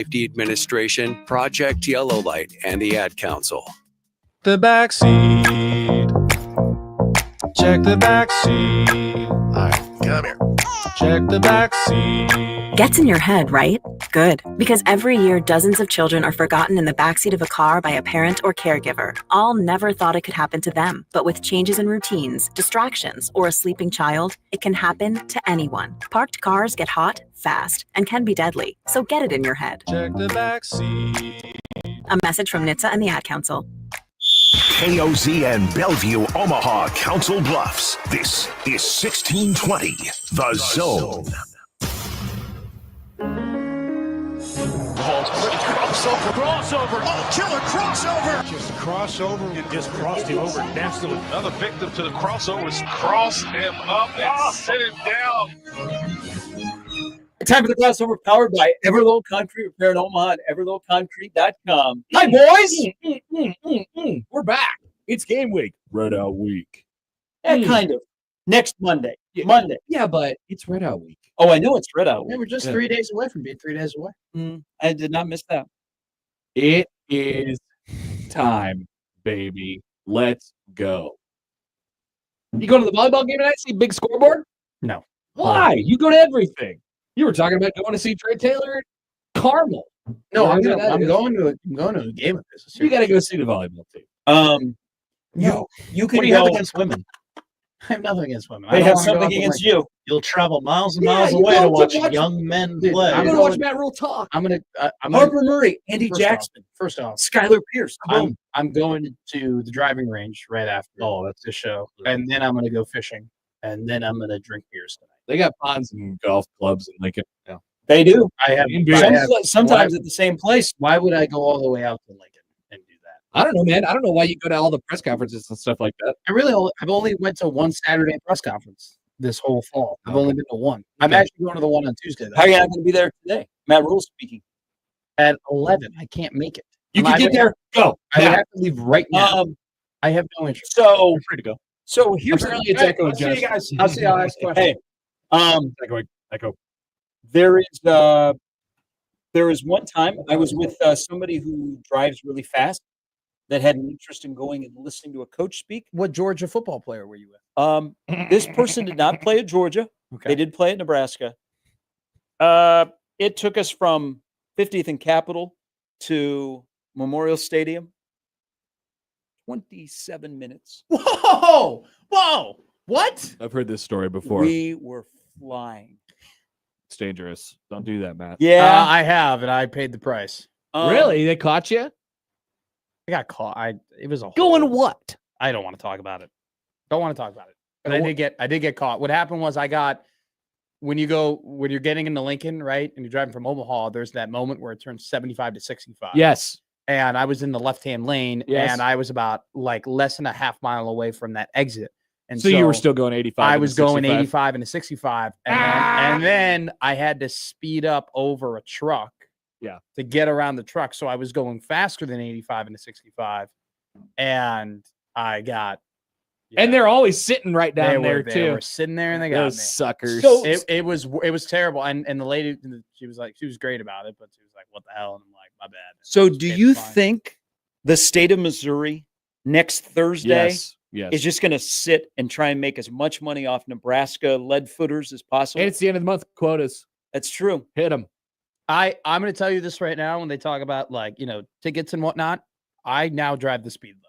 Safety Administration, Project Yellow Light, and the Ad Council. The back seat. Check the back seat. All right, come here. Check the back seat. Gets in your head, right? Good. Because every year, dozens of children are forgotten in the backseat of a car by a parent or caregiver. All never thought it could happen to them. But with changes in routines, distractions, or a sleeping child, it can happen to anyone. Parked cars get hot, fast, and can be deadly. So get it in your head. Check the back seat. A message from NHTSA and the Ad Council. KOZ and Bellevue, Omaha, Council Bluffs. This is 1620, The Zone. Crossover. Oh, killer crossover. Just crossover. It just crossed him over. Danced him. Another victim to the crossovers. Crossed him up and set him down. Time for the crossover, powered by Everlow Concrete Repair in Omaha and everlowconcrete.com. Hi, boys. We're back. It's game week. Red Out Week. Yeah, kind of. Next Monday. Yeah. Monday. Yeah, but it's Red Out Week. Oh, I know it's Red Out Yeah, Week. we're just 3 days away from being 3 days away. I did not miss that. It is time, baby. Let's go. You go to the volleyball game tonight? See big scoreboard? No. Why? You go to everything. You were talking about going to see Trey Taylor at Carmel. No, I'm Yeah, going to a game of this. You got to go see the volleyball team. You can What do you have go. against women? I have nothing against women. I They don't have wanna go something out to, against like, you. You'll travel miles and Yeah, miles you away go to to watch watch- young men Dude, play. I'm going to watch Matt Rhule talk. I'm gonna. Harper Murray, Andy First Jackson, First off, Skylar Pierce. I'm going to the driving range right after. That's the show, and then I'm gonna go fishing, and then I'm gonna drink beers tonight. They got ponds and golf clubs in Lincoln. Yeah. They do. I have. In I beer. have- Sometimes why- at the same place. Why would I go all the way out to Lincoln and do that? I don't know, man. I don't know why you go to all the press conferences and stuff like that. I've only went to one Saturday press conference this whole fall. I've only been to one. I'm actually going to the one on Tuesday. Though. How are you not going to be there today? Matt Rhule speaking. At 11. I can't make it. You can get there. Go. I would have to leave right now. I have no interest. So You're free to go. So here's Apparently it's Echo I'll see you Justin. guys. I'll see you guys. Hey, Echo. there is one time I was with somebody who drives really fast that had an interest in going and listening to a coach speak. What Georgia football player were you with? This person did not play at Georgia. Okay. They did play at Nebraska. It took us from 50th and Capitol to Memorial Stadium. 27 minutes. Whoa! What? I've heard this story before. We were flying. It's dangerous. Don't do that, Matt. Yeah. I have, and I paid the price. Really? They caught you? I got caught. It was a Going whole- what? I don't want to talk about it. Don't want to talk about it. But I did get caught. What happened was when you're getting into Lincoln, right, and you're driving from Omaha, there's that moment where it turns 75 to 65. Yes. And I was in the left-hand lane, Yes. and I was about like less than a half mile away from that exit. And So you were still going 85. I and was going 65. 85 and a 65, and then I had to speed up over a truck. Yeah. To get around the truck, so I was going faster than 85 and a 65, and I got. And they're always sitting right down there They too. were sitting there, and they got Those me. suckers. So- It was terrible, and the lady, she was great about it, but she was like, "What the hell?" And I'm like, "My bad." So It's do you fine. think the state of Missouri next Thursday Yes. is just going to sit and try and make as much money off Nebraska lead footers as possible? And it's the end of the month. Quotas. That's true. Hit them. I'm going to tell you this right now. When they talk about tickets and whatnot, I now drive the speed limit.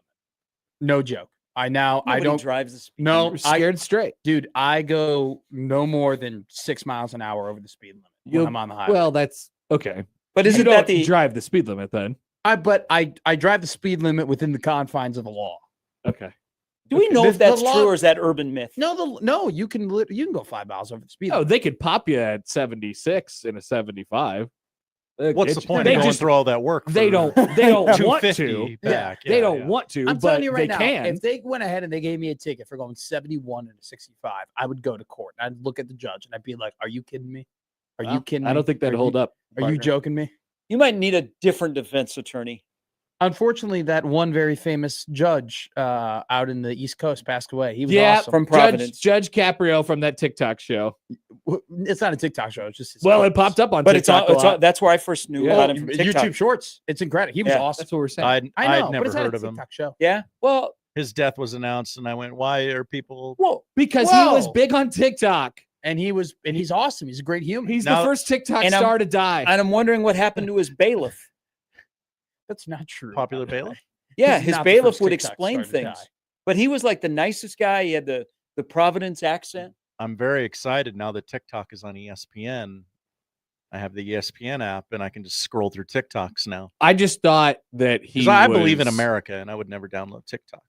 No joke. I don't drives the speed No, limit. You're scared straight. dude. I go no more than 6 miles an hour over the speed limit when I'm on the highway. Well, that's okay. But You isn't don't that the drive the speed limit then? I drive the speed limit within the confines of the law. Okay. do we know if the that's law- true or is that urban myth? No, you can go 5 miles over the speed Oh, limit. they could pop you at 76 in a 75. What's the point They of going just through all that work? they for don't want to. 250 back? They Yeah, don't yeah. want to, I'm but telling you right they now, can. if they went ahead and they gave me a ticket for going 71 and a 65, I would go to court. I'd look at the judge and I'd be like, "Are you kidding me? Are you kidding me? I don't think that'd hold up. Are you joking me?" You might need a different defense attorney. Unfortunately, that one very famous judge out in the East Coast passed away. He was awesome. From Providence. Judge Caprio from that TikTok show. It's not a TikTok show. It's just his Well, clips. it popped up on But TikTok a lot. that's where I first knew about him from TikTok. YouTube Shorts. It's incredible. He was awesome. That's what we're saying. I know, I'd never but it's not heard a of him. TikTok show. Yeah. Well, His death was announced, and I went, "Why are people?" Well, because he was big on TikTok. And he's awesome. He's a great human. He's Now- the first TikTok and star to die. and I'm wondering what happened to his bailiff. That's not true. Popular bailiff. Yeah, He's his not the bailiff first would TikTok explain star to die. things. But he was like the nicest guy. He had the Providence accent. I'm very excited now that TikTok is on ESPN. I have the ESPN app, and I can just scroll through TikToks now. I just thought that he. Because I believe in was- America, and I would never download TikTok.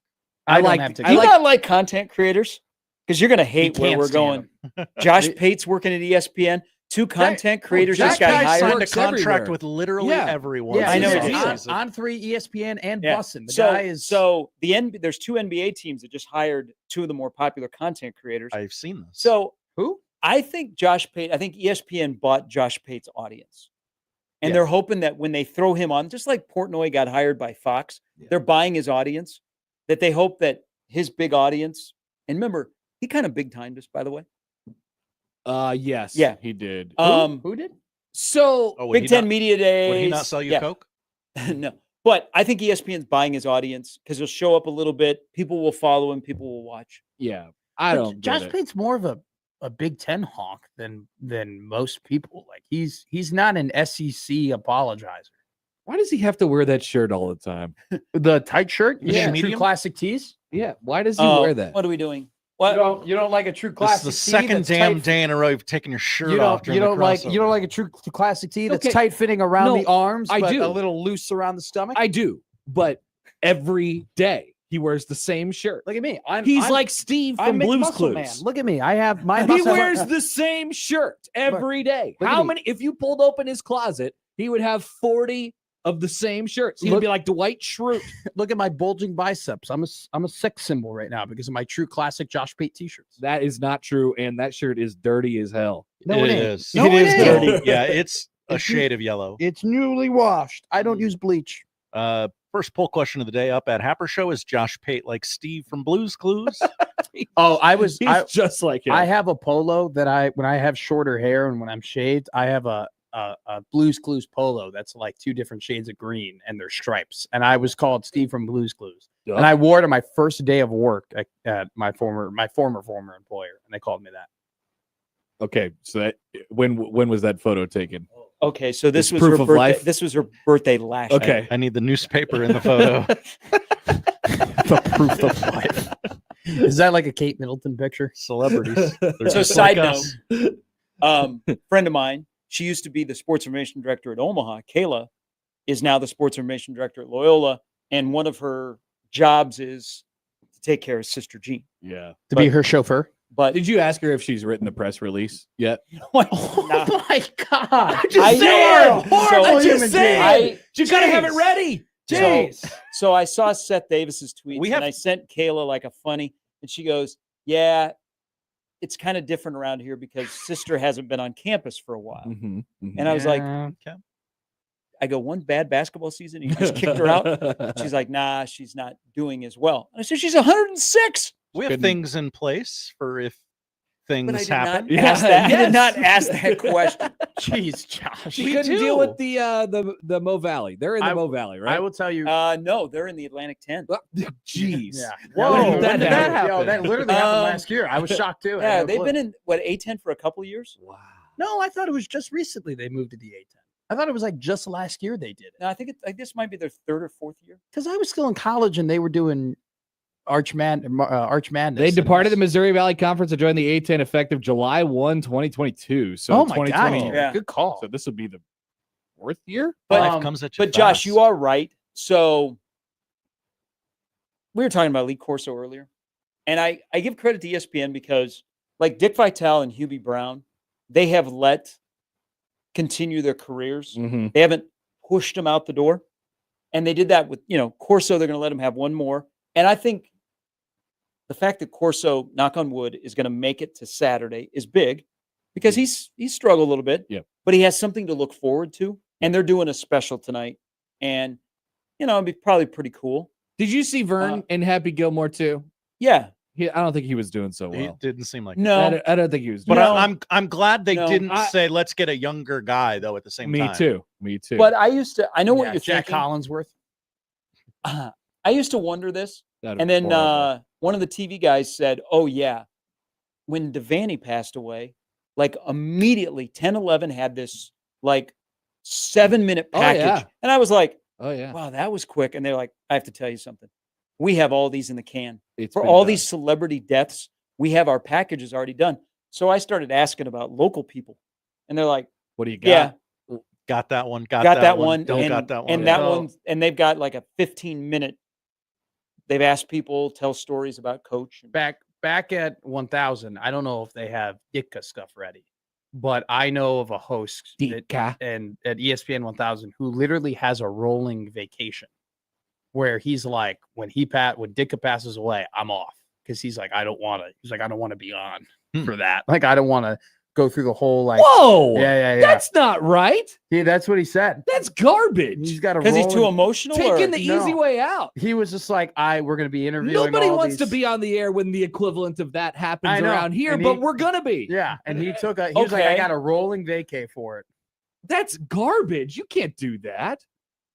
I like- don't have Do TikTok. you not like content creators? Because you're going to hate where can't we're stand going. Josh Pate's working at ESPN. Two content creators Jack just got Price hired. signed a Works contract everywhere. with literally Yeah. everyone. Yeah, I know he's he on, does. on 3 ESPN and Yeah. Bussin'. The guy is There's 2 NBA teams that just hired 2 of the more popular content creators. I've seen this. So who? I think ESPN bought Josh Pate's audience. And Yeah. they're hoping that when they throw him on, just like Portnoy got hired by Fox, they're buying his audience, that they hope that his big audience, and remember, he kind of big timed us, by the way. Yes. Yeah. he did. Who did? So Oh, would Big he Ten not- Media Days. would he not sell you yeah. Coke? No. But I think ESPN's buying his audience because he'll show up a little bit. People will follow him. People will watch. Yeah, I don't. Josh get it. Pate's more of a Big Ten honk than most people. Like he's not an SEC apologizer. Why does he have to wear that shirt all the time? The tight shirt, Yeah. true Medium? classic tees. Yeah. Why does he Oh, wear that? What are we doing? What? You don't like a true This classic is the tee second that's damn tight- day in a row you've taken your shirt You off. don't like a true classic tee that's Okay. tight fitting around No, the arms, I but do. a little loose around the stomach. I do, but every day he wears the same shirt. Look at me. He's I'm like Steve I'm from Blues McMuscle Clues. Man. Look at me. I have my. He wears the same shirt every day. look at How me. many? If you pulled open his closet, he would have 40 of the same shirts. He'd Look- be like Dwight Schrute. Look at my bulging biceps. I'm a sex symbol right now because of my true classic Josh Pate t-shirts. That is not true, and that shirt is dirty as hell. No, it it ain't. is. No, it it is ain't. dirty. Yeah, it's a shade of yellow. It's newly washed. I don't use bleach. First poll question of the day up at Happer Show: is Josh Pate like Steve from Blues Clues? Oh, He's just like him. I have a polo that when I have shorter hair and when I'm shaved, I have a Blues Clues polo that's like 2 different shades of green and they're stripes. And I was called Steve from Blues Clues. Duh. And I wore it on my first day of work at my former employer, and they called me that. Okay, so that when was that photo taken? Okay, so this It's was proof her of birthday. life? This was her birthday last year. Okay. I need the newspaper in the photo. The proof of life. Is that like a Kate Middleton picture? Celebrities. They're So just side like note, us. friend of mine, she used to be the sports information director at Omaha. Kayla is now the sports information director at Loyola, and one of her jobs is to take care of Sister Jean. Yeah. To be her chauffeur? But Did you ask her if she's written the press release yet? Oh my God. I saying. Horrible I human just being. saying. You gotta have it ready. So I saw Seth Davis's tweets, We have- and I sent Kayla like a funny, and she goes, "Yeah, it's kind of different around here because Sister hasn't been on campus for a while." Mhm, mhm. And I was like, Yeah. I go, one bad basketball season, you just kicked her out. She's like, nah, she's not doing as well. And I said, she's 106. We have Couldn't- things in place for if But I things did happen. not ask that. I Yes. did not ask that question. Jeez, Josh. She Me couldn't too. deal with the Mo Valley. They're in the I- Mo Valley, right? I will tell you. No, they're in the Atlantic 10. Jeez. Yeah. When did that happen? Yo, that literally happened Um, last year. I was shocked too. I had Yeah, no they've clue. been in what A10 for a couple years. Wow. No, I thought it was just recently they moved to the A10. I thought it was like just last year they did it. No, I think this might be their 3rd or 4th year. Because I was still in college and they were doing Arch Madness. They and departed the it was- Missouri Valley Conference to join the A10 effective July 1, 2022. So Oh my 2020. God. Yeah. Good call. So this would be the 4th year? But Life comes at you But Josh, fast. you are right. So we were talking about Lee Corso earlier, and I give credit to ESPN because like Dick Vitale and Hubie Brown, they have let continue their careers. Mm-hmm. They haven't pushed them out the door, and they did that with Corso. They're going to let him have one more, and I think the fact that Corso, knock on wood, is going to make it to Saturday is big because he's struggled a little bit. Yeah. But he has something to look forward to, and they're doing a special tonight. And it'd be probably pretty cool. Did you see Vern and Happy Gilmore too? Yeah. I don't think he was doing so He well. didn't seem like No. I don't think he was. But Doing I'm glad they No. didn't say let's get a younger guy though at the same time. Me too. But I know what you're Jack thinking. Collinsworth. I used to wonder this. That'd And be then horrible. one of the TV guys said, oh, yeah, when Devaney passed away, like immediately 10-11 had this like 7-minute Oh, package. yeah. And I was like, Oh yeah. wow, that was quick. And they're like, I have to tell you something. We have all these in the can. It's For been all done. these celebrity deaths, we have our packages already done. So I started asking about local people. And they're like, What do you got? yeah, Got that one. got that one. Don't and, got that one. And that one, and they've got like a 15-minute. They've asked people, tell stories about Coach. Back at 1000, I don't know if they have Ditka stuff ready, but I know of a host and at ESPN 1000 who literally has a rolling vacation where he's like, when Ditka passes away, I'm off because he's like, I don't want to be on for that. Like, I don't want to go through the whole like. Whoa! Yeah. That's not right. Yeah, that's what he said. That's garbage. He's got a Because he's too emotional. Taking the No. easy way out. He was just like, we're going to be interviewing. Nobody all wants these... to be on the air when the equivalent of that happens I know. around here, And but he- we're gonna be. Yeah, and he was like, I got a rolling vacay for it. That's garbage. You can't do that.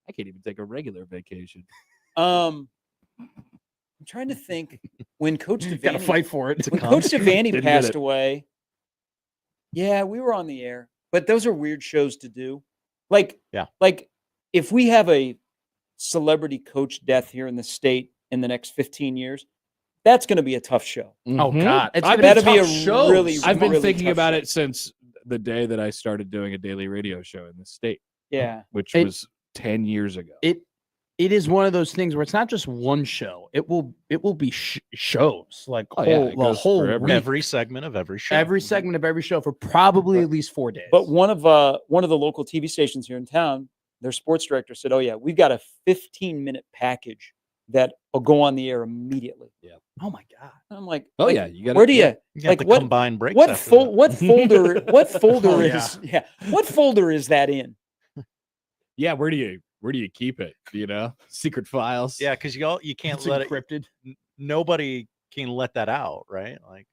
I can't even take a regular vacation. I'm trying to think when Coach You got to Devaney fight for it. when Coach Devaney Didn't get passed it. away. Yeah, we were on the air, but those are weird shows to do. Like if we have a celebrity coach death here in the state in the next 15 years, that's going to be a tough show. Oh God, it's I've gonna That'll be a shows. really. I've been really thinking tough about show. it since the day that I started doing a daily radio show in the state, Yeah, which It- was 10 years ago. It is one of those things where it's not just one show. It will be shows like Oh, yeah, it the goes whole forever. week, Every segment of every show. every segment of every show for probably at least 4 days. but one of the local TV stations here in town, their sports director said, "Oh yeah, we've got a 15-minute package that will go on the air immediately." Yeah. Oh my God. I'm like, Oh like, yeah, you got. where do you You got like the what? combined breaks. What after that. what folder? What folder Oh, is? Yeah, what folder is that in? Yeah, where do you keep it? Secret files. Yeah, because you can't It's let it. encrypted. Nobody can let that out, right? Like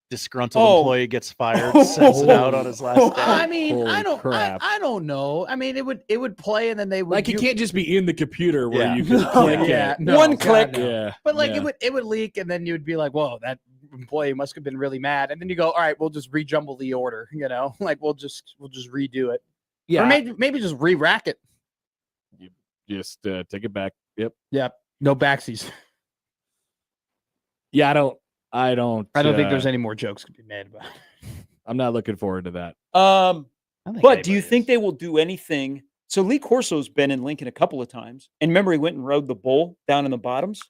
disgruntled Oh. employee gets fired, sends it out on his last day. I mean, Holy I don't crap. I don't know. I mean, it would play and then they would Like it can't just be in the computer where Yeah. you can click yeah, it. no, One God, click. no. Yeah, But like yeah. it would leak, and then you'd be like, "Whoa, that employee must have been really mad." And then you go, "All right, we'll just rejumble the order." Like we'll just redo it, Yeah, or maybe just re-rack it. just take it back. Yep. Yep, no backsies. Yeah, I don't think there's any more jokes to be made about it. I'm not looking forward to that. I don't think But do you anybody think is. they will do anything? So Lee Corso's been in Lincoln a couple of times, and remember he went and rode the bull down in the bottoms.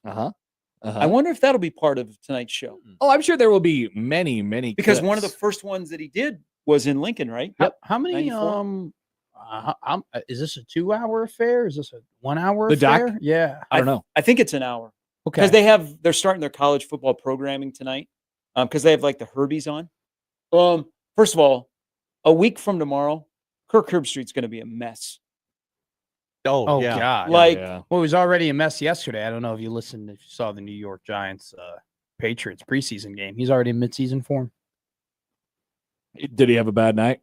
I wonder if that'll be part of tonight's show Oh, I'm sure there will be many because one of the clips. first ones that he did was in Lincoln, right? How many 94? is this a 2-hour affair? Is this a 1-hour The doc? affair? Yeah. I don't know. I think it's an hour Okay. because they're starting their college football programming tonight because they have like the Herbies on. First of all, a week from tomorrow, Kirk Herbstreit's going to be a mess. Oh yeah. God. Like Yeah. Well, it was already a mess yesterday. I don't know if you saw the New York Giants Patriots preseason game. He's already in midseason form. Did he have a bad night?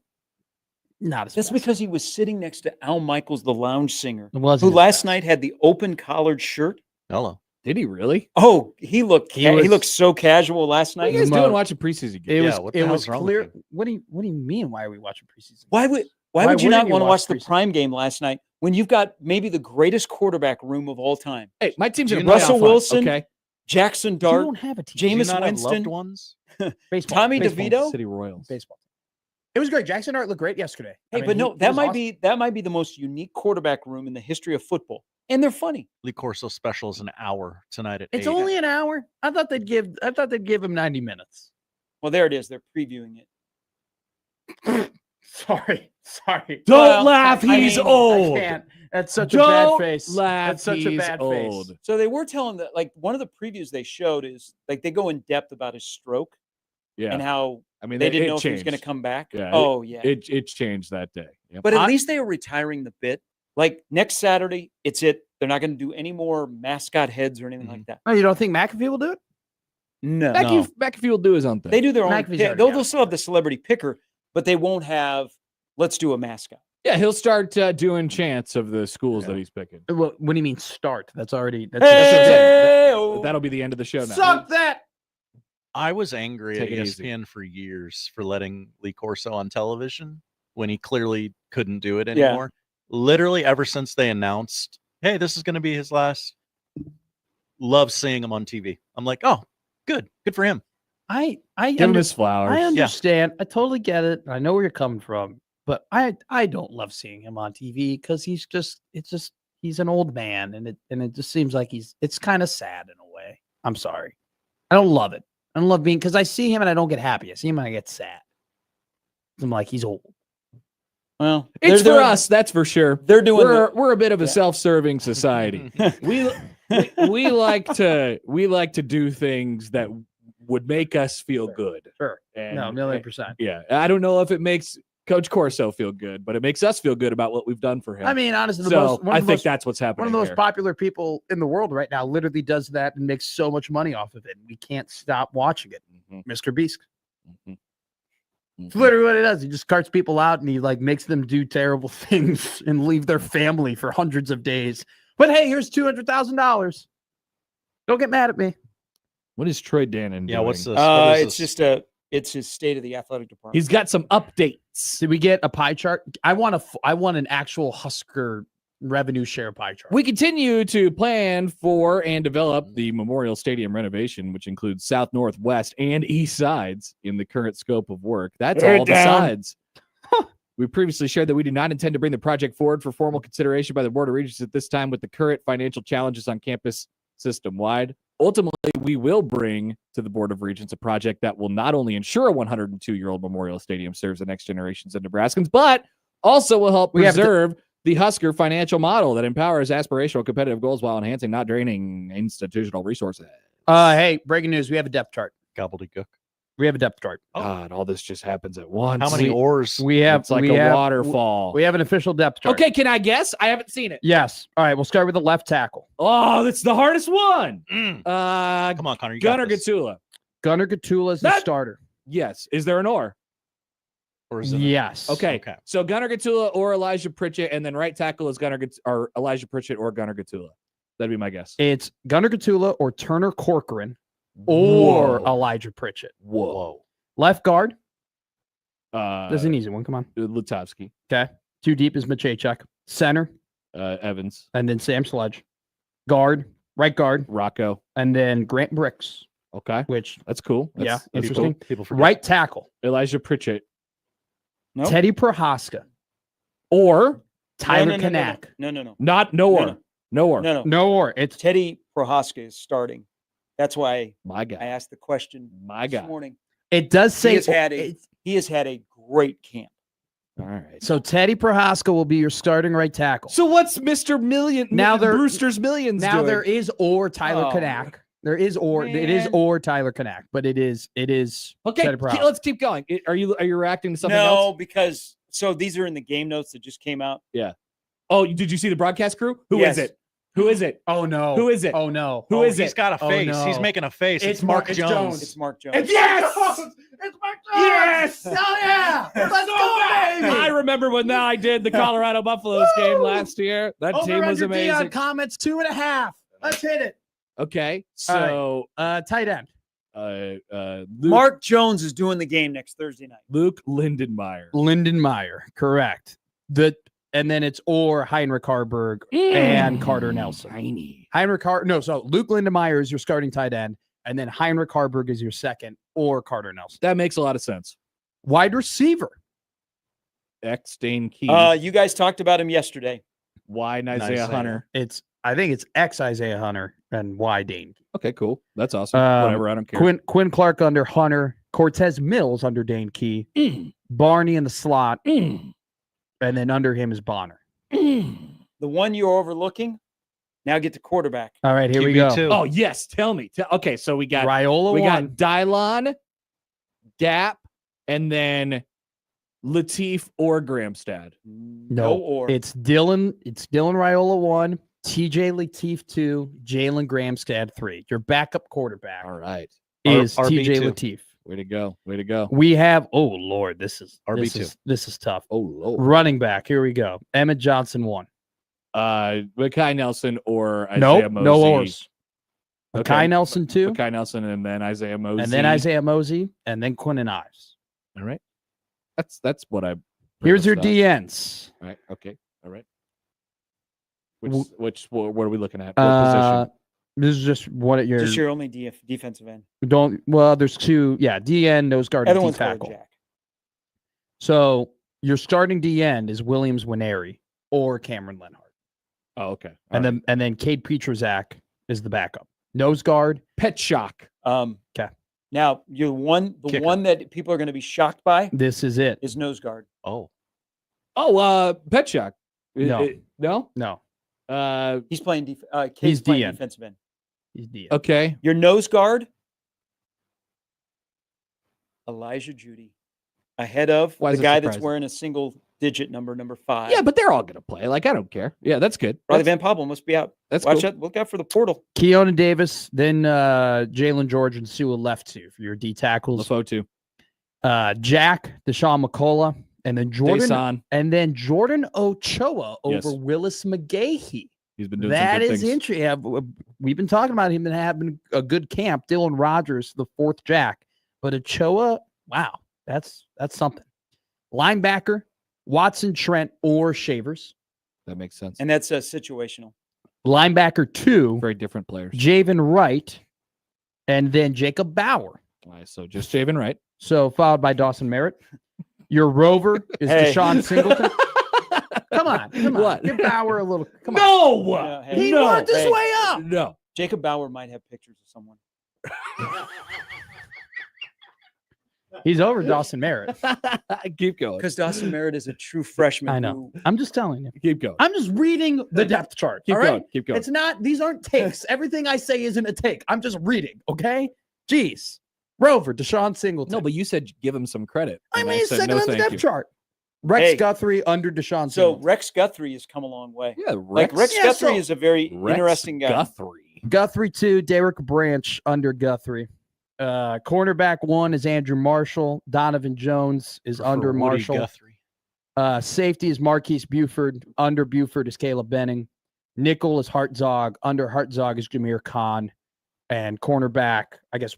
Not as that's fast. because he was sitting next to Al Michaels, the lounge singer, It wasn't who as last fast. night had the open collared shirt. Hello. Did he really? Oh, he looked He was- looked so casual last What are night. you guys Mo- doing watching preseason games? It was what the it was hell's wrong with clear. you? What do you mean? Why are we watching preseason? Why games? would Why you wouldn't not you want to watch watch the preseason? prime game last night when you've got maybe the greatest quarterback room of all time? Hey, my team's in You a know- playoff Russell hunt, Wilson, Okay. Jackson You Dart, don't have a team. Jameis Do you not have Winston, loved ones? Baseball. Tommy Baseball. DeVito. City Royals. Baseball. It was great. Jackson Dart looked great yesterday. Hey, but no, that might be the most unique quarterback room in the history of football, and they're funny. Lee Corso special is an hour tonight at It's 8. only an hour. I thought they'd give him 90 minutes. Well, there it is. They're previewing it. Sorry. Don't Well, laugh. I He's mean, I old. I can't. That's such a bad Don't face. laugh. That's such a He's bad old. face. So they were telling that, like, one of the previews they showed is like they go in depth about his stroke Yeah. and how I mean, they didn't it know if he was going to changed. come back. Yeah, Oh yeah. It changed that day. Yep. But at least they are retiring the bit. Like next Saturday, it's it. They're not going to do any more mascot heads or anything like that. Oh, you don't think McAfee will do it? No, McAfee will do his own thing. they do their own. McAfee's Pick. already They'll got it. still have the celebrity picker, but they won't have. Let's do a mascot. Yeah, he'll start doing chants of the schools that he's picking. Well, what do you mean start? That's already. That's Hey-o. That'll be the end of the show now. Suck that. I was angry Take at it easy. ESPN for years for letting Lee Corso on television when he clearly couldn't do it Yeah. anymore. Literally ever since they announced, hey, this is going to be his last, love seeing him on TV. I'm like, oh, good for him. I Give him his flowers. I understand. I totally get it. I know where you're coming from, but I don't love seeing him on TV because he's an old man, and it just seems like it's kind of sad in a way. I'm sorry. I don't love it. I don't love being because I see him and I don't get happy. I see him and I get sad. I'm like, he's old. Well, It's they're for doing- us, that's for sure. They're doing. We're a bit of a self-serving society. we like to do things that would make us feel good. Sure. And, No, 1,000,000%. Yeah, I don't know if it makes Coach Corso feel good, but it makes us feel good about what we've done for him. I mean, honestly, I think that's what's happening. one of the most here. popular people in the world right now literally does that and makes so much money off of it. We can't stop watching it. Mr. Beast. It's literally what it does. He just carts people out and he like makes them do terrible things and leave their family for hundreds of days. But hey, here's $200,000. Don't get mad at me. What is Troy Dannon Yeah, doing? what's this? What is It's this? it's his state of the athletic department. He's got some updates. Did we get a pie chart? I want an actual Husker revenue share pie chart. We continue to plan for and develop the Memorial Stadium renovation, which includes South, North, West, and East sides in the current scope of work. That's Tear it all the down. sides. We previously shared that we do not intend to bring the project forward for formal consideration by the Board of Regents at this time with the current financial challenges on campus system-wide. Ultimately, we will bring to the Board of Regents a project that will not only ensure a 102-year-old Memorial Stadium serves the next generations of Nebraskans, but also will help We have to- preserve the Husker financial model that empowers aspirational competitive goals while enhancing, not draining institutional resources. Hey, breaking news. We have a depth chart. Gobbledygook. We have a depth chart. God, all this just happens at once. How many oars? We have It's like we a have- waterfall. We have an official depth chart. Okay, can I guess? I haven't seen it. Yes. All right. We'll start with the left tackle. Oh, that's the hardest one. Come on, Connor. You Gunnar got this. Gatula. Gunnar Gatula is the That- starter. Yes. Is there an or? Or is it Yes. Okay. Okay. So Gunnar Gatula or Elijah Pritchett, and then right tackle is or Elijah Pritchett or Gunnar Gatula. That'd be my guess. It's Gunnar Gatula or Turner Corcoran or Whoa. Elijah Pritchett. Whoa. Left guard. Uh, That's an easy one. Come on. Lutovsky. Okay. Too deep is Maciejczuk. Center, Evans. and then Sam Sledge. Guard, right guard, Rocco. and then Grant Bricks, Okay. which, That's cool. yeah, That's interesting. People forget. Right tackle, Elijah Pritchett. Nope. Teddy Prohaska Or Tyler Kanak. No. not No, nowhere. no. Nowhere. No. No, or it's Teddy Prohaska is starting. That's why My I guy. asked the question My this guy. morning. it does say He has had a great camp. All right. so Teddy Prohaska will be your starting right tackle. So what's Mr. Million? Now they're- Brewster's Millions Now doing? there is or Tyler Oh, Kanak. There is or it is man. or Tyler Kanak, but it is Okay, Teddy Prohaska. let's keep going. Are you reacting to something No, else? because so these are in the game notes that just came out. Oh, did you see the broadcast crew? Who is Yes. it? Who is it? Oh no. Who is it? Oh no. Who is He's it? got a Oh, face. He's no. making a face. It's It's Mark Mark- it's Jones. Jones. It's Mark Jones. Yes! It's Mark Yes! Hell yeah! Let's go, baby! I remember when I did the Colorado Buffaloes game last year. That team was Over-under D on amazing. comments 2.5. Let's hit it. Okay, so Tight end. Mark Jones is doing the game next Thursday night. Luke Lindenmeyer. Lindenmeyer. Correct. And then it's or Heinrich Harburg and Carter Nelson. Tiny. So Luke Lindenmeyer is your starting tight end, and then Heinrich Harburg is your second, or Carter Nelson. That makes a lot of sense. Wide receiver. X Dane Key. You guys talked about him yesterday. Y Isaiah Isaiah. Hunter. I think it's X Isaiah Hunter and Y Dane. Okay, cool. That's awesome. Whatever, I don't care. Quinn Clark under Hunter, Cortez Mills under Dane Key, Barney in the slot, and then under him is Bonner. The one you're overlooking. Now get to quarterback. All right, here we go. QB2. Oh yes, tell me. Okay, so we got Raiola we one. got Dylon, Gap, and then Latif or Gramstad? No, or. it's Dylan Raiola 1, TJ Latif 2, Jalen Gramstad 3. Your backup quarterback All right. is RB2. TJ Latif. Way to go. Way to go. We have, oh Lord, this is RB2. This is tough. Oh, Lord. Running back, here we go. Emmett Johnson 1. Mackay Nelson or Isaiah Nope, Mosey? no ors. Okay. Mackay Nelson 2, Mackay Nelson and then Isaiah Mosey. and then Isaiah Mosey, and then Quinton Ives. All right. That's what I. Here's your pretty much thought. DNs. All right. Okay. All right. W- What are we looking at? What position? This is just what your Just your only defensive end. there's two, DN, nose guard, and D Everyone's got a tackle. jack. So your starting DN is Williams Winery or Cameron Lenhart. Oh, okay. And then Cade Petrizak is the backup. Nose guard. Pet Shock. Okay. Now, the Kicker. one that people are going to be shocked by This is it. is nose guard. Oh, Pet Shock. No. No. No. He's playing He's Cade's playing DN. defensive end. He's DN. Okay. Your nose guard, Elijah Judy, ahead of Why the is it guy that's surprising? wearing a single digit number 5. Yeah, but they're all gonna play. Like I don't care. Yeah, that's good. Riley That's, Van Pablo must be out. that's Watch cool. out. Look out for the portal. Keona Davis, then Jalen George and Sua left 2 for your D tackles. LaFoe too. Jack, Deshaun McCullough, and then Jordan Dason. and then Jordan Ochoa over Yes. Willis McGahee. He's been doing That some good is things. interesting. Yeah, we've been talking about him and having a good camp. Dylan Rogers, the 4th Jack, but Ochoa, wow, that's something. Linebacker, Watson, Trent, or Shavers. That makes sense. And that's situational. Linebacker 2, Very different players. Javen Wright, and then Jacob Bauer. All right, so just Javen Wright. So followed by Dawson Merritt. Your rover is Hey. Deshaun Singleton. Come on. What? Give Bauer a little. Come on. No. Hey, He no. worked his Hey. way up. No. Jacob Bauer might have pictures of someone. He's over Dawson Merritt. Keep going. Because Dawson Merritt is a true freshman. I know. I'm just telling you. Keep going. I'm just reading the depth chart. Keep all going. right? Keep going. It's not, these aren't takes. Everything I say isn't a take. I'm just reading. Okay. Jeez. Rover, Deshaun Singleton. No, but you said give him some credit. I and mean, said, second no, on the thank depth you. chart. Rex Hey. Guthrie under Deshaun So Singleton. Rex Guthrie has come a long way. Yeah, Like Rex Yeah, Guthrie so- is a very Rex interesting guy. Guthrie. Guthrie 2, Derek Branch under Guthrie. Cornerback 1 is Andrew Marshall. Donovan Jones is under Woody Marshall. Guthrie. Safety is Marquise Buford. Under Buford is Caleb Benning. Nickel is Hartzog. Under Hartzog is Jameer Khan. And cornerback, I guess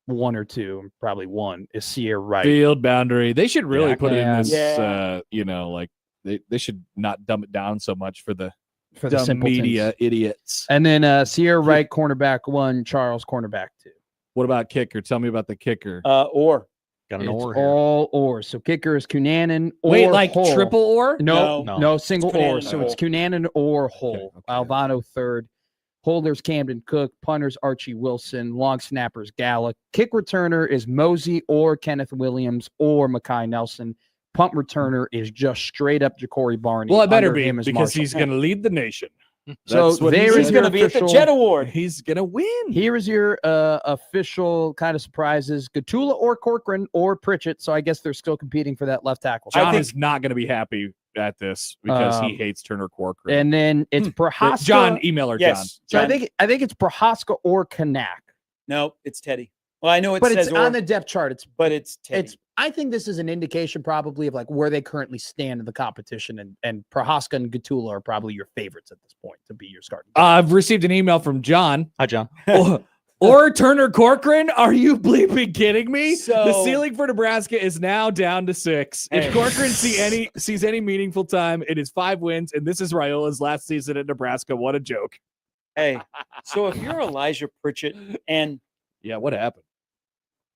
1 or 2, probably 1 is Sierra Wright. Field boundary. They should really Yeah, put it in yeah. this. Yeah. Like they should not dumb it down so much for the for the dumb simpletons. media idiots. And then Sierra Wright, cornerback 1, Charles, cornerback 2. What about kicker? Tell me about the kicker. Or Got an It's oar here. all or. So kicker is Cunanan or Wait, like Hull. triple or? No, No. no, single It's Cunanan or. or So it's Hull. Cunanan or Hull. okay. Alvano 3rd. Holders Camden Cook. Punters Archie Wilson. Long snappers Gala. Kick returner is Mosey or Kenneth Williams or Mackay Nelson. Punt returner is just straight up Ja'Cory Barney. Well, it better Under be him is because Marshall. he's going to lead the nation. So That's what he there said. is he's your going to be at the official- Jet Award. He's going to win. Here is your official kind of surprises: Gatula or Corcoran or Pritchett. So I guess they're still competing for that left tackle. John think- is not going to be happy at this because he hates Turner Corcoran. And then it's Prohaska. John, email her, Yes. So John. I think it's Prohaska or Kanak. No, it's Teddy. Well, I know it But says it's or, on the depth chart. but it's Teddy. It's. I think this is an indication probably of like where they currently stand in the competition, and Prohaska and Gatula are probably your favorites at this point to be your starting. I've received an email from John. Hi, John. or Turner Corcoran? Are you bleeping kidding me? The So- ceiling for Nebraska is now down to 6. Hey. If Corcoran sees any meaningful time, it is 5 wins, and this is Raiola's last season at Nebraska. What a joke. Hey, so if you're Elijah Pritchett and Yeah, what happened?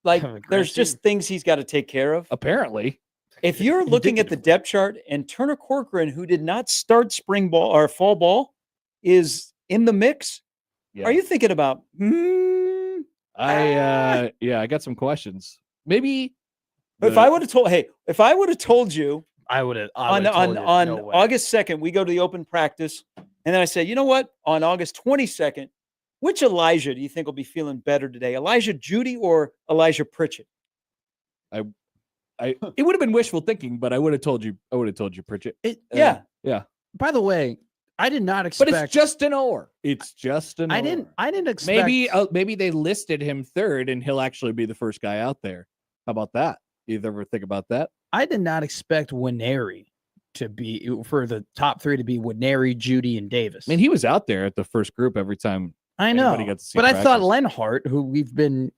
like Grant there's just things he's got to take care of. Apparently. If you're looking at the depth chart and Turner Corcoran, who did not start spring ball or fall ball, is in the mix, Yeah. are you thinking about I got some questions. Maybe if I would have told you I would have on August 2nd, we go to the open practice, and then I said, you know what? On August 22nd, which Elijah do you think will be feeling better today? Elijah Judy or Elijah Pritchett? It would have been wishful thinking, but I would have told you. I would have told you, Pritchett. Yeah. Yeah. By the way, I did not But expect. it's just an or. It's just an. I didn't expect. Maybe they listed him third, and he'll actually be the first guy out there. How about that? You ever think about that? I did not expect Winery to be for the top three to be Winery, Judy, and Davis. I mean, he was out there at the first group every time. I know, anybody got to see but I thought practice. Lenhart, who we've been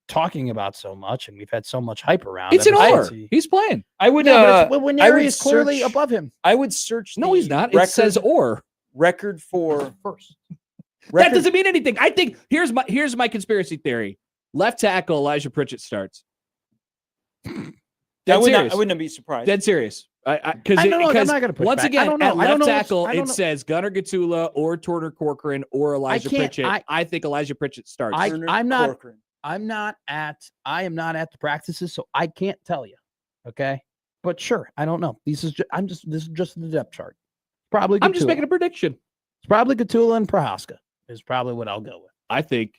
talking about so much and we've had so much hype around, It's an ever or. since he- He's playing. I would. Yeah, but I Winery would is clearly search- above him. I would search. No, the he's not. Record, It says or. record for First, That record- doesn't mean anything. I think here's my conspiracy theory. Left tackle Elijah Pritchett starts. I Dead would not. serious. I wouldn't be surprised. Dead serious. Because I don't know, I'm not gonna push once back. I again don't know. at I don't left know what's- tackle I don't it know. says Gunnar Gatula or Turner Corcoran or Elijah can't- Pritchett. I think Elijah Pritchett starts. Turner I'm not- Corcoran. I am not at the practices, so I can't tell you. Okay, but sure, I don't know. This is just the depth chart. Probably. I'm just Gatula. making a prediction. It's probably Gatula and Prohaska is probably what I'll go with. I think.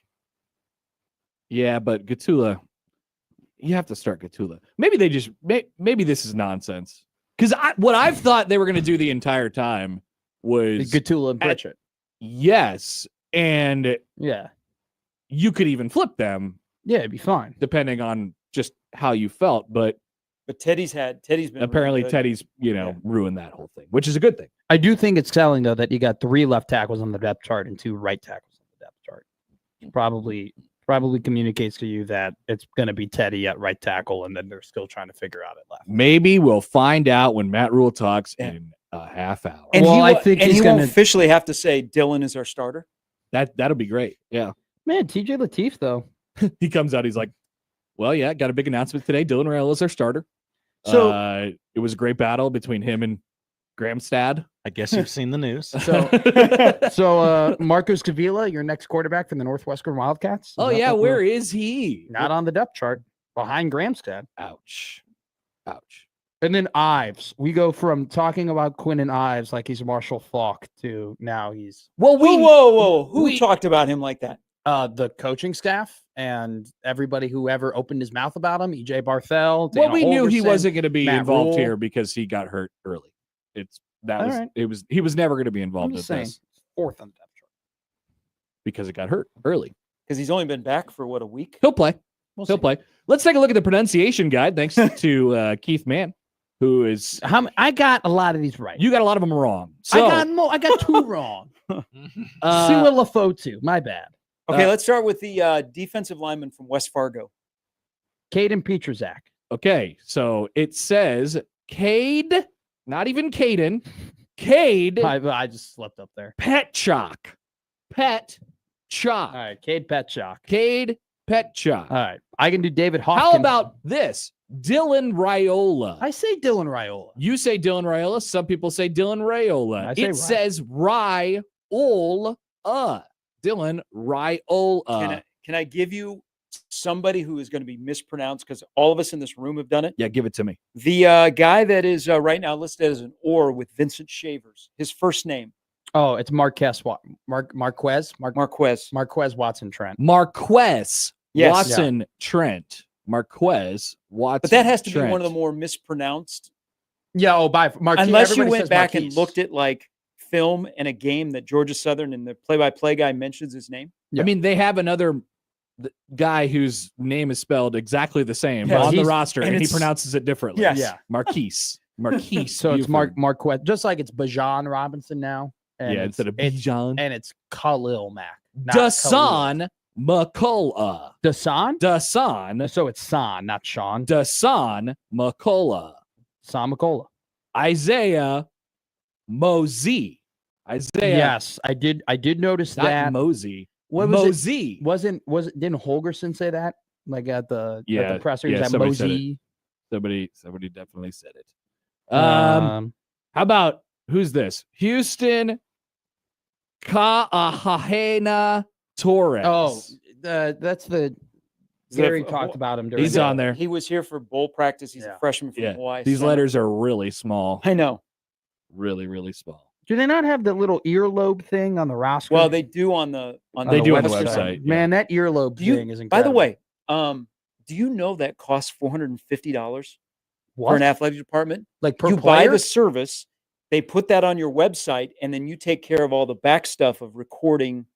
Yeah, but Gatula, you have to start Gatula. Maybe they just maybe this is nonsense. Because what I've thought they were going to do the entire time was Gatula and Pritchett. yes, and Yeah, you could even flip them yeah, it'd be fine. depending on just how you felt. But But Teddy's been really apparently good. Teddy's Yeah. ruined that whole thing, which is a good thing. I do think it's telling though that you got 3 left tackles on the depth chart and 2 right tackles on the depth chart. Probably communicates to you that it's going to be Teddy at right tackle, and then they're still trying to figure out at left. Maybe we'll find out when Matt Rhule talks Yeah. in a half hour. And Well, he, I will- think and he's he won't gonna- officially have to say Dylan is our starter. That'll be great. Yeah. Man, TJ Lateef though. He comes out, he's like, well, yeah, got a big announcement today. Dylan Raiola is our starter. So- It was a great battle between him and Gramstad. I guess you've seen the news. So Marcus Davila, your next quarterback from the Northwestern Wildcats. Is Oh, that yeah. what Where we're- is he? Not on the depth chart, behind Gramstad. Ouch. Ouch. And then Ives. We go from talking about Quinn and Ives like he's Marshall Faulk to now he's Well, Whoa! Who we- talked about him like that? the coaching staff and everybody who ever opened his mouth about him. EJ Barthel. well, Dana we knew he Holgorsen. wasn't going to be Matt involved Rhule. here because he got hurt early. All right. He was never going to be I'm involved in just saying, this 4th on the depth chart. because it got hurt early. Because he's only been back for what, a week? He'll play. We'll He'll see. play. Let's take a look at the pronunciation guide. Thanks to Keith Mann, who is I got a lot of these right. you got a lot of them wrong. So I got 2 wrong. Sua Lafotu, my bad. Okay, let's start with the defensive lineman from West Fargo. Caden Petrzak. okay, so it says Cade, not even Caden, Cade I just slept up there. Petchak. Petchak. All right, Cade Petchak. Cade Petchak. All right, I can do David Hawkins. How about this? Dylan Raiola. I say Dylan Raiola. You say Dylan Raiola. Some people say Dylan Raiola. I say It Ry. says Raiola. Dylan Raiola. Can I give you somebody who is going to be mispronounced because all of us in this room have done it? Yeah, give it to me. The guy that is right now listed as an or with Vincent Shavers. His first name, Oh, it's Marquez Marquez. Watson Trent. Marquez Yes. Watson Trent. Marquez Watson. But that has to be Trent. one of the more mispronounced. Yeah. Oh, by Unless you went back and looked at like film and a game that Georgia Southern and the play-by-play guy mentions his name. Yeah. I mean, they have another guy whose name is spelled exactly the same Yeah, on the he's- roster, and and he it's- pronounces it differently. Yes. Yeah. Marquise. So it's Buford. Marquez, just like it's Bajan Robinson now. And Yeah, it's- instead of it's- Bijan. and it's Khalil Mack. not Khalil. Dasan McCullough. Dasan. Dasan. So it's San, not Sean. Dasan McCullough. San McCullough. Isaiah Mosey. Isaiah. Yes, I did notice Not that. Mosey. What was it? Mosey. Wasn't didn't Holgerson say that? Like at the presser, yeah, that somebody said Mosey. Somebody definitely said it. How about who's this? Houston Kaahahena Torres. Oh, that's the Gary the- talked about him during. He's the- on there. He was here for bowl practice. He's Yeah. a freshman from Yeah. Hawaii. These Summer. letters are really small. I know. Really, really small. Do they not have the little earlobe thing on the roster? Well, they do on the They do on the website. website. yeah. Man, that earlobe Do you- thing is By incredible. the way, do you know that costs $450? for an athletic department. Like per You player? buy the service, they put that on your website, and then you take care of all the back stuff of recording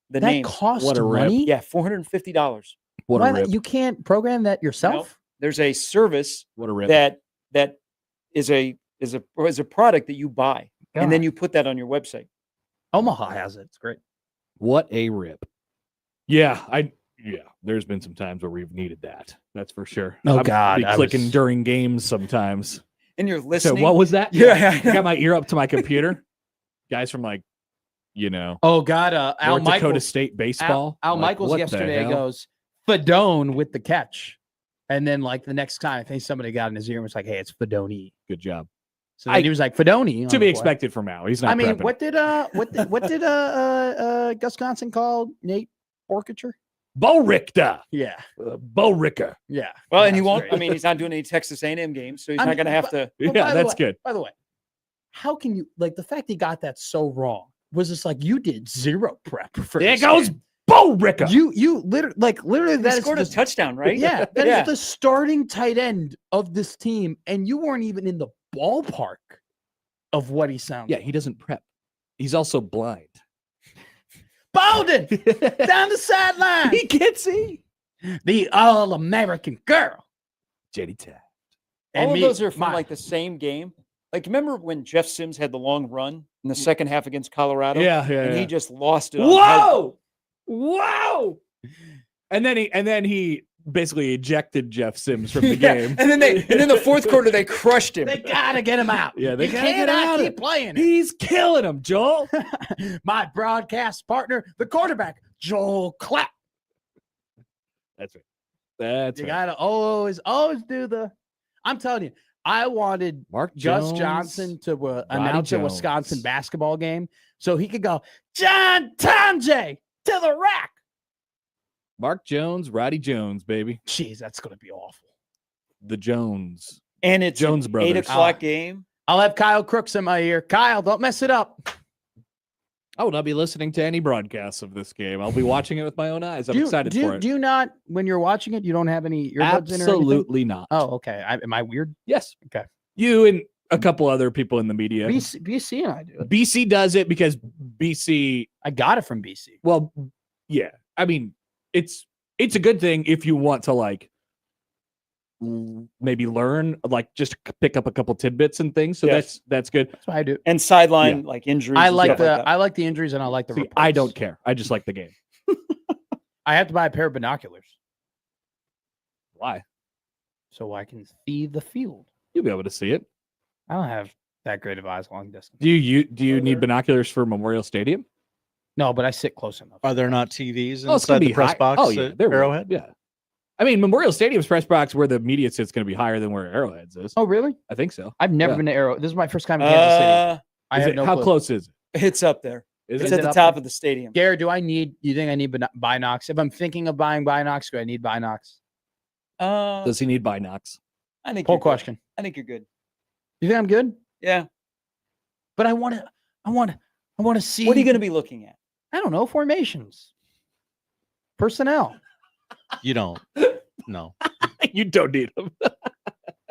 the that names. costs What a rip. money. Yeah, $450. What Why a not- rip. You can't program that No, yourself. there's a service What a rip. that is a product that you buy, and then God. you put that on your website. Omaha has it. It's great. What a rip. Yeah, there's been some times where we've needed that. That's for sure. Oh, I'll God, be I clicking was- during games sometimes. And you're So listening. what was that? Yeah, I got my ear up to my computer. Guys from Oh God, Al North Dakota Michaels. State baseball. Al Like, Michaels what the yesterday hell? goes Fedone with the catch, and then like the next time, I think somebody got in his ear and was like, "Hey, it's Fedone." Good job. So then he was like Fedone. on To the be play. expected from Al. He's not. I mean, prepping. what did Gus Johnson call Nate Borkacher? Bo Richter. Yeah, Bo Ricker. yeah. Well, and he That's won't. great. I mean, he's not doing any Texas A&M games, so he's I not mean, going to have to. Yeah, But by the that's way- good. By the way, how can you like the fact he got that so wrong? Was just like you did zero prep for There this goes game. Bo Ricker. You literally He that is scored a the- touchdown, right? Yeah, that is Yeah. the starting tight end of this team, and you weren't even in the ballpark of what he sounds. Yeah, he doesn't prep. He's also blind. Bowden down the sideline. He can't see. The All-American girl. Jetty Taft. And All of me- those are from my- like the same game. Like, remember when Jeff Sims had the long run in the second half against Colorado? Yeah, And yeah. he just lost it. on head- Whoa! And then he basically ejected Jeff Sims from the Yeah, game. And then the fourth quarter, they crushed him. They gotta get him out. Yeah, they You gotta get him cannot out of keep it. playing it. He's killing him, Joel. My broadcast partner, the quarterback, Joel Clapp. That's right. That's You right. gotta always do the. I'm telling you, I wanted Mark Gus Jones, Johnson to announce a Wisconsin Jones. basketball game so he could go John Tonje to the rack. Mark Jones, Roddy Jones, baby. Jeez, that's gonna be awful. The Jones. And it's Jones an brothers. 8 o'clock game. I'll have Kyle Crooks in my ear. Kyle, don't mess it up. I will not be listening to any broadcasts of this game. I'll be watching it with my own eyes. I'm excited for it. Do you not, when you're watching it, you don't have any earbuds in or anything? Absolutely not. Oh, okay. Am I weird? Yes. Okay. You and a couple other people in the media. BC and I do it. BC does it because BC. I got it from BC. Well, yeah. I mean, it's a good thing if you want to maybe learn, just pick up a couple tidbits and things. So Yes. that's good. That's what I do. And sideline like injuries. I and like stuff that. I like the injuries and I like the See, reports. I don't care. I just like the game. I have to buy a pair of binoculars Why? so I can see the field. You'll be able to see it. I don't have that great of eyes long distance. Do you need binoculars for Memorial Stadium? No, but I sit close enough. Are there not TVs Oh, it's gonna inside the be press high. box Oh yeah, at there will. Arrowhead? Yeah. I mean, Memorial Stadium's press box where the media sits going to be higher than where Arrowhead's is. Oh, really? I think so. I've never Yeah. been to Arrow. This is my first time in Kansas City. I Is have it- no how clue. close is it? It's up there. Is It's it? at the up top there? of the stadium. Gary, do you think I need binocs? If I'm thinking of buying binocs, do I need binocs? Does he need binocs? I think Poll you're good. question. I think you're good. You think I'm good? Yeah. But I want to see. What are you going to be looking at? I don't know. Formations. Personnel. You don't. No. You don't need them.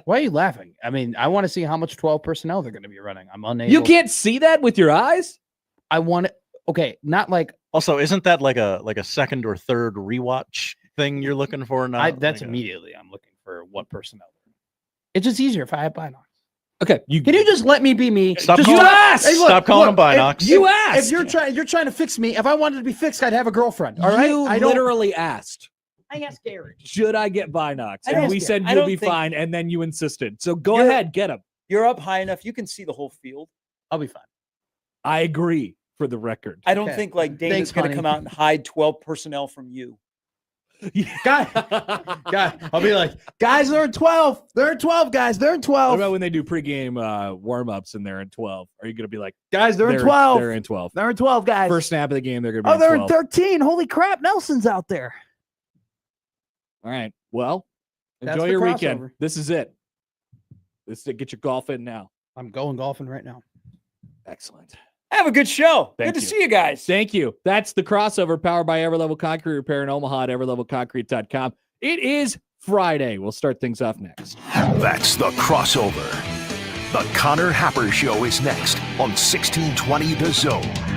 Why are you laughing? I mean, I want to see how much 12 personnel they're going to be running. I'm unable. You can't see that with your eyes? I want to. Okay, not like Also, isn't that like a second or third rewatch thing you're looking for now? that's Like, immediately. I'm looking for what personnel. It's just easier if I have binocs. Okay. Can you just let me be me? Stop Just calling- stop- asked! Hey, look, Stop calling look, them if- binocs. You If asked. you're trying to fix me, if I wanted to be fixed, I'd have a girlfriend. All right. You I don't. literally asked, I asked Gary. should I get binocs? I And don't- we said I you'll don't be think- fine. And then you insisted. So go You're- ahead, get them. You're up high enough. You can see the whole field. I'll be fine. I agree for the record. I don't Okay. think like Dana's Thanks, going to honey. come out and hide 12 personnel from you. Guy, I'll be like, guys, they're in 12. They're in 12, guys. They're in What 12. about when they do pregame warm-ups and they're in 12? Are you going to be like, Guys, they're in 12. They're in 12. They're in 12, guys. First snap of the game, they're going to be Oh, in they're 12. in 13. Holy crap. Nelson's out there. All right. Well, That's enjoy the your weekend. crossover. This is it. This is it. Get your golf in now. I'm going golfing right now. Excellent. Have a good show. Thank good you. to see you guys. Thank you. That's the crossover powered by Everlevel Concrete Repair and Omaha at everlevelconcrete.com. It is Friday. We'll start things off next. That's the crossover. The Connor Happer Show is next on 1620 The Zone.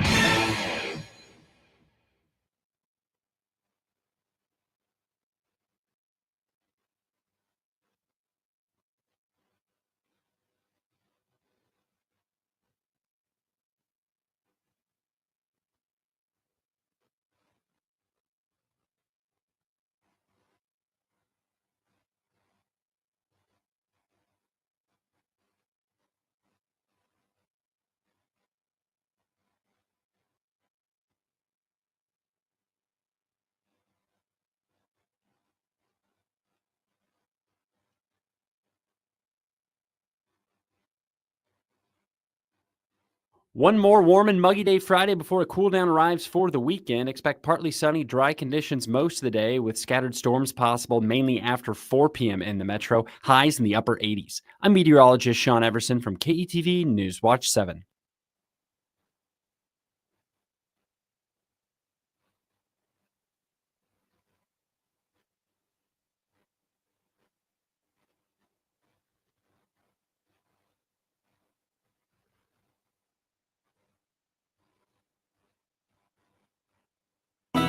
One more warm and muggy day Friday before a cool down arrives for the weekend. Expect partly sunny, dry conditions most of the day with scattered storms possible mainly after 4 p.m. in the metro. Highs in the upper 80s. I'm meteorologist Sean Everson from KETV News Watch 7.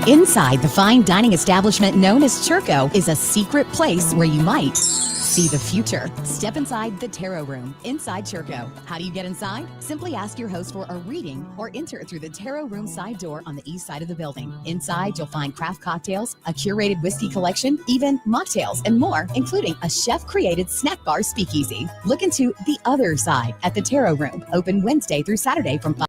Inside the fine dining establishment known as Churco is a secret place where you might see the future. Step inside the Tarot Room inside Churco. How do you get inside? Simply ask your host for a reading or enter through the Tarot Room side door on the east side of the building. Inside, you'll find craft cocktails, a curated whiskey collection, even mocktails and more, including a chef-created snack bar speakeasy. Look into the other side at the Tarot Room, open Wednesday through Saturday from 5.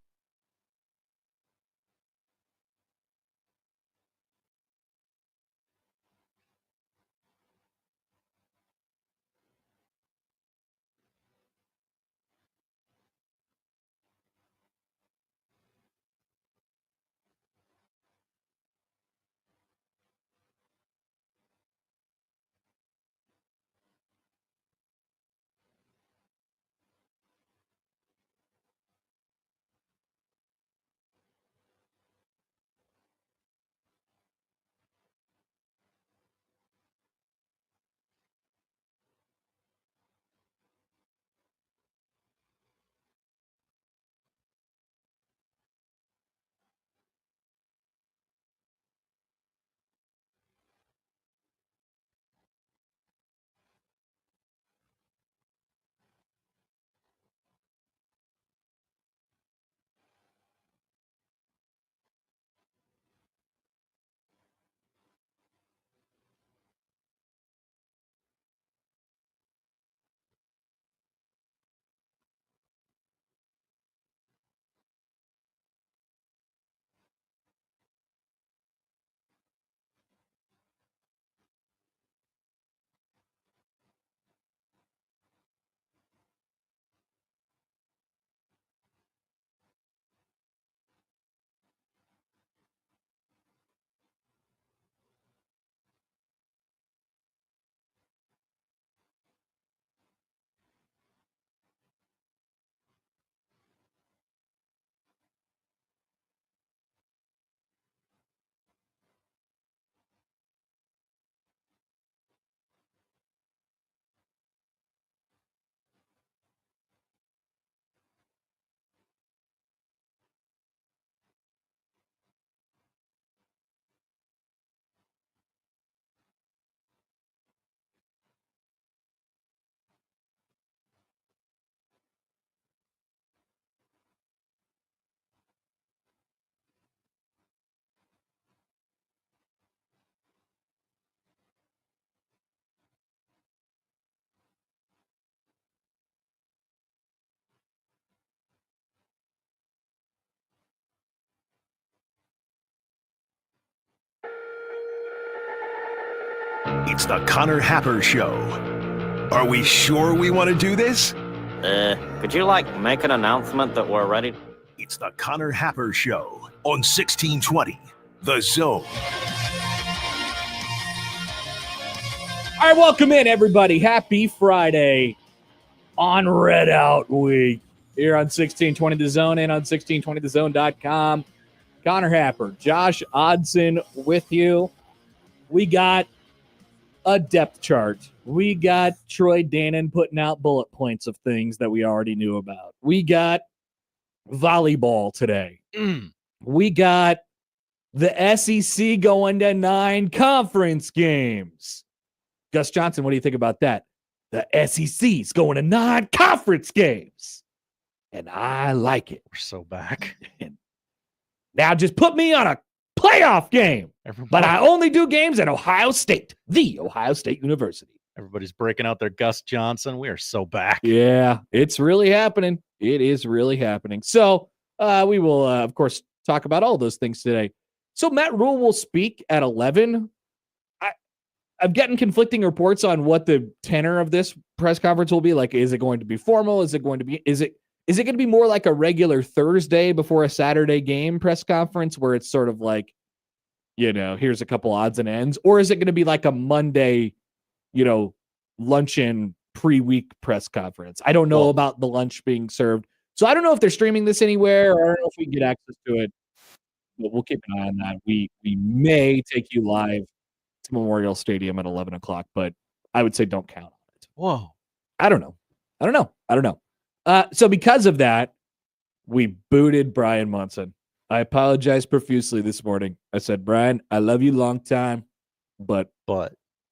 It's the Connor Happer Show. Are we sure we want to do this? Could you, make an announcement that we're ready? It's the Connor Happer Show on 1620 The Zone. All right, welcome in, everybody. Happy Friday on Red Out Week here on 1620 The Zone and on 1620thezone.com. Connor Happer, Josh Odson with you. We got a depth chart. We got Troy Dannon putting out bullet points of things that we already knew about. We got volleyball today. We got the SEC going to 9 conference games. Gus Johnson, what do you think about that? The SEC's going to 9 conference games. And I like it. We're so back. Now just put me on a playoff game. But I only do games at Ohio State, the Ohio State University. Everybody's breaking out their Gus Johnson. We are so back. Yeah, it's really happening. It is really happening. So we will, of course, talk about all those things today. So Matt Rhule will speak at 11. I'm getting conflicting reports on what the tenor of this press conference will be. Like, is it going to be formal? Is it going to be more like a regular Thursday before a Saturday game press conference where it's sort of like, here's a couple odds and ends? Or is it going to be like a Monday, luncheon pre-week press conference? I don't know about the lunch being served. So I don't know if they're streaming this anywhere, or I don't know if we can get access to it. But we'll keep an eye on that. We may take you live to Memorial Stadium at 11 o'clock, but I would say don't count on it. Whoa. I don't know. So because of that, we booted Brian Munson. I apologize profusely this morning. I said, Brian, I love you long time, but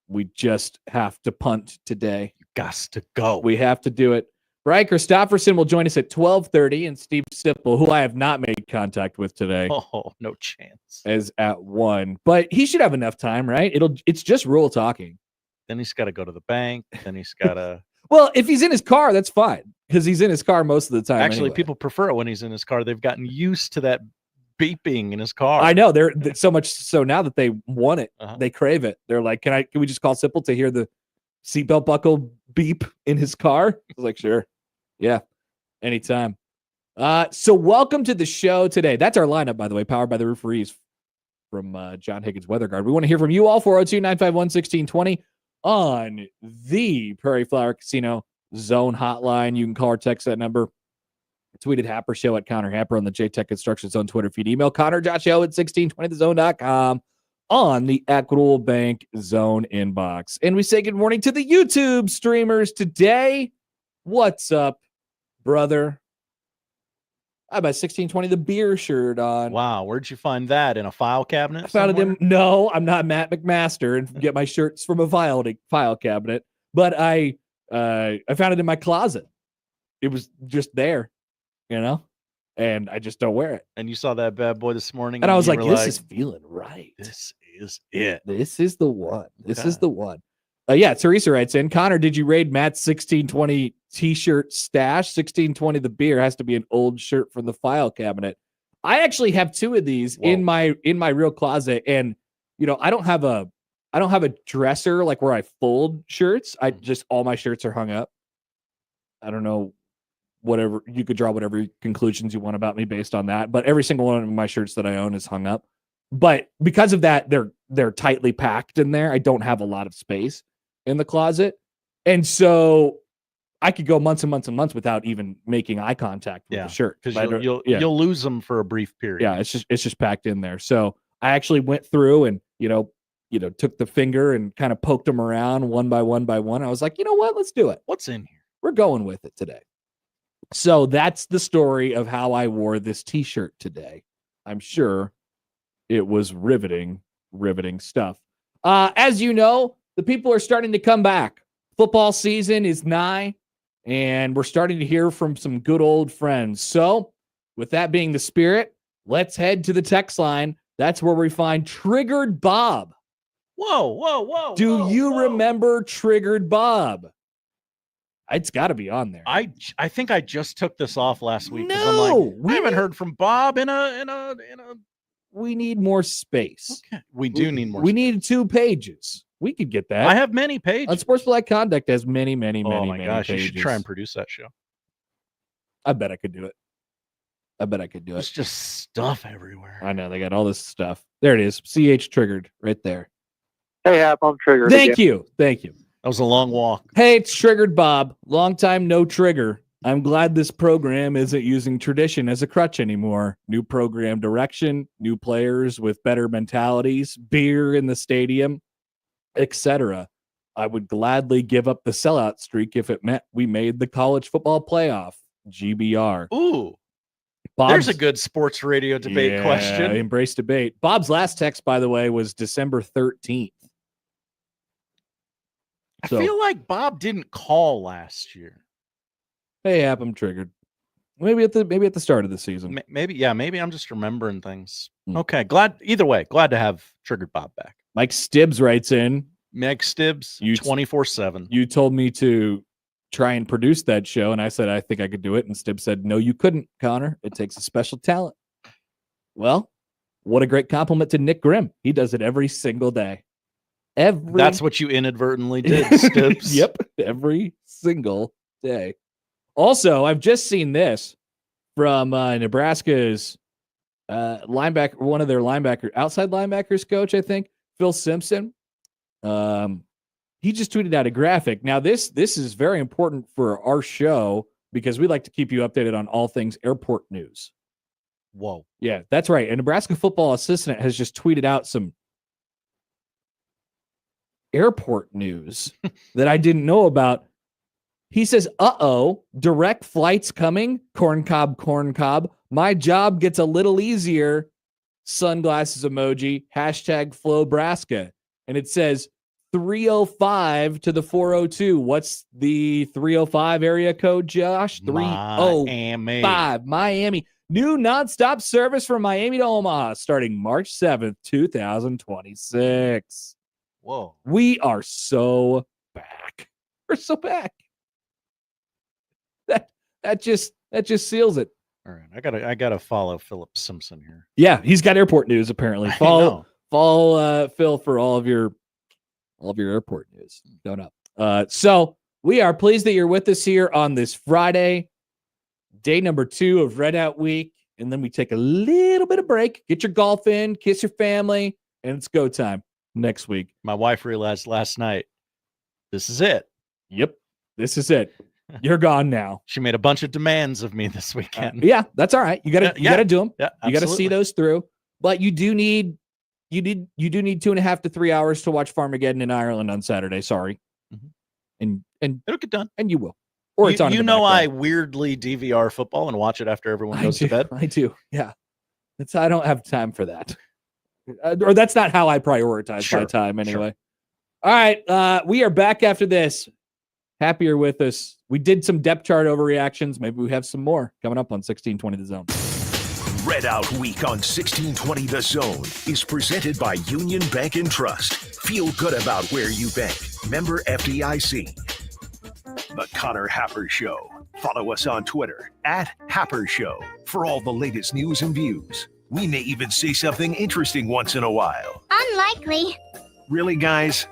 we just have to punt today. You got to go. We have to do it. Brian Christopherson will join us at 12:30, and Steve Sipple, who I have not made contact with today. Oh, no chance. Is at 1. But he should have enough time, right? It's just Rhule talking. Then he's got to go to the bank. Then he's got to... Well, if he's in his car, that's fine, because he's in his car most of the time. Actually, anyway. people prefer it when he's in his car. They've gotten used to that beeping in his car. I know. They're so much so now that they want it. They crave it. They're like, can we just call Sipple to hear the seatbelt buckle beep in his car? I was like, sure. Yeah, anytime. So welcome to the show today. That's our lineup, by the way, powered by the Rooferees from John Higgins Weather Guard. We want to hear from you all, 402-951-1620 on the Prairie Flower Casino Zone Hotline. You can call or text that number. Tweeted Happer Show at Connor Happer on the JTech Construction Zone Twitter feed. Email Connor.show at 1620thezone.com on the Equitable Bank Zone inbox. And we say good morning to the YouTube streamers today. What's up, brother? I have my 1620 the beer shirt on. Wow, where'd you find that? In a file cabinet? I found it in. No, I'm not Matt McMaster and get my shirts from a file cabinet. But I found it in my closet. It was just there, and I just don't wear it. And you saw that bad boy this morning, and I was like, "This is feeling right. This is it. This is the one. This is the one." Yeah, Teresa writes in, Connor, did you raid Matt's 1620 t-shirt stash? 1620 the beer has to be an old shirt from the file cabinet. I actually have 2 of these in my real closet, and I don't have a dresser like where I fold shirts. I just all my shirts are hung up. I don't know, whatever, you could draw whatever conclusions you want about me based on that, but every single one of my shirts that I own is hung up. But because of that, they're tightly packed in there. I don't have a lot of space in the closet. And so I could go months and months and months without even making eye contact with the shirt. Because you'll lose them for a brief period. Yeah, it's just packed in there. So I actually went through and, took the finger and kind of poked them around one by one by one. I was like, you know what? Let's do it. What's in here? We're going with it today. So that's the story of how I wore this t-shirt today. I'm sure it was riveting stuff. As you know, the people are starting to come back. Football season is nigh, and we're starting to hear from some good old friends. So with that being the spirit, let's head to the text line. That's where we find Triggered Bob. Whoa. Do you remember Triggered Bob? It's got to be on there. I think I just took this off last week. No, I haven't heard from Bob in a. We need more space. Okay, we do need more. We need 2 pages. We could get that. I have many pages. Unsportsmanlike Conduct has many. Oh my gosh, pages. you should try and produce that show. I bet I could do it. There's just stuff everywhere. I know they got all this stuff. There it is. CH Triggered right there. Hey, Hap, I'm Triggered. Thank you. That was a long walk. Hey, it's Triggered Bob. Long time no trigger. I'm glad this program isn't using tradition as a crutch anymore. New program direction, new players with better mentalities, beer in the stadium, etc. I would gladly give up the sellout streak if it meant we made the college football playoff. GBR. Ooh. Bob's, There's a good sports radio debate question. Embrace debate. Bob's last text, by the way, was December 13th. I feel like Bob didn't call last year. Hey, Hap, I'm triggered. Maybe at the start of the season. Maybe I'm just remembering things. Okay, glad to have Triggered Bob back. Mike Stibbs writes in. Meg Stibbs, 24/7. You told me to try and produce that show, and I said I think I could do it, and Stibbs said, no, you couldn't, Connor. It takes a special talent. Well, what a great compliment to Nick Grimm. He does it every single day. That's what you inadvertently did, Stibbs. Yep, every single day. Also, I've just seen this from Nebraska's linebacker, one of their outside linebackers coach, I think, Phil Simpson. He just tweeted out a graphic. Now, this is very important for our show because we like to keep you updated on all things airport news. Whoa. Yeah, that's right. A Nebraska football assistant has just tweeted out some airport news that I didn't know about. He says, direct flights coming. Corn cob. My job gets a little easier. Sunglasses emoji. #FlowBraska. And it says 305 to the 402. What's the 305 area code, Josh? 305. Miami. New nonstop service from Miami to Omaha starting March 7th, 2026. Whoa. We are so back. We're so back. That just seals it. All right. I gotta follow Philip Simpson here. Yeah, he's got airport news apparently. Follow Phil for all of your airport news. Don't know. So we are pleased that you're with us here on this Friday, day number 2 of Red Out Week, and then we take a little bit of break, get your golf in, kiss your family, and it's go time next week. My wife realized last night, this is it. Yep, this is it. You're gone now. She made a bunch of demands of me this weekend. Yeah, that's all right. You gotta do them. Yeah, you gotta see those through. But you do need 2.5 to 3 hours to watch Farmageddon in Ireland on Saturday. Sorry, and it'll get done, and you will. Or it's on. I weirdly DVR football and watch it after everyone goes to bed. I do. Yeah, I don't have time for that, or that's not how I prioritize my time anyway. All right, we are back after this. Happy you're with us. We did some depth chart overreactions. Maybe we have some more coming up on 1620 The Zone. Red Out Week on 1620 The Zone is presented by Union Bank and Trust. Feel good about where you bank. Member FDIC. The Connor Happer Show. Follow us on Twitter @Happer Show for all the latest news and views. We may even say something interesting once in a while. Unlikely. Really, guys?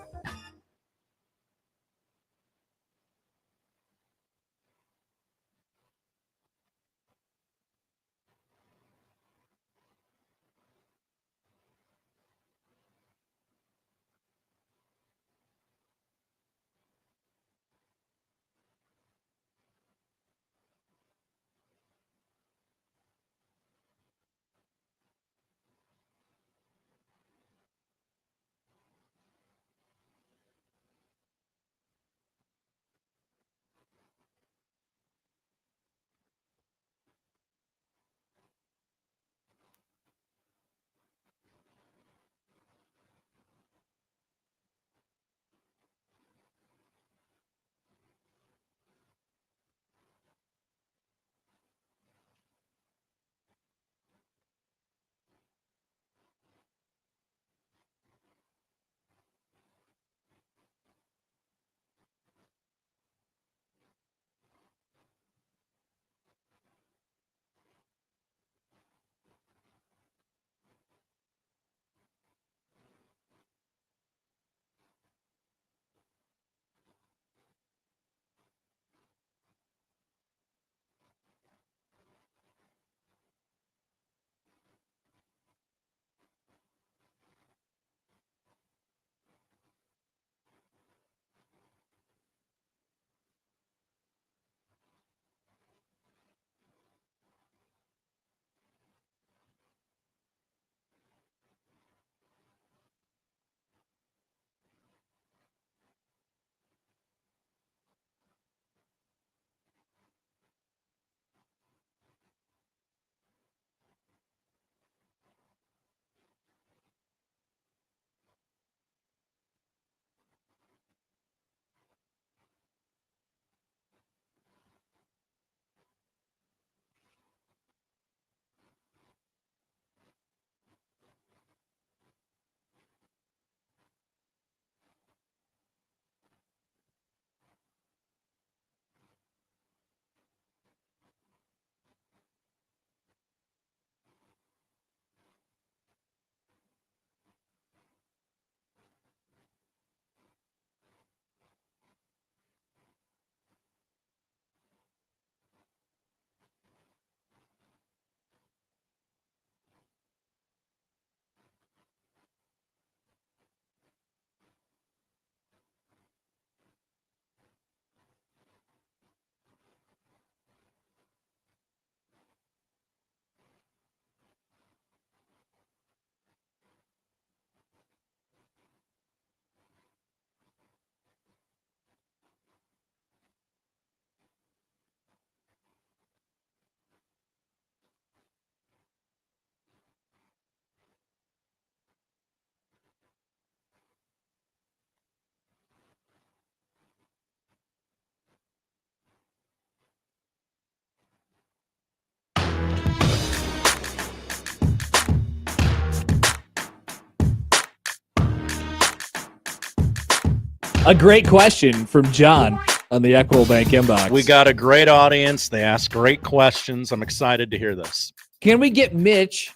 A great question from John on the Equitable Bank inbox. We got a great audience. They ask great questions. I'm excited to hear this. Can we get Mitch,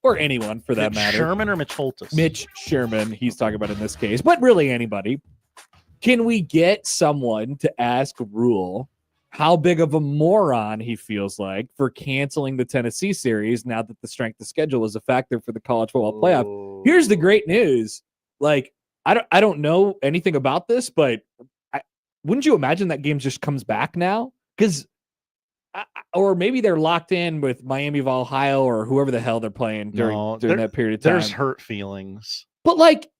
or anyone for that Mitch matter? Sherman or Mitch Holtis? Mitch Sherman, he's talking about in this case, but really anybody. Can we get someone to ask Rhule how big of a moron he feels like for canceling the Tennessee series now that the strength of schedule is a factor for the college football playoff? Here's the great news. Like, I don't know anything about this, but wouldn't you imagine that game just comes back now? Because or maybe they're locked in with Miami of Ohio or whoever the hell they're playing during that period of time. There's hurt feelings. But like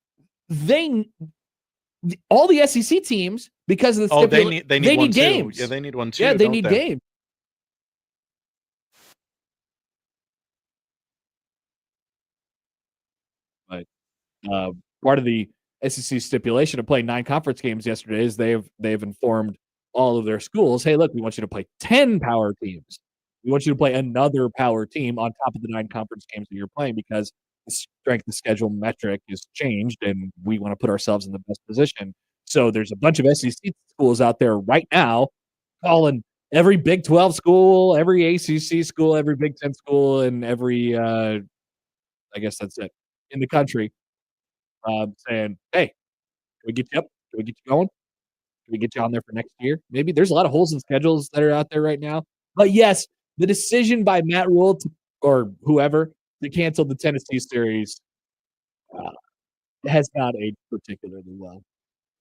all the SEC teams, because of the they need games. Yeah, they need one too. Yeah, they need games. But part of the SEC stipulation of playing 9 conference games yesterday is they've informed all of their schools, hey, look, we want you to play 10 power teams. We want you to play another power team on top of the 9 conference games that you're playing because the strength of schedule metric is changed and we want to put ourselves in the best position. So there's a bunch of SEC schools out there right now calling every Big 12 school, every ACC school, every Big 10 school, and every, I guess that's it, in the country, saying, hey, can we get you up? Can we get you going? Can we get you on there for next year? Maybe there's a lot of holes in schedules that are out there right now. But yes, the decision by Matt Rhule or whoever to cancel the Tennessee series has not aged particularly well.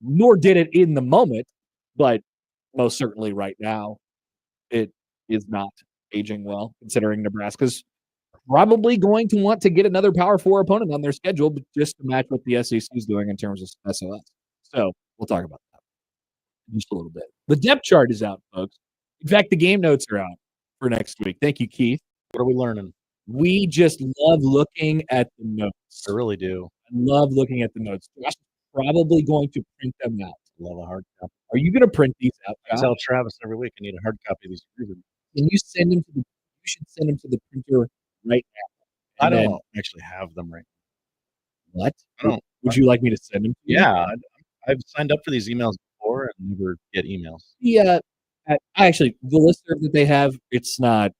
Nor did it in the moment, but most certainly right now, it is not aging well, considering Nebraska's probably going to want to get another Power 4 opponent on their schedule just to match what the SEC is doing in terms of SOS. So we'll talk about that just a little bit. The depth chart is out, folks. In fact, the game notes are out for next week. Thank you, Keith. What are we learning? We just love looking at the notes. I really do. I love looking at the notes. Josh is probably going to print them out. Love a hard copy. Are you going to print these out, I Josh? tell Travis every week I need a hard copy of these. Can you send them to you should send them to the printer right now. I don't actually have them right now. What? I don't. Would you like me to send them to you? Yeah, I've signed up for these emails before and never get emails. Yeah. Actually, the listserv that they have, it's not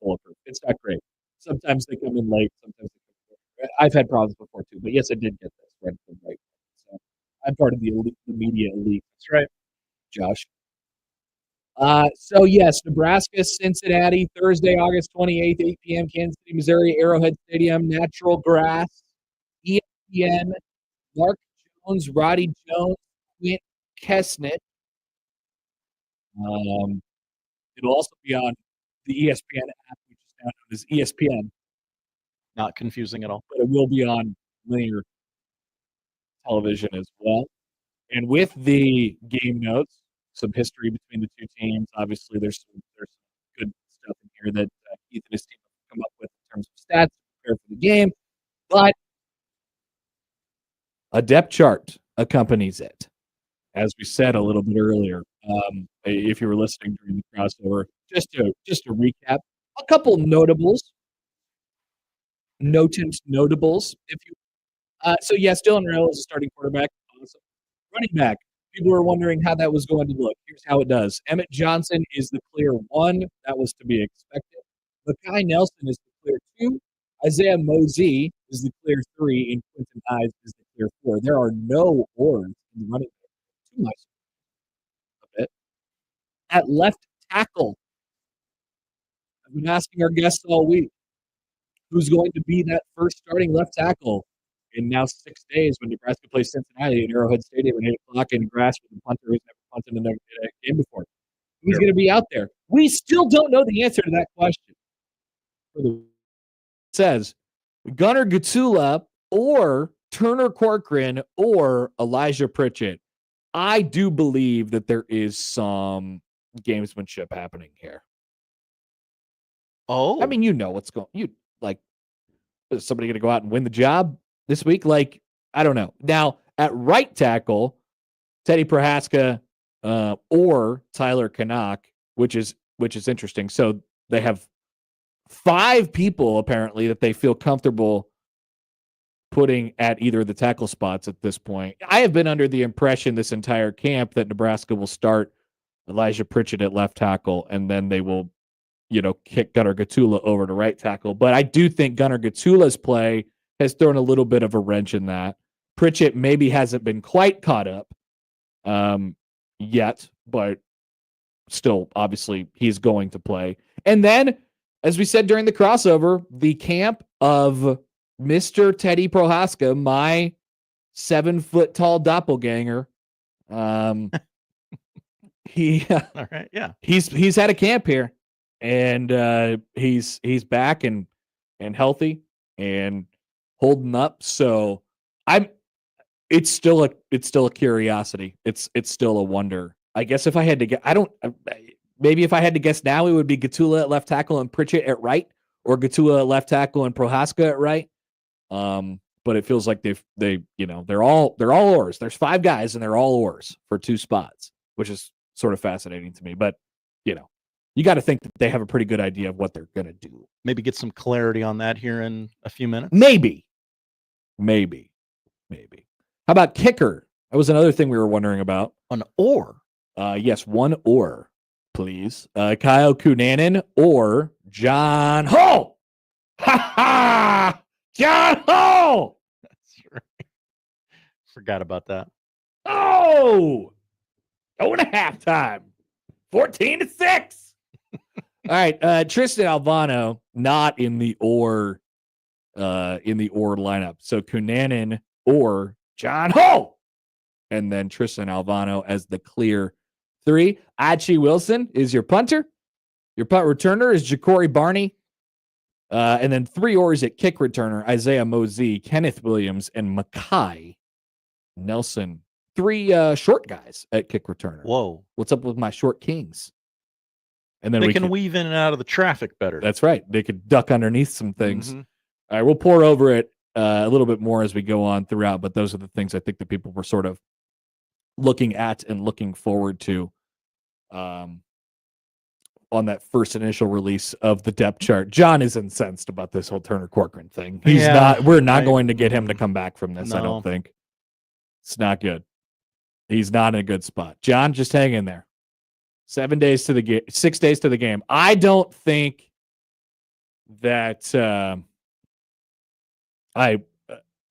bulletproof. It's not great. Sometimes they come in late. Sometimes they come in late. I've had problems before too, but yes, I did get this right. So I'm part of the media elite. That's right, Josh. So yes, Nebraska, Cincinnati, Thursday, August 28th, 8 p.m., Kansas City, Missouri, Arrowhead Stadium, natural grass, ESPN, Mark Jones, Roddy Jones, Quint Kesnit. It'll also be on the ESPN app, which is now known as ESPN. Not confusing at all. But it will be on linear television as well. And with the game notes, some history between the two teams. Obviously, there's some good stuff in here that Keith and his team have come up with in terms of stats to prepare for the game. But a depth chart accompanies it. As we said a little bit earlier, if you were listening during the crossover, just to recap, a couple notables. If you so yes, Dylan Rail is a starting quarterback. Awesome. Running back. People were wondering how that was going to look. Here's how it does. Emmett Johnson is the clear 1. That was to be expected. Makai Nelson is the clear 2. Isaiah Mosey is the clear 3. And Quentin Ives is the clear 4. There are no oars in the running back. Too much. A bit. At left tackle, I've been asking our guests all week, who's going to be that first starting left tackle in now 6 days when Nebraska plays Cincinnati at Arrowhead Stadium at 8 o'clock in grass with a punter who's never punted in a game before. Who's going to be out there? We still don't know the answer to that question. It says Gunnar Gutsula or Turner Corcoran or Elijah Pritchett. I do believe that there is some gamesmanship happening here. Oh, I mean, you know what's going. Is somebody going to go out and win the job this week? Like, I don't know. Now at right tackle, Teddy Prohaska or Tyler Canuck, which is interesting. So they have 5 people apparently that they feel comfortable putting at either of the tackle spots at this point. I have been under the impression this entire camp that Nebraska will start Elijah Pritchett at left tackle, and then they will, kick Gunnar Gatula over to right tackle. But I do think Gunnar Gatula's play has thrown a little bit of a wrench in that. Pritchett maybe hasn't been quite caught up yet, but still, obviously, he's going to play. And then, as we said during the crossover, the camp of Mr. Teddy Prohaska, my 7-foot-tall doppelganger, he All right, yeah. he's had a camp here, and he's back and healthy and holding up. So it's still a curiosity. It's still a wonder. I guess if I had to guess, maybe if I had to guess now, it would be Gatula at left tackle and Pritchett at right, or Gatula at left tackle and Prohaska at right. But it feels like they're all oars. There's 5 guys and they're all oars for 2 spots, which is sort of fascinating to me. But you got to think that they have a pretty good idea of what they're going to do. Maybe get some clarity on that here in a few minutes. Maybe. How about kicker? That was another thing we were wondering about. An oar. Yes, 1 oar, please. Kyle Kunanen or John Hull. Ha ha! John Hull. That's right. Forgot about that. Oh, going to halftime. 14-6. All right, Tristan Alvano not in the oar lineup. So Kunanen or John Hull, and then Tristan Alvano as the clear 3. Achi Wilson is your punter. Your punt returner is Ja'Cory Barney. And then 3 oars at kick returner, Isaiah Mosey, Kenneth Williams, and Makai Nelson. 3 short guys at kick returner. Whoa. What's up with my short kings? And then they can weave in and out of the traffic better. That's right. They could duck underneath some things. All right, we'll pour over it a little bit more as we go on throughout, but those are the things I think that people were sort of looking at and looking forward to on that first initial release of the depth chart. John is incensed about this whole Turner Corcoran thing. We're not going to get him to come back from this, I don't think. It's not good. He's not in a good spot. John, just hang in there. 7 days to the game, 6 days to the game. I don't think that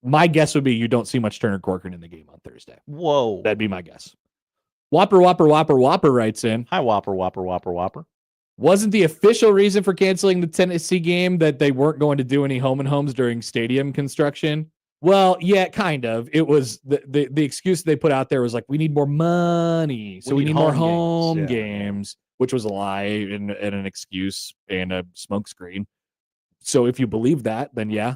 my guess would be you don't see much Turner Corcoran in the game on Thursday. Whoa. That'd be my guess. Whopper writes in. Hi, Whopper. Wasn't the official reason for canceling the Tennessee game that they weren't going to do any home and homes during stadium construction? Well, yeah, kind of. It was the excuse they put out there was like, we need more money, so we need more home games, which was a lie and an excuse and a smokescreen. So if you believe that, then yeah.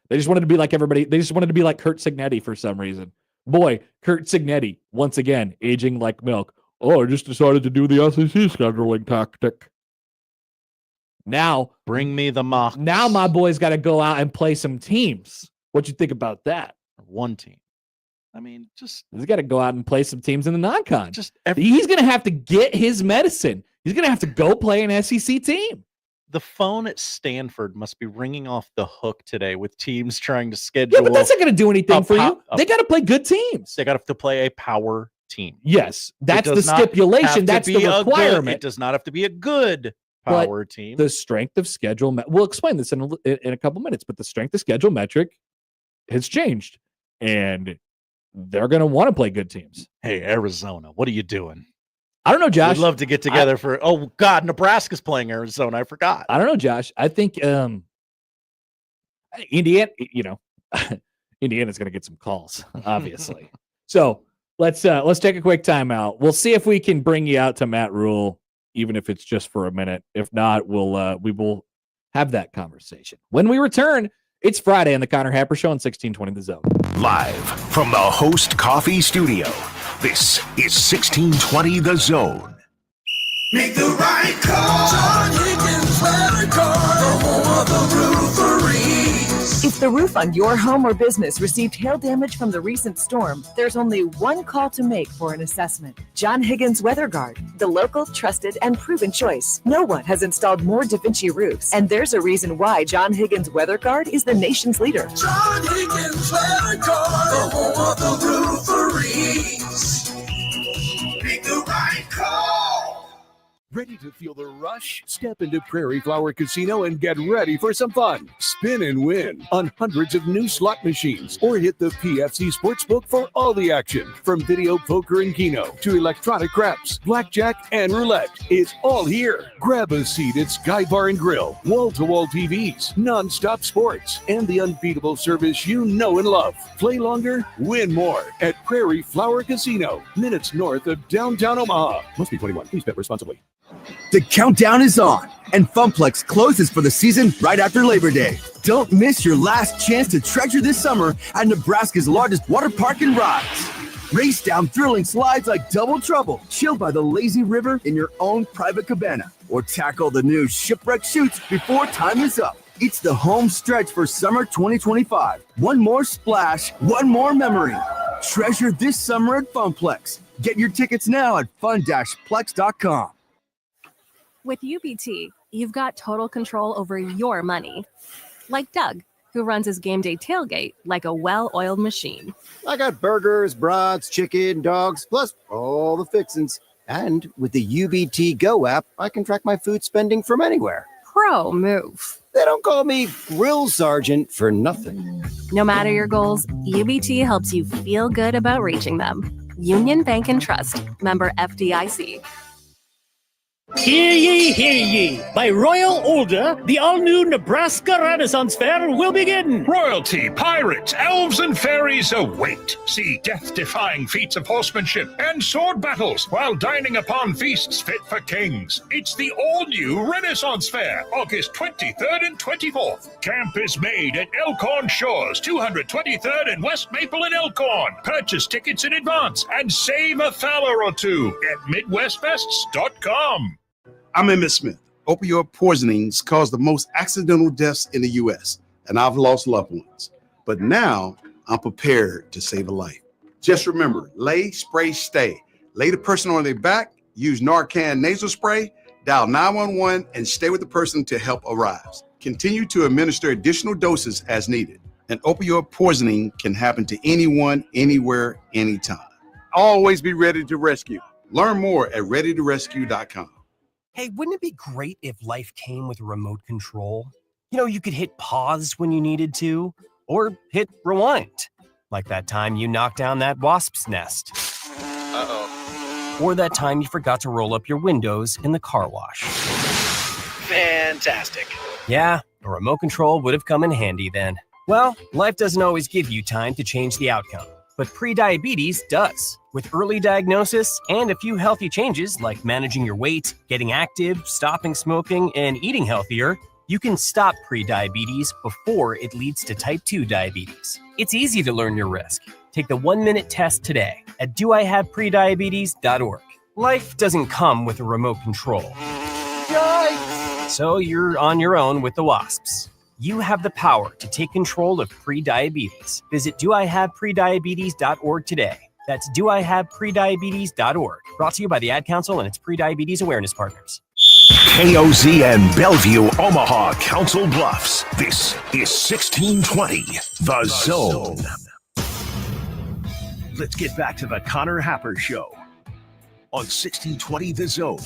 They just wanted to be like everybody. They just wanted to be like Kurt Signetti for some reason. Boy, Kurt Signetti, once again, aging like milk. Oh, I just decided to do the SEC scheduling tactic. Now, bring me the mock. Now my boy's got to go out and play some teams. What you think about that? 1 team. I mean, he's got to go out and play some teams in the non-con. He's going to have to get his medicine. He's going to have to go play an SEC team. The phone at Stanford must be ringing off the hook today with teams trying to schedule. Yeah, but that's not going to do anything for you. They got to play good teams. They got to play a power team. Yes, that's the stipulation. That's the requirement. It does not have to be a good power team. The strength of schedule. We'll explain this in a couple minutes, but the strength of schedule metric has changed, and they're going to want to play good teams. Hey, Arizona, what are you doing? I don't know, Josh. We'd love to get together for. Oh God, Nebraska's playing Arizona. I forgot. I don't know, Josh. I think Indiana. Indiana's going to get some calls, obviously. So let's take a quick timeout. We'll see if we can bring you out to Matt Rhule, even if it's just for a minute. If not, we will have that conversation when we return. It's Friday on the Connor Happer Show on 1620 The Zone. Live from the Host Coffee Studio, this is 1620 The Zone. Make the right call. John Higgins Radical, the home of the Roofery. It's If the roof on your home or business received hail damage from the recent storm, there's only one call to make for an assessment. John Higgins Weather Guard, the local, trusted, and proven choice. No one has installed more DaVinci roofs, and there's a reason why John Higgins Weather Guard is the nation's leader. John Higgins Weather Guard, the home of the rooferys. Make the right call. Ready to feel the rush? Step into Prairie Flower Casino and get ready for some fun. Spin and win on hundreds of new slot machines, or hit the PFC Sportsbook for all the action. From video poker and keno to electronic craps, blackjack, and roulette, it's all here. Grab a seat at Sky Bar and Grill, wall-to-wall TVs, non-stop sports, and the unbeatable service you know and love. Play longer, win more at Prairie Flower Casino, minutes north of downtown Omaha. Must be 21. Please bet responsibly. The countdown is on, and Funplex closes for the season right after Labor Day. Don't miss your last chance to treasure this summer at Nebraska's largest water park and rides. Race down thrilling slides like Double Trouble, chill by the lazy river in your own private cabana, or tackle the new shipwreck chutes before time is up. It's the home stretch for summer 2025. One more splash, one more memory. Treasure this summer at Funplex. Get your tickets now at fun-plex.com. With UBT, you've got total control over your money. Like Doug, who runs his game day tailgate like a well-oiled machine. I got burgers, brats, chicken, dogs, plus all the fixins. And with the UBT Go app, I can track my food spending from anywhere. Pro move. They don't call me Grill Sergeant for nothing. No matter your goals, UBT helps you feel good about reaching them. Union Bank and Trust, member FDIC. Hear ye, hear ye. By royal order, the all-new Nebraska Renaissance Fair will begin. Royalty, pirates, elves, and fairies await. See death-defying feats of horsemanship and sword battles while dining upon feasts fit for kings. It's the all-new Renaissance Fair, August 23rd and 24th. Camp is made at Elkhorn Shores, 223rd and West Maple in Elkhorn. Purchase tickets in advance and save a $1 or two at MidwestFests.com. I'm Emmett Smith. Opioid poisonings cause the most accidental deaths in the U.S., and I've lost loved ones. But now I'm prepared to save a life. Just remember, lay, spray, stay. Lay the person on their back, use Narcan nasal spray, dial 911, and stay with the person till help arrives. Continue to administer additional doses as needed. An opioid poisoning can happen to anyone, anywhere, anytime. Always be ready to rescue. Learn more at readytorescue.com. Hey, wouldn't it be great if life came with a remote control? You know, you could hit pause when you needed to, or hit rewind. Like that time you knocked down that wasp's nest. Uh-oh. Or that time you forgot to roll up your windows in the car wash. Fantastic. Yeah, a remote control would have come in handy then. Well, life doesn't always give you time to change the outcome, but prediabetes does. With early diagnosis and a few healthy changes like managing your weight, getting active, stopping smoking, and eating healthier, you can stop prediabetes before it leads to type 2 diabetes. It's easy to learn your risk. Take the 1-minute test today at doihaveprediabetes.org. Life doesn't come with a remote control. Yikes! So you're on your own with the wasps. You have the power to take control of prediabetes. Visit doihaveprediabetes.org today. That's doihaveprediabetes.org. Brought to you by the Ad Council and its Prediabetes Awareness Partners. KOZ and Bellevue, Omaha, Council Bluffs. This is 1620, The Zone. Let's get back to the Connor Happer Show on 1620, The Zone.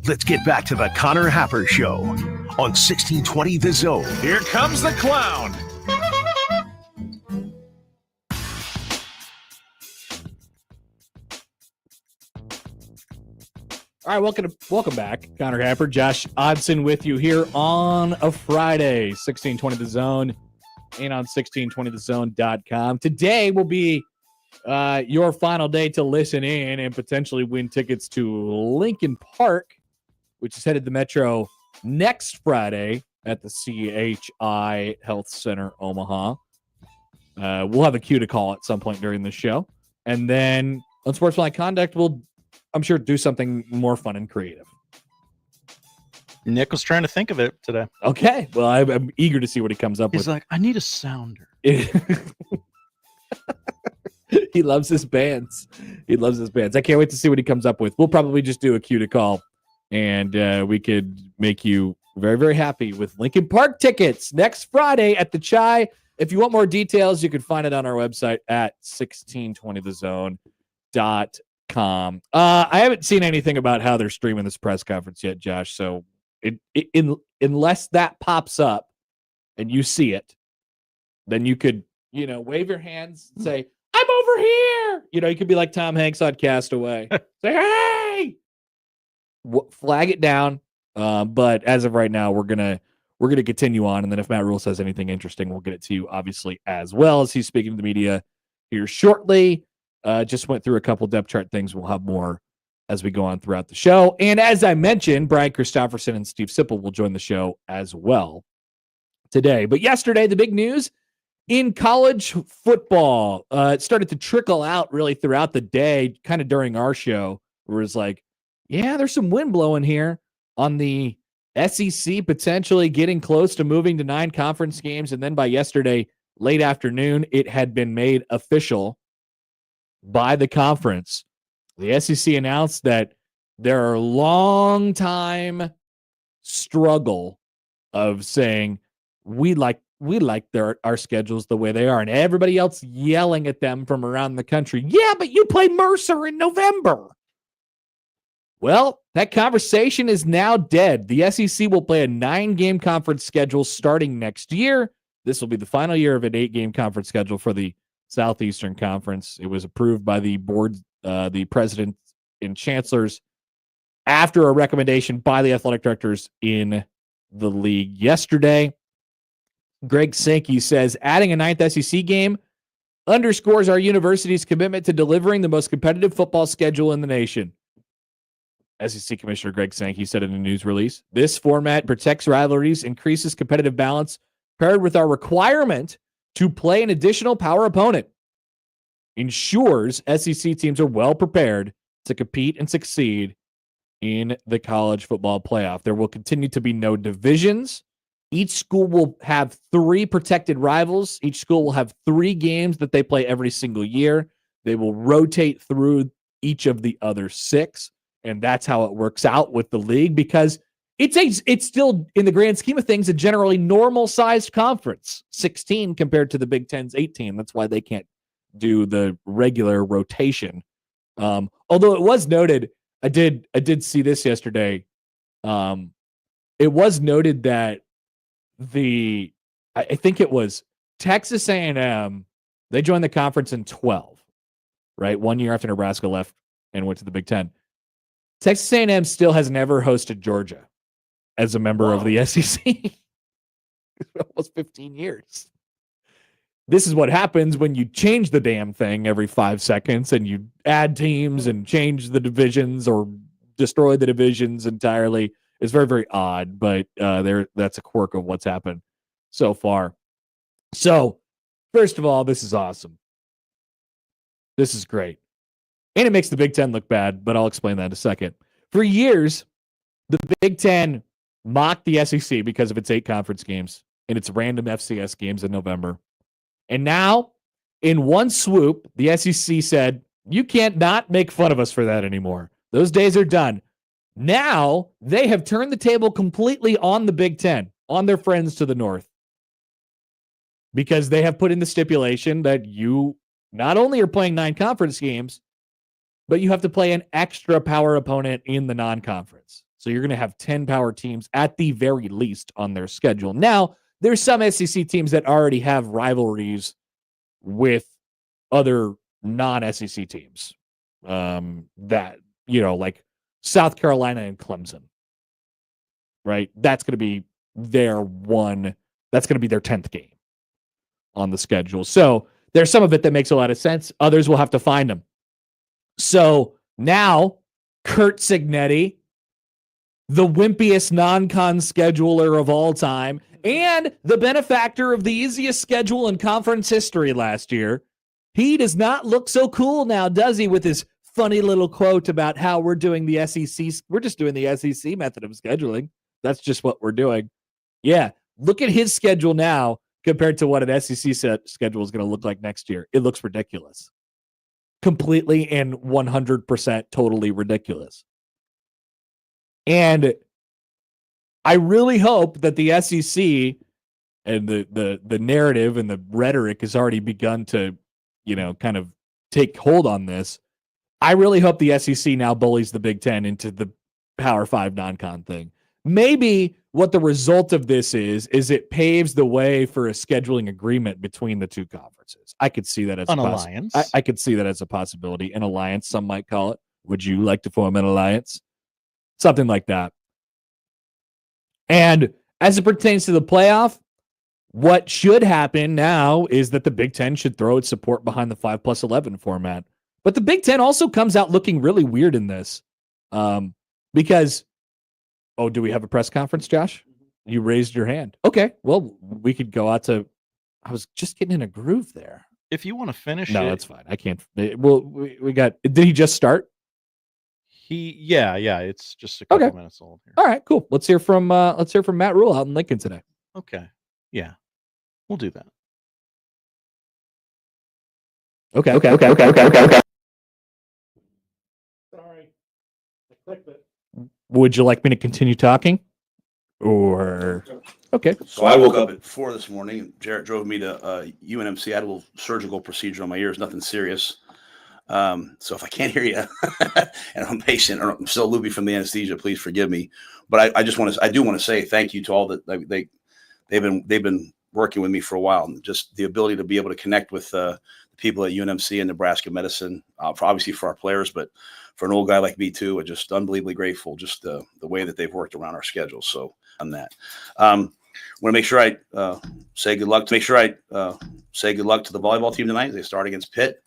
Let's get back to the Connor Happer Show on 1620, The Zone. Here comes the clown. All right, welcome back. Connor Happer, Josh Odson with you here on a Friday, 1620 The Zone, and on 1620thezone.com. Today will be your final day to listen in and potentially win tickets to Lincoln Park, which is headed to the Metro next Friday at the CHI Health Center, Omaha. We'll have a cue to call at some point during the show. And then Unsportsmanlike Conduct will, I'm sure, do something more fun and creative. Nick was trying to think of it today. Okay. Well, I'm eager to see what he comes up He's with. like, I need a sounder. He loves his bands. He loves his bands. I can't wait to see what he comes up with. We'll probably just do a cue to call, and we could make you very, very happy with Lincoln Park tickets next Friday at the Chai. If you want more details, you can find it on our website at 1620thezone.com. I haven't seen anything about how they're streaming this press conference yet, Josh. So unless that pops up and you see it, then you could, wave your hands and say, I'm over here. You could be like Tom Hanks on Castaway. Say, hey! Flag it down. But as of right now, we're gonna continue on, and then if Matt Rhule says anything interesting, we'll get it to you, obviously, as well as he's speaking to the media here shortly. Just went through a couple depth chart things. We'll have more as we go on throughout the show. And as I mentioned, Brian Christopherson and Steve Sipple will join the show as well today. But yesterday, the big news in college football, it started to trickle out really throughout the day, kind of during our show, where it's like, yeah, there's some wind blowing here on the SEC potentially getting close to moving to 9 conference games. And then by yesterday, late afternoon, it had been made official by the conference. The SEC announced that their long time struggle of saying, we like our schedules the way they are, and everybody else yelling at them from around the country. Yeah, but you play Mercer in November. Well, that conversation is now dead. The SEC will play a 9-game conference schedule starting next year. This will be the final year of an 8-game conference schedule for the Southeastern Conference. It was approved by the board, the president and chancellors, after a recommendation by the athletic directors in the league yesterday. Greg Sankey says, adding a 9th SEC game underscores our university's commitment to delivering the most competitive football schedule in the nation. SEC Commissioner Greg Sankey said in a news release, this format protects rivalries, increases competitive balance, paired with our requirement to play an additional power opponent, ensures SEC teams are well prepared to compete and succeed in the college football playoff. There will continue to be no divisions. Each school will have 3 protected rivals. Each school will have 3 games that they play every single year. They will rotate through each of the other 6. And that's how it works out with the league, because it's still, in the grand scheme of things, a generally normal-sized conference, 16 compared to the Big Ten's 18. That's why they can't do the regular rotation. Although it was noted, I did see this yesterday. It was noted that I think it was Texas A&M, they joined the conference in 12, right? 1 year after Nebraska left and went to the Big Ten. Texas A&M still has never hosted Georgia as a member of the SEC. Almost 15 years. This is what happens when you change the damn thing every 5 seconds and you add teams and change the divisions or destroy the divisions entirely. It's very, very odd, but that's a quirk of what's happened so far. So, first of all, this is awesome. This is great. And it makes the Big Ten look bad, but I'll explain that in a second. For years, the Big Ten mocked the SEC because of its 8 conference games and its random FCS games in November. And now, in one swoop, the SEC said, you can't not make fun of us for that anymore. Those days are done. Now, they have turned the table completely on the Big Ten, on their friends to the north, because they have put in the stipulation that you not only are playing 9 conference games, but you have to play an extra power opponent in the non-conference. So you're going to have 10 power teams at the very least on their schedule. Now, there's some SEC teams that already have rivalries with other non-SEC teams. That, like South Carolina and Clemson. Right? That's going to be their 10th game on the schedule. So there's some of it that makes a lot of sense. Others will have to find them. So now, Kurt Signetti, the wimpiest non-con scheduler of all time, and the benefactor of the easiest schedule in conference history last year, he does not look so cool now, does he, with his funny little quote about how we're doing the SEC. We're just doing the SEC method of scheduling. That's just what we're doing. Yeah. Look at his schedule now compared to what an SEC schedule is going to look like next year. It looks ridiculous. Completely and 100% totally ridiculous. And I really hope that the SEC and the narrative and the rhetoric has already begun to, kind of take hold on this. I really hope the SEC now bullies the Big Ten into the Power 5 non-con thing. Maybe what the result of this is it paves the way for a scheduling agreement between the two conferences. I could see that as an alliance. I could see that as a possibility. An alliance, some might call it. Would you like to form an alliance? Something like that. And as it pertains to the playoff, what should happen now is that the Big Ten should throw its support behind the 5+11 format. But the Big Ten also comes out looking really weird in this because, do we have a press conference, Josh? You raised your hand. Okay, well, we could go out to, I was just getting in a groove there. If you want to finish No, it. that's fine. I can't. Well, we got, did he just start? Yeah, it's just a couple minutes old here. All right, cool. Let's hear from Matt Rhule out in Lincoln today. Okay. Yeah. We'll do that. Okay. Sorry. I clicked it. Would you like me to continue talking? Or okay. So I woke up at 4 this morning and Jarrett drove me to UNMC. I had a little surgical procedure on my ears, nothing serious. So if I can't hear you and I'm patient or I'm still loopy from the anesthesia, please forgive me. But I do want to say thank you to all that they've been working with me for a while, and just the ability to be able to connect with the people at UNMC and Nebraska Medicine, obviously for our players, but for an old guy like me too, I'm just unbelievably grateful, just the way that they've worked around our schedule. So on that, want to make sure I say good luck. Say good luck to the volleyball team tonight. They start against Pitt.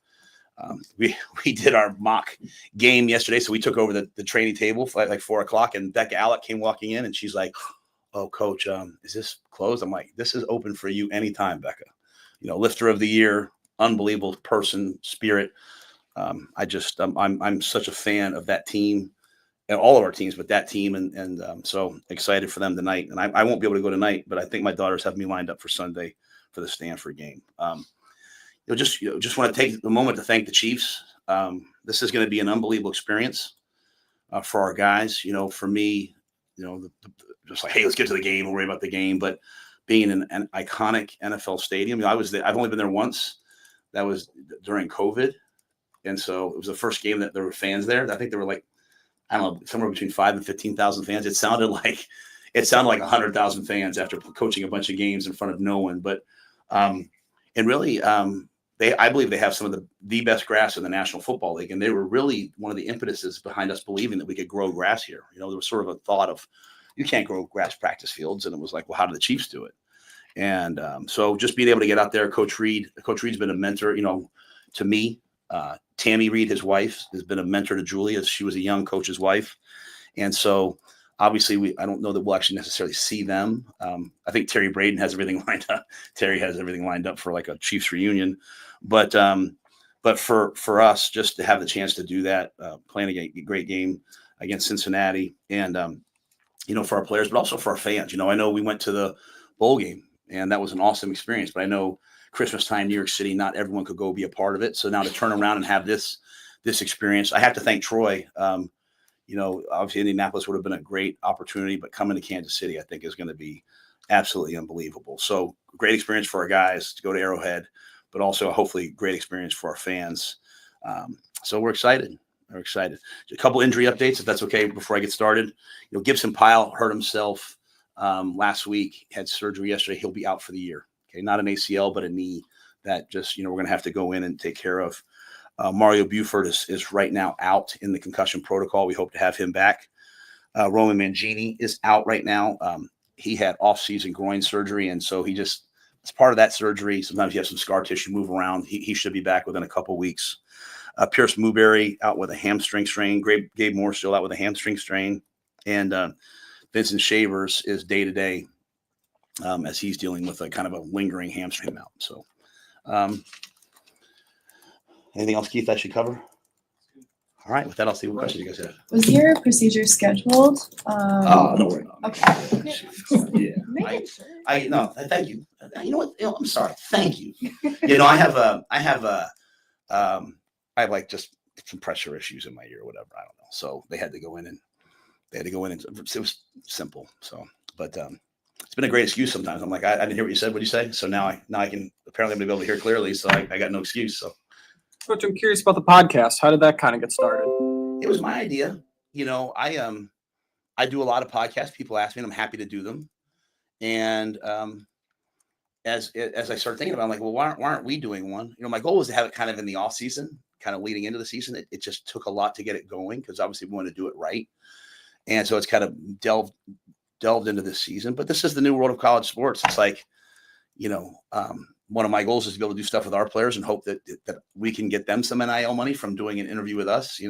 We did our mock game yesterday, so we took over the training table at like 4:00, and Becca Alec came walking in, and she's like, "Oh, coach, is this closed?" I'm like, "This is open for you anytime, Becca. Lifter of the year, unbelievable person, spirit." I'm such a fan of that team and all of our teams, but that team, and so excited for them tonight. And I won't be able to go tonight, but I think my daughters have me lined up for Sunday for the Stanford game. Just want to take a moment to thank the Chiefs. This is going to be an unbelievable experience for our guys. For me, just like, hey, let's get to the game. We'll worry about the game. But being in an iconic NFL stadium, I was there. I've only been there once. That was during COVID. And so it was the first game that there were fans there. I think there were like, I don't know, somewhere between 5,000 and 15,000 fans. It sounded like 100,000 fans after coaching a bunch of games in front of no one. But, and really, I believe they have some of the best grass in the National Football League. And they were really one of the impetuses behind us believing that we could grow grass here. There was sort of a thought of, you can't grow grass practice fields. And it was like, well, how do the Chiefs do it? And so just being able to get out there, Coach Reed's been a mentor, to me. Tammy Reed, his wife, has been a mentor to Julie as she was a young coach's wife. And so obviously I don't know that we'll actually necessarily see them. I think Terry Braden has everything lined up. Terry has everything lined up for like a Chiefs reunion. But for us, just to have the chance to do that, playing a great game against Cincinnati and, for our players, but also for our fans. I know we went to the bowl game and that was an awesome experience, but I know Christmas time, New York City, not everyone could go be a part of it. So now to turn around and have this experience, I have to thank Troy. Obviously Indianapolis would have been a great opportunity, but coming to Kansas City, I think is going to be absolutely unbelievable. So great experience for our guys to go to Arrowhead, but also hopefully great experience for our fans. So we're excited. We're excited. A couple injury updates, if that's okay, before I get started. Gibson Pyle hurt himself last week, had surgery yesterday. He'll be out for the year. Okay, not an ACL, but a knee that just, we're going to have to go in and take care of. Mario Buford is right now out in the concussion protocol. We hope to have him back. Roman Mangini is out right now. He had off-season groin surgery, and so as part of that surgery, sometimes you have some scar tissue move around. He should be back within a couple weeks. Pierce Mooberry out with a hamstring strain. Gabe Moore still out with a hamstring strain. And Vincent Shavers is day-to-day as he's dealing with a kind of a lingering hamstring out. So anything else, Keith, I should cover? All right. With that, I'll see what questions you guys have. Was your procedure scheduled? Don't worry about Okay. yeah. No, thank you. You know what? I'm sorry. Thank you. I have like just some pressure issues in my ear or whatever. I don't know. So they had to go in and it was simple. So, but it's been a great excuse sometimes. I'm like, I didn't hear what you said. What did you say? So now I can apparently be able to hear clearly. So I got no excuse. So. Coach, I'm curious about the podcast. How did that kind of get started? It was my idea. I do a lot of podcasts. People ask me, and I'm happy to do them. And as I started thinking about it, I'm like, well, why aren't we doing one? My goal was to have it kind of in the off season, kind of leading into the season. It just took a lot to get it going because obviously we want to do it right. And so it's kind of delved into this season. But this is the new world of college sports. It's like, one of my goals is to be able to do stuff with our players and hope that we can get them some NIL money from doing an interview with us,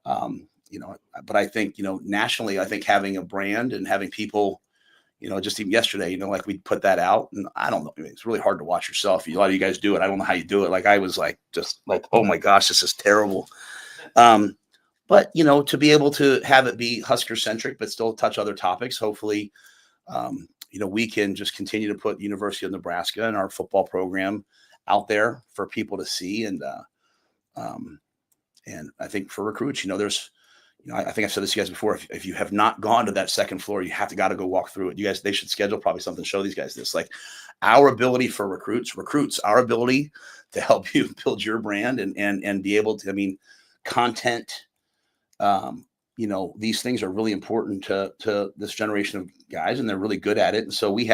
but I think, nationally, I think having a brand and having people, just even yesterday, like we put that out and I don't know, it's really hard to watch yourself. A lot of you guys do it. I don't know how you do it. Like I was like, just like, oh my gosh, this is terrible. But to be able to have it be Husker centric, but still touch other topics, hopefully, we can just continue to put University of Nebraska and our football program out there for people to see. And I think for recruits, there's, I think I've said this to you guys before. If you have not gone to that second floor, you have to go walk through it. You guys, they should schedule probably something to show these guys this. Like our ability for recruits, our ability to help you build your brand and be able to, content. These things are really important to this generation of guys, and they're really good at it. And so we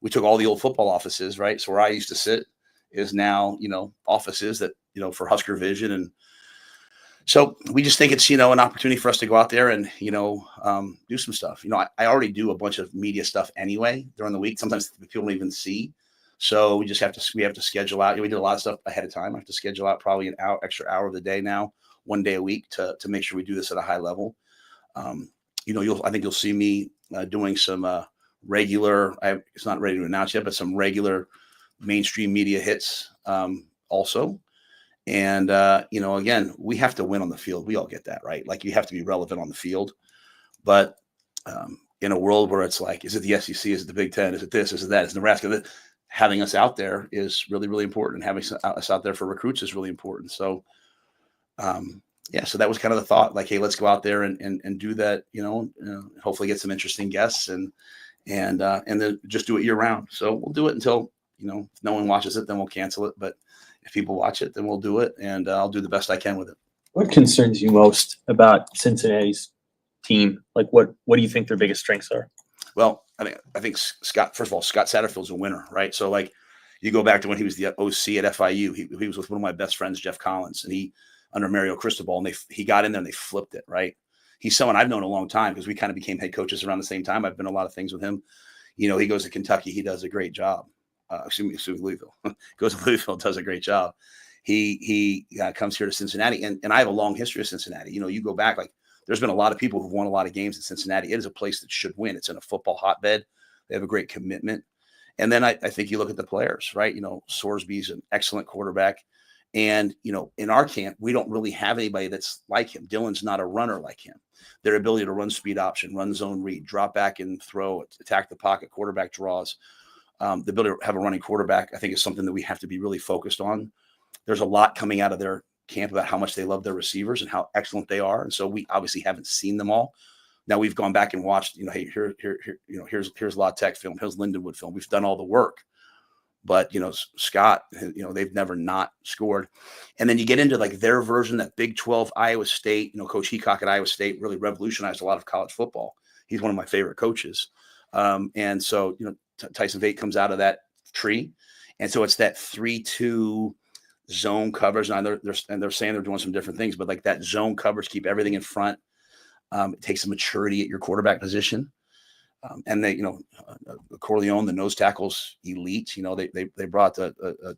took all the old football offices, right? So where I used to sit is now, offices that, for Husker Vision. And so we just think it's, an opportunity for us to go out there and, do some stuff. I already do a bunch of media stuff anyway during the week. Sometimes people don't even see. So we just have to schedule out. We did a lot of stuff ahead of time. I have to schedule out probably an extra hour of the day now, one day a week to make sure we do this at a high level. I think you'll see me doing some regular, it's not ready to announce yet, but some regular mainstream media hits also. And, again, we have to win on the field. We all get that, right? Like you have to be relevant on the field, but in a world where it's like, is it the SEC? Is it the Big Ten? Is it this? Is it that? Is Nebraska? Having us out there is really, really important. Having us out there for recruits is really important. So, so that was kind of the thought, like, hey, let's go out there and do that, hopefully get some interesting guests and then just do it year round. So we'll do it until, if no one watches it, then we'll cancel it. But if people watch it, then we'll do it. And I'll do the best I can with it. What concerns you most about Cincinnati's team? Like what do you think their biggest strengths are? Well, I think Scott Satterfield's a winner, right? So like you go back to when he was the OC at FIU, he was with one of my best friends, Jeff Collins, and he under Mario Cristobal, and he got in there and they flipped it, right? He's someone I've known a long time because we kind of became head coaches around the same time. I've been a lot of things with him. He goes to Kentucky. He does a great job. Louisville. Goes to Louisville, does a great job. He comes here to Cincinnati, and I have a long history of Cincinnati. You go back, like there's been a lot of people who've won a lot of games in Cincinnati. It is a place that should win. It's in a football hotbed. They have a great commitment. And then I think you look at the players, right? Sorsby's an excellent quarterback. And, in our camp, we don't really have anybody that's like him. Dylan's not a runner like him. Their ability to run speed option, run zone read, drop back and throw, attack the pocket, quarterback draws, the ability to have a running quarterback, I think is something that we have to be really focused on. There's a lot coming out of their camp about how much they love their receivers and how excellent they are. And so we obviously haven't seen them all. Now we've gone back and watched, hey, here's La Tech film, here's Lindenwood film. We've done all the work. But, Scott, they've never not scored. And then you get into like their version, that Big 12 Iowa State, Coach Heacock at Iowa State really revolutionized a lot of college football. He's one of my favorite coaches. And so, Tyson Vate comes out of that tree. And so it's that 3-2 zone coverage. And they're saying they're doing some different things, but like that zone coverage, keep everything in front. It takes a maturity at your quarterback position. And they, Corleone, the nose tackle's elite. They brought the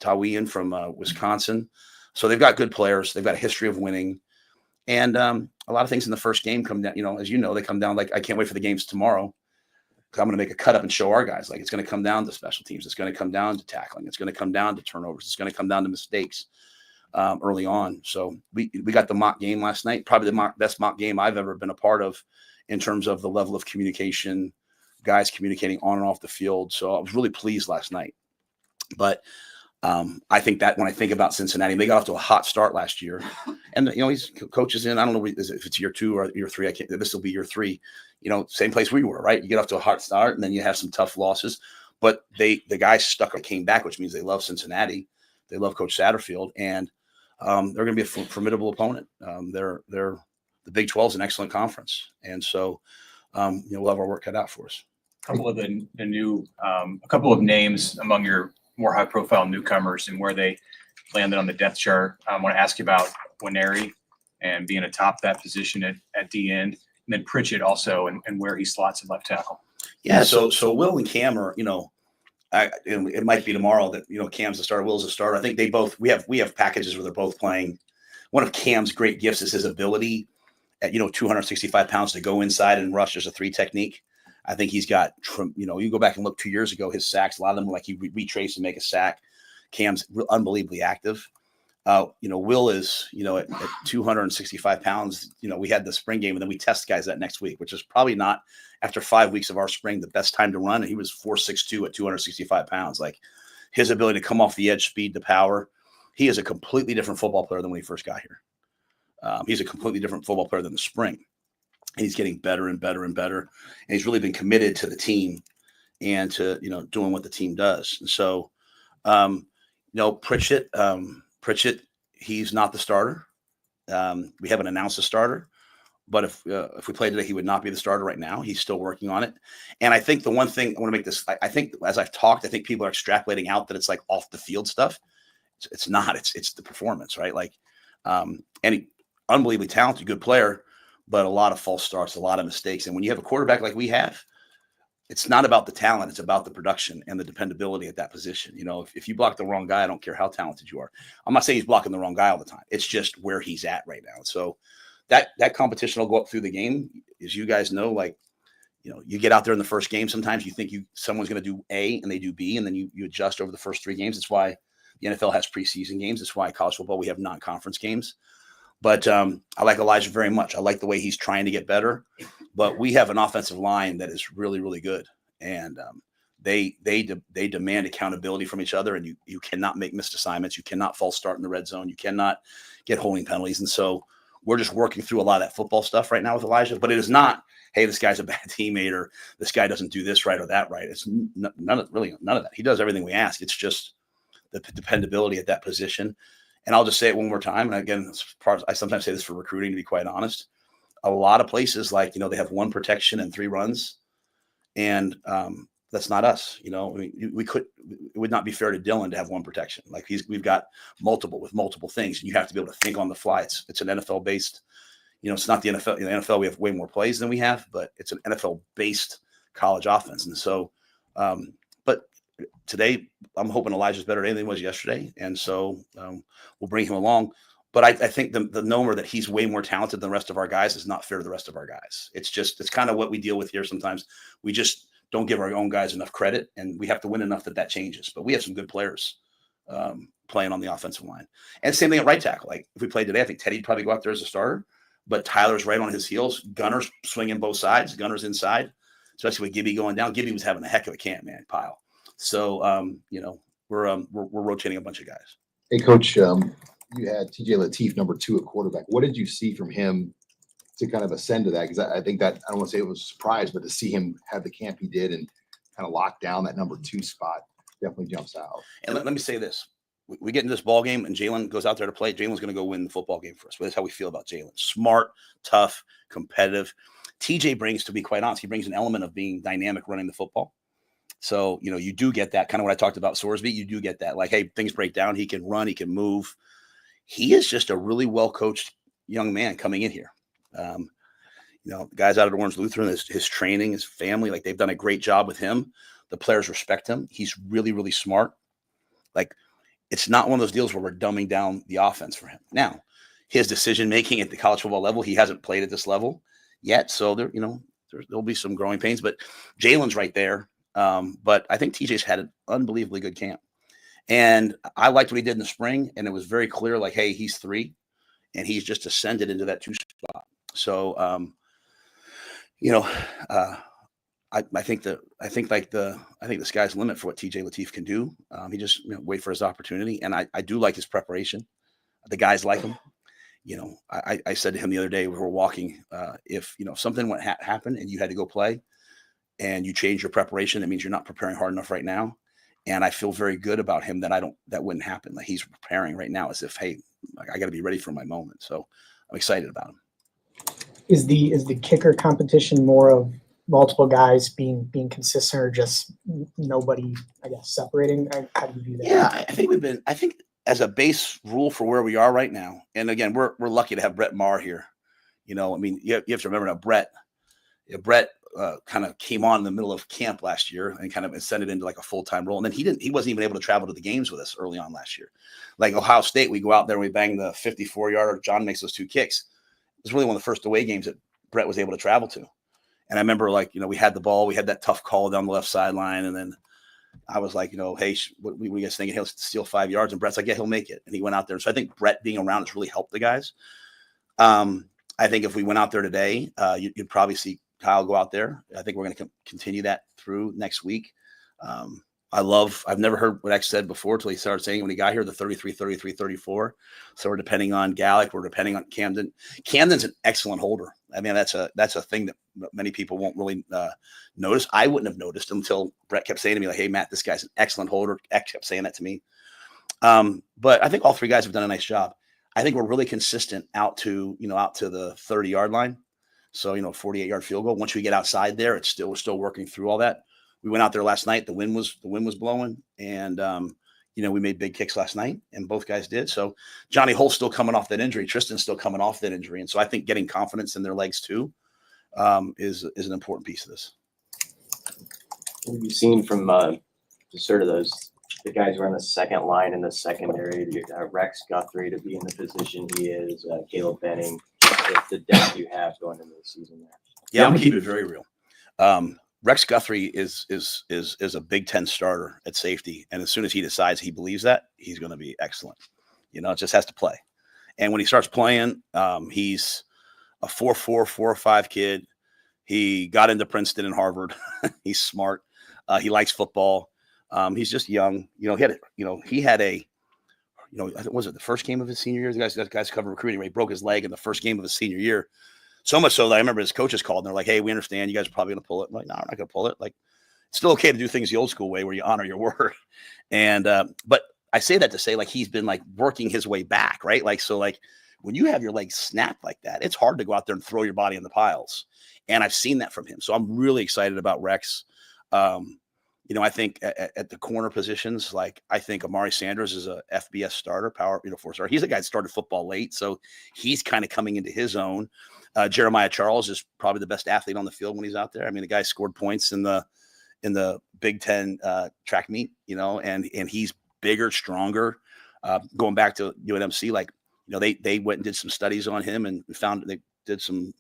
Tawian from Wisconsin. So they've got good players. They've got a history of winning. And a lot of things in the first game come down, as they come down like, I can't wait for the games tomorrow. I'm going to make a cut up and show our guys. Like it's going to come down to special teams. It's going to come down to tackling. It's going to come down to turnovers. It's going to come down to mistakes. early on. So we got the mock game last night, probably the best mock game I've ever been a part of in terms of the level of communication, guys communicating on and off the field. So I was really pleased last night. But I think that when I think about Cincinnati, they got off to a hot start last year. And, he's coaches in, I don't know if it's year 2 or year 3. This will be year 3, same place we were, right? You get off to a hot start and then you have some tough losses. But the guys came back, which means they love Cincinnati. They love Coach Satterfield. And they're going to be a formidable opponent. They're the Big 12 is an excellent conference. And so we'll have our work cut out for us. A couple of the new, a couple of names among your more high-profile newcomers and where they landed on the depth chart. I want to ask you about Winery and being atop that position at the end, and then Pritchett also and where he slots at left tackle. Yeah, so Will and Cam are, it might be tomorrow that Cam's the starter, Will's the starter. I think they both we have packages where they're both playing. One of Cam's great gifts is his ability at 265 pounds to go inside and rush. There's a 3 technique. I think he's got, you go back and look 2 years ago, his sacks, a lot of them were like he retrace and make a sack. Cam's unbelievably active. Will is, at 265 pounds, we had the spring game and then we test guys that next week, which is probably not, after 5 weeks of our spring, the best time to run. And he was 4.62 at 265 pounds. Like his ability to come off the edge, speed to power. He is a completely different football player than when he first got here. He's a completely different football player than the spring. And he's getting better and better and better. And he's really been committed to the team and to, doing what the team does. And so, Pritchett, he's not the starter. We haven't announced a starter, but if we played today, he would not be the starter right now. He's still working on it. And I think the one thing I want to make this, I think as I've talked, I think people are extrapolating out that it's like off the field stuff. It's not, it's the performance, right? Like, any unbelievably talented, good player, but a lot of false starts, a lot of mistakes. And when you have a quarterback like we have, it's not about the talent. It's about the production and the dependability at that position. If you block the wrong guy, I don't care how talented you are. I'm not saying he's blocking the wrong guy all the time. It's just where he's at right now. So that competition will go up through the game. As you guys know, you get out there in the first game. Sometimes you think someone's going to do A and they do B, and then you adjust over the first 3 games. That's why the NFL has preseason games. That's why college football, we have non-conference games. But I like Elijah very much. I like the way he's trying to get better. But we have an offensive line that is really, really good. And they demand accountability from each other. And you cannot make missed assignments. You cannot false start in the red zone. You cannot get holding penalties. And so we're just working through a lot of that football stuff right now with Elijah. But it is not, hey, this guy's a bad teammate, or this guy doesn't do this right or that right. It's none of that. He does everything we ask. It's just the dependability at that position. And I'll just say it one more time. And again, I sometimes say this for recruiting, to be quite honest. A lot of places, they have 1 protection and 3 runs. And that's not us. It would not be fair to Dylan to have 1 protection. Like we've got multiple things. And you have to be able to think on the fly. It's an NFL based, it's not the NFL. In the NFL, we have way more plays than we have, but it's an NFL based college offense. And so, but today, I'm hoping Elijah's better today than he was yesterday. And so we'll bring him along. But I think the number that he's way more talented than the rest of our guys is not fair to the rest of our guys. It's kind of what we deal with here sometimes. We just don't give our own guys enough credit, and we have to win enough that changes. But we have some good players playing on the offensive line. And same thing at right tackle. Like if we played today, I think Teddy'd probably go out there as a starter. But Tyler's right on his heels. Gunner's swinging both sides. Gunner's inside, especially with Gibby going down. Gibby was having a heck of a camp, man, Pile. So, we're rotating a bunch of guys. Hey, Coach, you had TJ Lateef, number 2 at quarterback. What did you see from him to kind of ascend to that? Because I think that, I don't want to say it was a surprise, but to see him have the camp he did and kind of lock down that number 2 spot definitely jumps out. And let me say this. We get into this ball game and Jalen goes out there to play. Jalen's going to go win the football game for us. But that's how we feel about Jalen. Smart, tough, competitive. TJ brings, to be quite honest, he brings an element of being dynamic running the football. So, you do get that kind of what I talked about Sorsby. You do get that. Like, hey, things break down. He can run. He can move. He is just a really well-coached young man coming in here. The guys out at Orange Lutheran, his training, his family, like they've done a great job with him. The players respect him. He's really, really smart. Like, it's not one of those deals where we're dumbing down the offense for him. Now, his decision-making at the college football level, he hasn't played at this level yet. So there'll be some growing pains, but Jalen's right there. But I think TJ's had an unbelievably good camp. And I liked what he did in the spring, and it was very clear, like, hey, he's 3, and he's just ascended into that 2 spot. So, I think the sky's the limit for what TJ Lateef can do. He just wait for his opportunity, and I do like his preparation. The guys like him. I said to him the other day we were walking, if something happened and you had to go play, and you change your preparation, that means you're not preparing hard enough right now. And I feel very good about him that wouldn't happen. Like, he's preparing right now as if, hey, I got to be ready for my moment. So I'm excited about him. Is the kicker competition more of multiple guys being consistent, or just nobody, I guess, separating? How do you do that? Yeah, I think as a base rule for where we are right now, and again, we're lucky to have Brett Maher here. You have to remember now, Brett kind of came on in the middle of camp last year and kind of ascended into like a full-time role. And then he wasn't even able to travel to the games with us early on last year. Like Ohio State, we go out there and we bang the 54-yarder. John makes those 2 kicks. It was really one of the first away games that Brett was able to travel to. And I remember, we had the ball, we had that tough call down the left sideline. And then I was like, hey, what you guys thinking? He'll steal 5 yards. And Brett's like, yeah, he'll make it. And he went out there. So I think Brett being around has really helped the guys. I think if we went out there today, you'd probably see Kyle go out there. I think we're going to continue that through next week. I've never heard what X said before until he started saying when he got here, the 33, 33, 34. So we're depending on Gallic. We're depending on Camden. Camden's an excellent holder. I mean, that's a thing that many people won't really notice. I wouldn't have noticed until Brett kept saying to me, like, hey, Matt, this guy's an excellent holder. X kept saying that to me. But I think all 3 guys have done a nice job. I think we're really consistent out to the 30-yard line. So, 48-yard field goal. Once we get outside there, we're still working through all that. We went out there last night. The wind was blowing, and we made big kicks last night, and both guys did. So Johnny Holt's still coming off that injury. Tristan's still coming off that injury, and so I think getting confidence in their legs too is an important piece of this. What have you seen from sort of the guys who are on the second line in the secondary? Rex Guthrie to be in the position he is, Caleb Benning. The depth you have going into the season there. Yeah, I'm gonna keep it very real. Rex Guthrie is a Big Ten starter at safety, and as soon as he decides he believes that, he's going to be excellent. It just has to play. And when he starts playing, he's a 4.4, 4.5 kid. He got into Princeton and Harvard. He's smart. He likes football. He's just young. He had a. Was it the first game of his senior year? The guys cover recruiting. Where he broke his leg in the first game of his senior year. So much so that I remember his coaches called and they're like, hey, we understand you guys are probably going to pull it. I'm like, no, I'm not going to pull it. Like, it's still okay to do things the old school way where you honor your word. And, but I say that to say, like, he's been like working his way back, right? Like, so like when you have your legs snapped like that, it's hard to go out there and throw your body in the piles. And I've seen that from him. So I'm really excited about Rex. I think at the corner positions, like I think Amari Sanders is a FBS starter, power, 4-star. He's a guy that started football late. So he's kind of coming into his own. Jeremiah Charles is probably the best athlete on the field when he's out there. I mean, the guy scored points in the Big Ten track meet, and he's bigger, stronger. Going back to UNMC, like, they went and did some studies on him and found they did some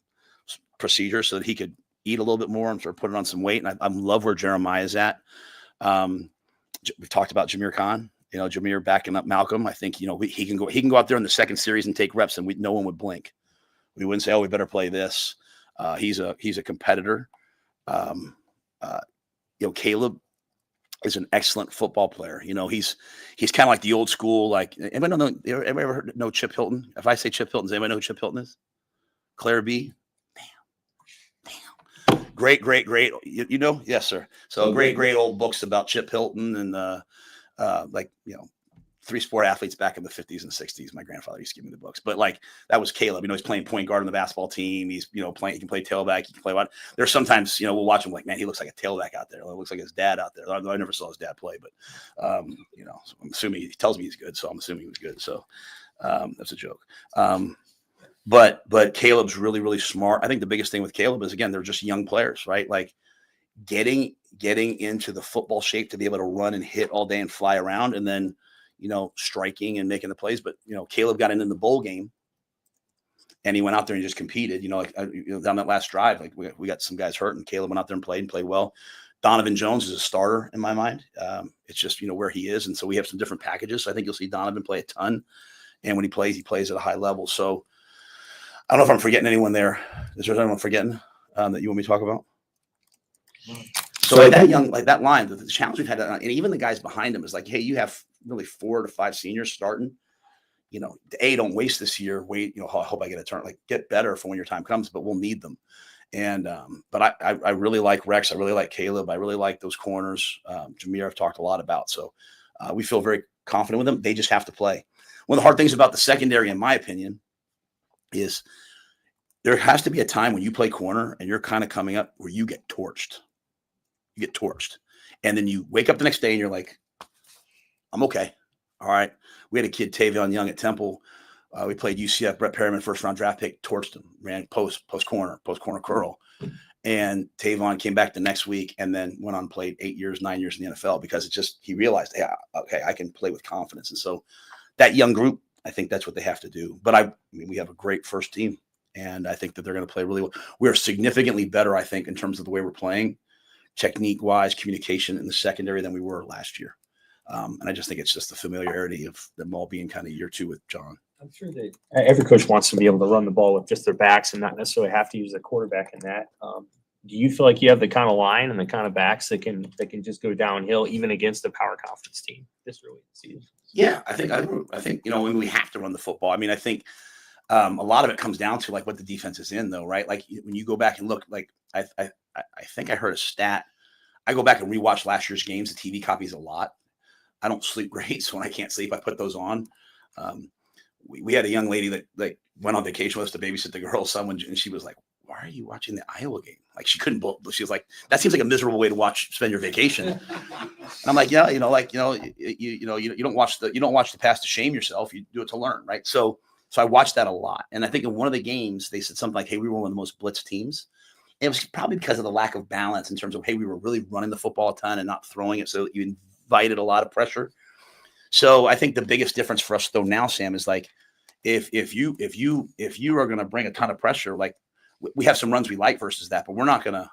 procedures so that he could eat a little bit more and sort of put it on some weight. And I love where Jeremiah is at. We've talked about Jameer Khan, Jameer backing up Malcolm. I think, he can go out there in the second series and take reps and no one would blink. We wouldn't say, oh, we better play this. He's a competitor. Caleb is an excellent football player. He's kind of like the old school, like, anybody know Chip Hilton? If I say Chip Hilton, does anybody know who Chip Hilton is? Claire B. Damn. Great. Yes, sir. So great old books about Chip Hilton and three sport athletes back in the 50s and 60s. My grandfather used to give me the books, but like that was Caleb. He's playing point guard on the basketball team. He's playing. He can play tailback. He can play what? There's sometimes we'll watch him like, man, he looks like a tailback out there. It looks like his dad out there. I never saw his dad play, but so I'm assuming he tells me he's good, so I'm assuming he was good. So that's a joke. But Caleb's really smart. I think the biggest thing with Caleb is, again, they're just young players, right? Like getting into the football shape to be able to run and hit all day and fly around, and then striking and making the plays. But Caleb got into the bowl game and he went out there and just competed. Down that last drive, like we got some guys hurt, and Caleb went out there and played well. Donovan Jones is a starter in my mind. It's just, where he is. And so we have some different packages. So I think you'll see Donovan play a ton. And when he plays at a high level. So I don't know if I'm forgetting anyone there. Is there anyone forgetting that you want me to talk about? So that line, the challenge we've had, and even the guys behind him is like, hey, you have really 4 to 5 seniors starting. Don't waste this year. Wait, I hope I get a turn. Like, get better for when your time comes, but we'll need them. And but I really like Rex. I really like Caleb. I really like those corners. Jameer, I've talked a lot about. So we feel very confident with them. They just have to play. One of the hard things about the secondary, in my opinion, is there has to be a time when you play corner and you're kind of coming up where you get torched. You get torched. And then you wake up the next day and you're like, I'm okay. All right. We had a kid, Tavion Young at Temple. We played UCF, Brett Perryman, first-round draft pick, torched him, ran post corner curl. And Tavon came back the next week and then went on and played 9 years in the NFL because he realized, hey, okay, I can play with confidence. And so that young group, I think that's what they have to do. But we have a great first team, and I think that they're going to play really well. We're significantly better, I think, in terms of the way we're playing, technique-wise, communication in the secondary than we were last year. And I just think it's just the familiarity of them all being kind of year 2 with John. I'm sure that every coach wants to be able to run the ball with just their backs and not necessarily have to use a quarterback in that. Do you feel like you have the kind of line and the kind of backs that can just go downhill even against a power conference team this early in the season? Yeah, I think when we have to run the football. I mean, I think a lot of it comes down to like what the defense is in, though, right? Like when you go back and look, like I think I heard a stat. I go back and rewatch last year's games. The TV copies a lot. I don't sleep great, so when I can't sleep, I put those on. We had a young lady that like went on vacation with us to babysit the girls. Someone, and she was like, "Why are you watching the Iowa game?" Like she couldn't. She was like, "That seems like a miserable way to spend your vacation." And I'm like, "Yeah, you don't watch the pass to shame yourself. You do it to learn, right?" So I watched that a lot, and I think in one of the games they said something like, "Hey, we were one of the most blitzed teams." And it was probably because of the lack of balance in terms of, hey, we were really running the football a ton and not throwing it, so you invited a lot of pressure. So I think the biggest difference for us though now, Sam, is like if you are going to bring a ton of pressure, like we have some runs we like versus that, but we're not going to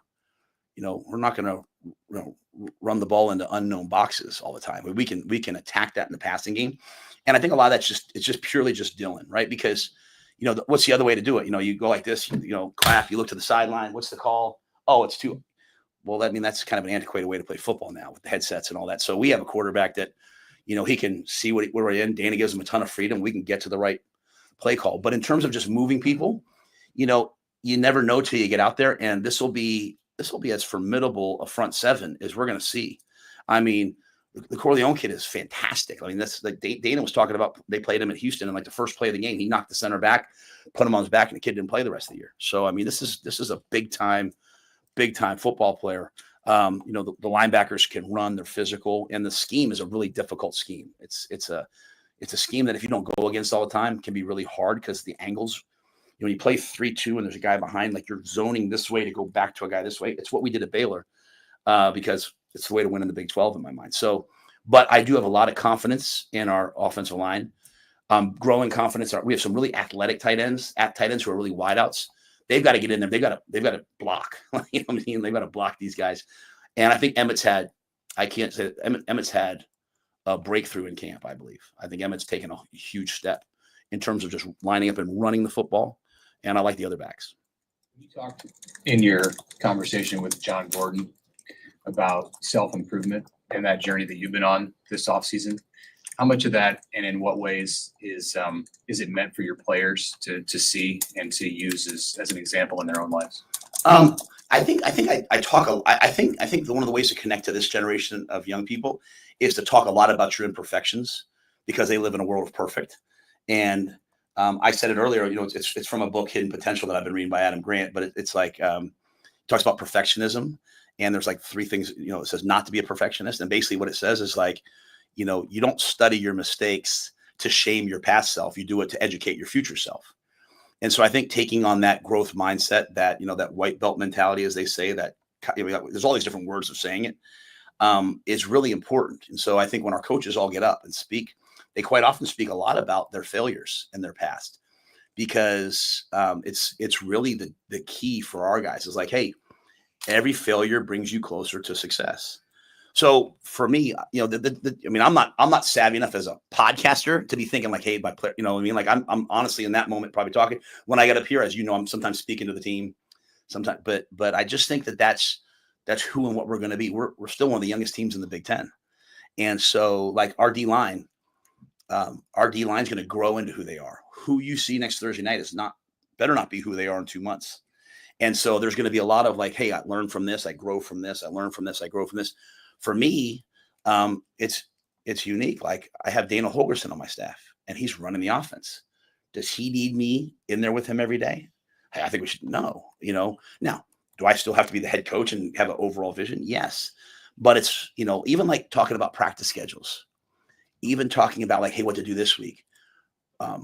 run the ball into unknown boxes all the time. We can attack that in the passing game, and I think a lot of it's just purely just Dylan, right? Because what's the other way to do it? You go like this, clap, you look to the sideline. What's the call? Oh, it's 2. Well, that's kind of an antiquated way to play football now with the headsets and all that. So we have a quarterback that, he can see where we're in. Danny gives him a ton of freedom. We can get to the right play call. But in terms of just moving people, you never know till you get out there. And this will be as formidable a front seven as we're going to see. I mean, the Corleone kid is fantastic. I mean, that's like Dana was talking about. They played him at Houston, and like the first play of the game, he knocked the center back, put him on his back, and the kid didn't play the rest of the year. So I mean, this is a big time football player. The linebackers can run, they're physical, and the scheme is a really difficult scheme. It's a scheme that if you don't go against all the time can be really hard because the angles, when you play 3-2 and there's a guy behind, like you're zoning this way to go back to a guy this way. It's what we did at Baylor because it's the way to win in the Big 12 in my mind. So, but I do have a lot of confidence in our offensive line. Growing confidence. We have some really athletic tight ends who are really wideouts. They've got to get in there. They've got to block. You know what I mean? They've got to block these guys. And I think Emmett's had a breakthrough in camp, I believe. I think Emmett's taken a huge step in terms of just lining up and running the football. And I like the other backs. You talked in your conversation with John Gordon about self-improvement and that journey that you've been on this offseason. How much of that and in what ways is it meant for your players to see and to use as an example in their own lives? I think one of the ways to connect to this generation of young people is to talk a lot about your imperfections because they live in a world of perfect. And I said it earlier, it's from a book, Hidden Potential, that I've been reading by Adam Grant, but it's like, it talks about perfectionism. And there's like 3 things, it says not to be a perfectionist. And basically what it says is like, you don't study your mistakes to shame your past self. You do it to educate your future self. And so I think taking on that growth mindset, that, that white belt mentality, as they say, that there's all these different words of saying it, is really important. And so I think when our coaches all get up and speak, they quite often speak a lot about their failures in their past, because it's really the key for our guys is like, hey, every failure brings you closer to success. So for me, you know, I mean, I'm not savvy enough as a podcaster to be thinking like, hey, my player, you know what I mean? Like I'm honestly in that moment probably talking when I get up here, as you know, I'm sometimes speaking to the team sometimes, but I just think that's who and what we're going to be. We're still one of the youngest teams in the Big Ten. And so like our D-line is going to grow into who they are. Who you see next Thursday night better not be who they are in 2 months. And so there's going to be a lot of like, hey, I learned from this, I grow from this, I learn from this, I grow from this. For me, it's unique. Like I have Dana Holgerson on my staff and he's running the offense. Does he need me in there with him every day? Hey, I think we should know, you know. Now, do I still have to be the head coach and have an overall vision? Yes. But it's, you know, even like talking about practice schedules, even talking about like, hey, what to do this week.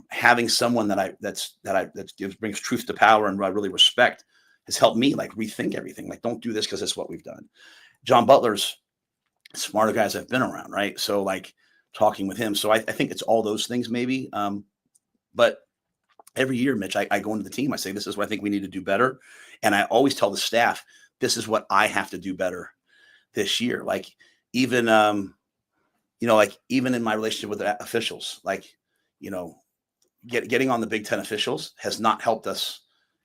Having someone that brings truth to power and I really respect has helped me like rethink everything. Like, don't do this because it's what we've done. John Butler's smarter guys I've been around, right? So like talking with him. So I think it's all those things maybe. But every year, Mitch, I go into the team. I say, this is what I think we need to do better. And I always tell the staff, this is what I have to do better this year. Like even, you know, like even in my relationship with the officials, like, you know, getting on the Big Ten officials has not helped us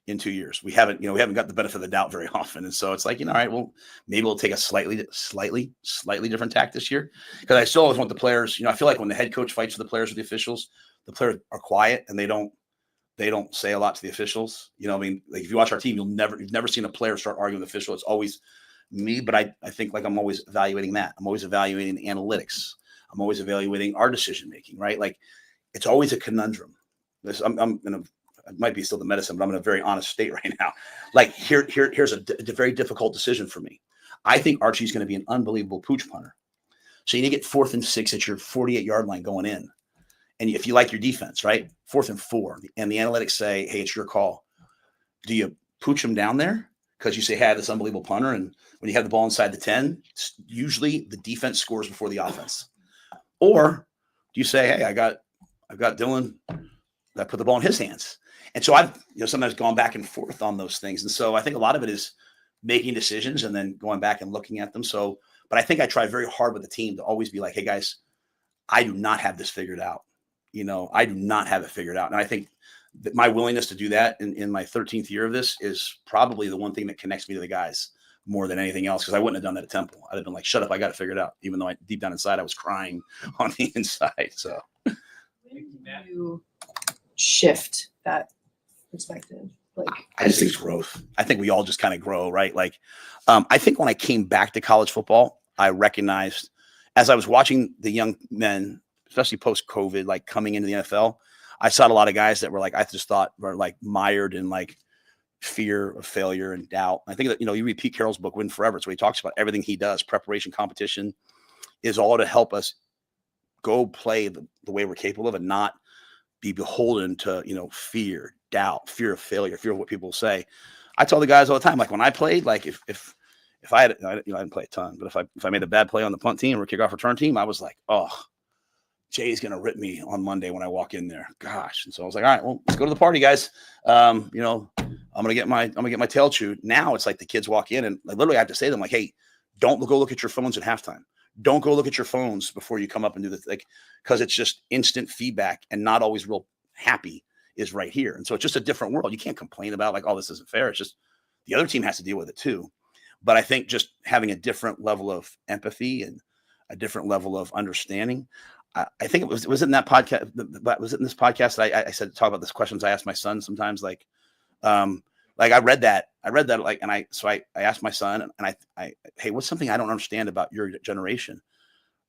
in 2 years. We haven't got the benefit of the doubt very often. And so it's like, you know, all right, well, maybe we'll take a slightly different tack this year. Because I still always want the players, you know, I feel like when the head coach fights with the players or the officials, the players are quiet and they don't say a lot to the officials. You know, I mean, like if you watch our team, you've never seen a player start arguing with the official. It's always me, but I think like I'm always evaluating that. I'm always evaluating the analytics. I'm always evaluating our decision making, right? Like it's always a conundrum. It might be still the medicine, but I'm in a very honest state right now. Like here's a very difficult decision for me. I think Archie's going to be an unbelievable pooch punter. So you need to get 4th and 6 at your 48-yard line going in. And if you like your defense, right? 4th and 4, and the analytics say, hey, it's your call. Do you pooch them down there? Because you say, hey, I have this unbelievable punter. And when you have the ball inside the 10, usually the defense scores before the offense. Or do you say, hey, I've got Dylan that put the ball in his hands. And so I've, you know, sometimes gone back and forth on those things. And so I think a lot of it is making decisions and then going back and looking at them. So, but I think I try very hard with the team to always be like, hey guys, I do not have this figured out. You know, I do not have it figured out. And I think that my willingness to do that in my 13th year of this is probably the one thing that connects me to the guys more than anything else. Cause I wouldn't have done that at Temple. I'd have been like, shut up, I got it figured out. Even though deep down inside, I was crying on the inside. So You shift that perspective. Like I just think it's growth. I think we all just kind of grow, right? Like, I think when I came back to college football, I recognized as I was watching the young men, especially post-COVID, like coming into the NFL, I saw a lot of guys that were like, I just thought were like mired in like fear of failure and doubt. I think that, you know, you read Pete Carroll's book, Win Forever. So he talks about everything he does, preparation, competition is all to help us go play the way we're capable of and not be beholden to, you know, fear, doubt, fear of failure, fear of what people say. I tell the guys all the time, like when I played, like if I had, you know, I didn't play a ton, but if I made a bad play on the punt team or kickoff return team, I was like, oh, Jay's going to rip me on Monday when I walk in there. Gosh. And so I was like, all right, well, let's go to the party, guys. You know, I'm going to get my tail chewed. Now it's like the kids walk in and I literally have to say to them like, hey, don't go look at your phones at halftime. Don't go look at your phones before you come up and do this, like, because it's just instant feedback and not always real happy is right here. And so it's just a different world. You can't complain about like, oh, this isn't fair. It's just the other team has to deal with it too. But I think just having a different level of empathy and a different level of understanding. I think it was in that podcast. Was it in this podcast that I said, talk about this questions I ask my son sometimes, like I read that like, and I asked my son and I, hey, what's something I don't understand about your generation?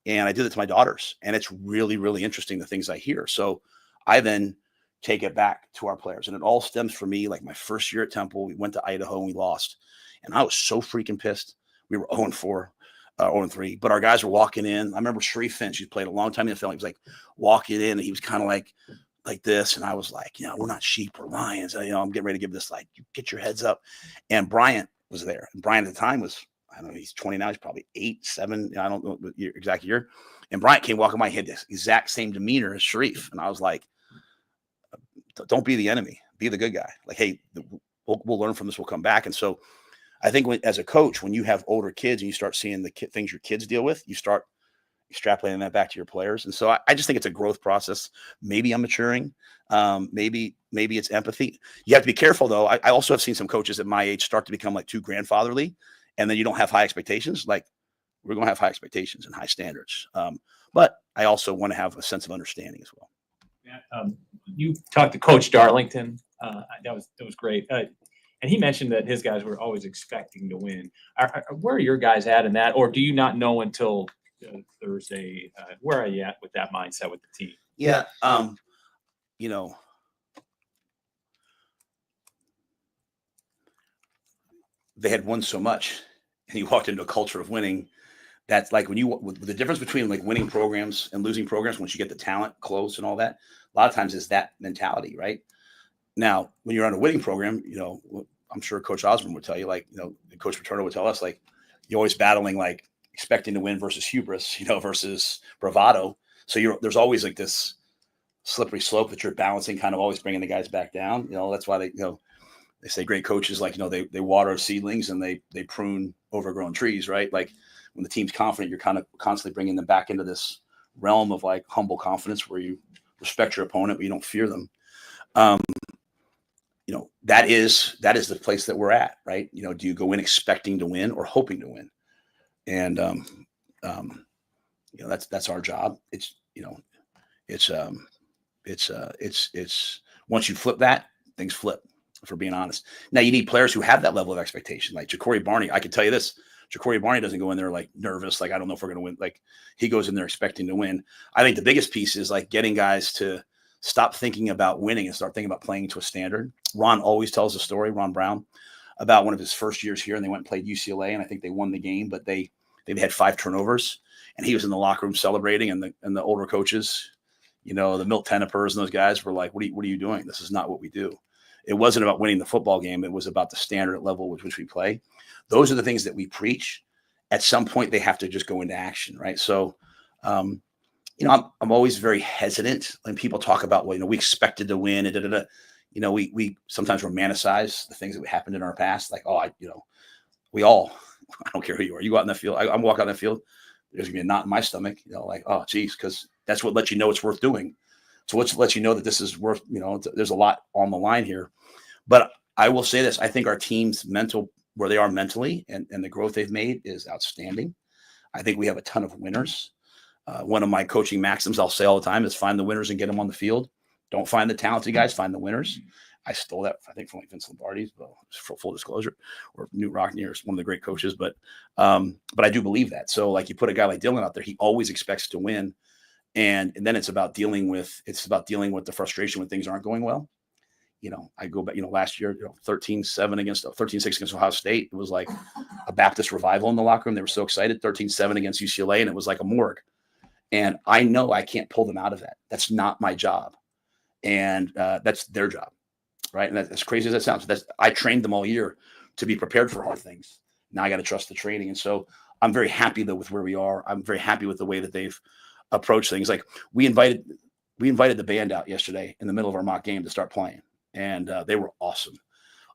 And I did it to my daughters and it's really, really interesting, the things I hear. So I then take it back to our players and it all stems for me. Like my first year at Temple, we went to Idaho and we lost and I was so freaking pissed. We were 0-4. 0-3, but our guys were walking in. I remember Sharif Finch, he played a long time in the NFL. He was like walking in and he was kind of like this. And I was like, you know, we're not sheep, we're lions. You know, I'm getting ready to give this, like, get your heads up. And Bryant was there. And Bryant at the time was, I don't know, he's 20 now. He's probably 8, 7. I don't know the exact year. And Bryant came walking by, he had this exact same demeanor as Sharif. And I was like, don't be the enemy, be the good guy. Like, hey, we'll learn from this. We'll come back. And so I think as a coach, when you have older kids and you start seeing the things your kids deal with, you start extrapolating that back to your players. And so I just think it's a growth process. Maybe I'm maturing. Maybe it's empathy. You have to be careful though. I also have seen some coaches at my age start to become like too grandfatherly, and then you don't have high expectations. Like we're going to have high expectations and high standards. But I also want to have a sense of understanding as well. You talked to Coach Darlington. That was great. And he mentioned that his guys were always expecting to win. Where are your guys at in that? Or do you not know until Thursday? Where are you at with that mindset with the team? Yeah. They had won so much and you walked into a culture of winning. That's like the difference between like winning programs and losing programs, once you get the talent close and all that, a lot of times is that mentality, right? Now, when you're on a winning program, I'm sure Coach Osborne would tell you, like, Coach Paterno would tell us, like, you're always battling, like, expecting to win versus hubris, versus bravado. So there's always like this slippery slope that you're balancing, kind of always bringing the guys back down. That's why they say great coaches, like, they water seedlings and they prune overgrown trees, right? Like when the team's confident, you're kind of constantly bringing them back into this realm of like humble confidence where you respect your opponent, but you don't fear them. That is the place that we're at, right? Do you go in expecting to win or hoping to win? And, that's our job. It's once you flip that, things flip, for being honest. Now you need players who have that level of expectation. Like Ja'Cory Barney, I can tell you this, Ja'Cory Barney doesn't go in there like nervous. Like, I don't know if we're going to win. Like he goes in there expecting to win. I think the biggest piece is like getting guys to stop thinking about winning and start thinking about playing to a standard. Ron always tells a story, Ron Brown, about one of his first years here, and they went and played UCLA, and I think they won the game, but they had 5 turnovers, and he was in the locker room celebrating, and the older coaches, the Milt Tenopers and those guys were like, what are you doing? This is not what we do. It wasn't about winning the football game. It was about the standard level with which we play. Those are the things that we preach. At some point, they have to just go into action, right? So, I'm always very hesitant when people talk about, well, we expected to win. We sometimes romanticize the things that happened in our past. Like, we all, I don't care who you are. You go out in the field. I'm walking out in the field. There's gonna be a knot in my stomach. Like, oh, geez, because that's what lets you know it's worth doing. So what lets you know that this is worth, there's a lot on the line here. But I will say this: I think our team's where they are mentally and the growth they've made is outstanding. I think we have a ton of winners. One of my coaching maxims I'll say all the time is find the winners and get them on the field. Don't find the talented guys, find the winners. I stole that, I think, from like Vince Lombardi's, well, for full disclosure, or Newt Rockne, is one of the great coaches. But I do believe that. So like you put a guy like Dylan out there, he always expects to win. And then it's about dealing with the frustration when things aren't going well. I go back, last year, 13-6 against Ohio State. It was like a Baptist revival in the locker room. They were so excited. 13-7 against UCLA, and it was like a morgue. And I know I can't pull them out of that. That's not my job. And that's their job, right? And as crazy as that sounds, I trained them all year to be prepared for hard things. Now I got to trust the training. And so I'm very happy though with where we are. I'm very happy with the way that they've approached things. Like we invited the band out yesterday in the middle of our mock game to start playing. And they were awesome.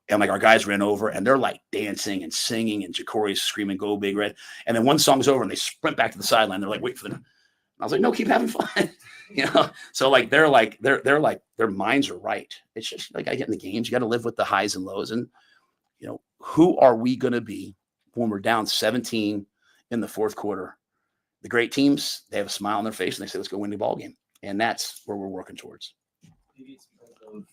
And like our guys ran over and they're like dancing and singing, and Ja'Cory's screaming, "Go Big Red." And then one song's over and they sprint back to the sideline. They're like, wait for them. I was like, no, keep having fun. So like, their minds are right. It's just like I get in the games, you got to live with the highs and lows. And, who are we going to be when we're down 17 in the fourth quarter? The great teams, they have a smile on their face and they say, let's go win the ball game. And that's where we're working towards.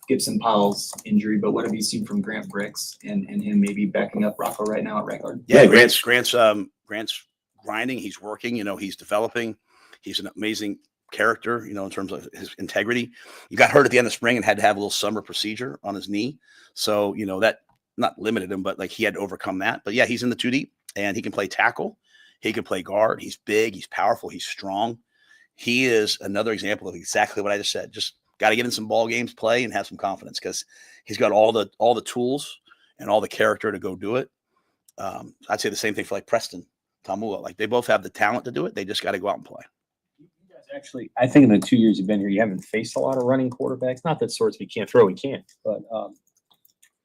Gibson Powell's injury, but what have you seen from Grant Bricks and him maybe backing up Rocco right now at right guard? Yeah, Grant's grinding. He's working, he's developing. He's an amazing character, in terms of his integrity. He got hurt at the end of spring and had to have a little summer procedure on his knee. So, that not limited him, but like he had to overcome that. But yeah, he's in the 2 deep and he can play tackle. He can play guard. He's big. He's powerful. He's strong. He is another example of exactly what I just said. Just got to get in some ball games, play, and have some confidence because he's got all the tools and all the character to go do it. I'd say the same thing for like Preston Tamula. Like they both have the talent to do it. They just got to go out and play. Actually, I think in the 2 years you've been here, you haven't faced a lot of running quarterbacks. Not that Swordsby can't throw, he can't. But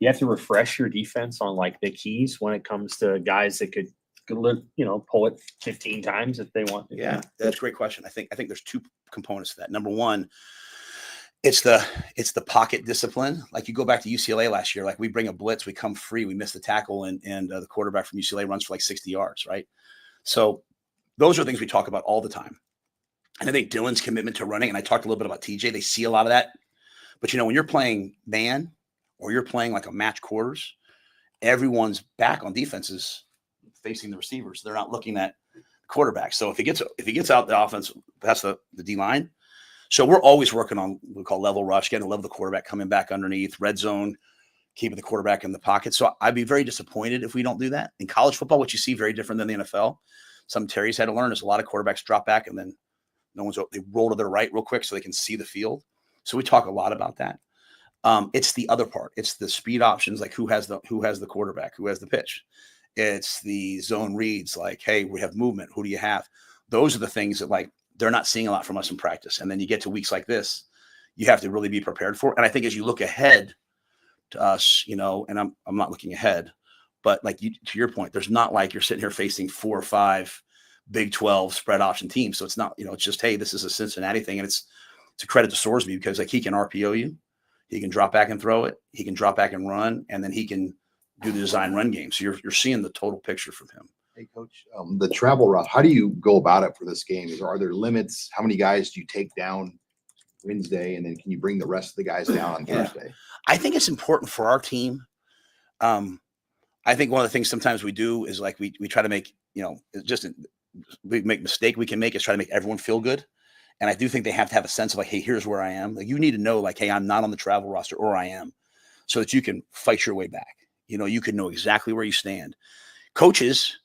you have to refresh your defense on like the keys when it comes to guys that could pull it 15 times if they want to. Yeah, that's a great question. I think there's two components to that. Number one, it's the pocket discipline. Like you go back to UCLA last year, like we bring a blitz, we come free, we miss the tackle, and the quarterback from UCLA runs for like 60 yards, right? So those are things we talk about all the time. And I think Dylan's commitment to running, and I talked a little bit about TJ, they see a lot of that. But, when you're playing man or you're playing like a match quarters, everyone's back on defense is facing the receivers. They're not looking at the quarterback. So if he gets out the offense, that's the D line. So we're always working on what we call level rush, getting to level the quarterback, coming back underneath, red zone, keeping the quarterback in the pocket. So I'd be very disappointed if we don't do that. In college football, what you see very different than the NFL. Some Terry's had to learn is a lot of quarterbacks drop back and then they roll to their right real quick so they can see the field. So we talk a lot about that. It's the other part. It's the speed options, like who has the quarterback, who has the pitch. It's the zone reads, like, hey, we have movement. Who do you have? Those are the things that like they're not seeing a lot from us in practice. And then you get to weeks like this, you have to really be prepared for it. And I think as you look ahead to us, and I'm not looking ahead, but like to your point, there's not like you're sitting here facing 4 or 5 Big 12 spread option teams. So it's not, it's just, hey, this is a Cincinnati thing. And it's a credit to Sorsby because like he can RPO you, he can drop back and throw it, he can drop back and run, and then he can do the design run game. So you're seeing the total picture from him. Hey, Coach, the travel route, how do you go about it for this game? Are there limits? How many guys do you take down Wednesday, and then can you bring the rest of the guys down on Thursday? I think it's important for our team. I think one of the things sometimes we do is like we try to make, we make mistake we can make is try to make everyone feel good. And I do think they have to have a sense of like, hey, here's where I am. Like you need to know like, hey, I'm not on the travel roster or I am, so that you can fight your way back. You can know exactly where you stand. Coaches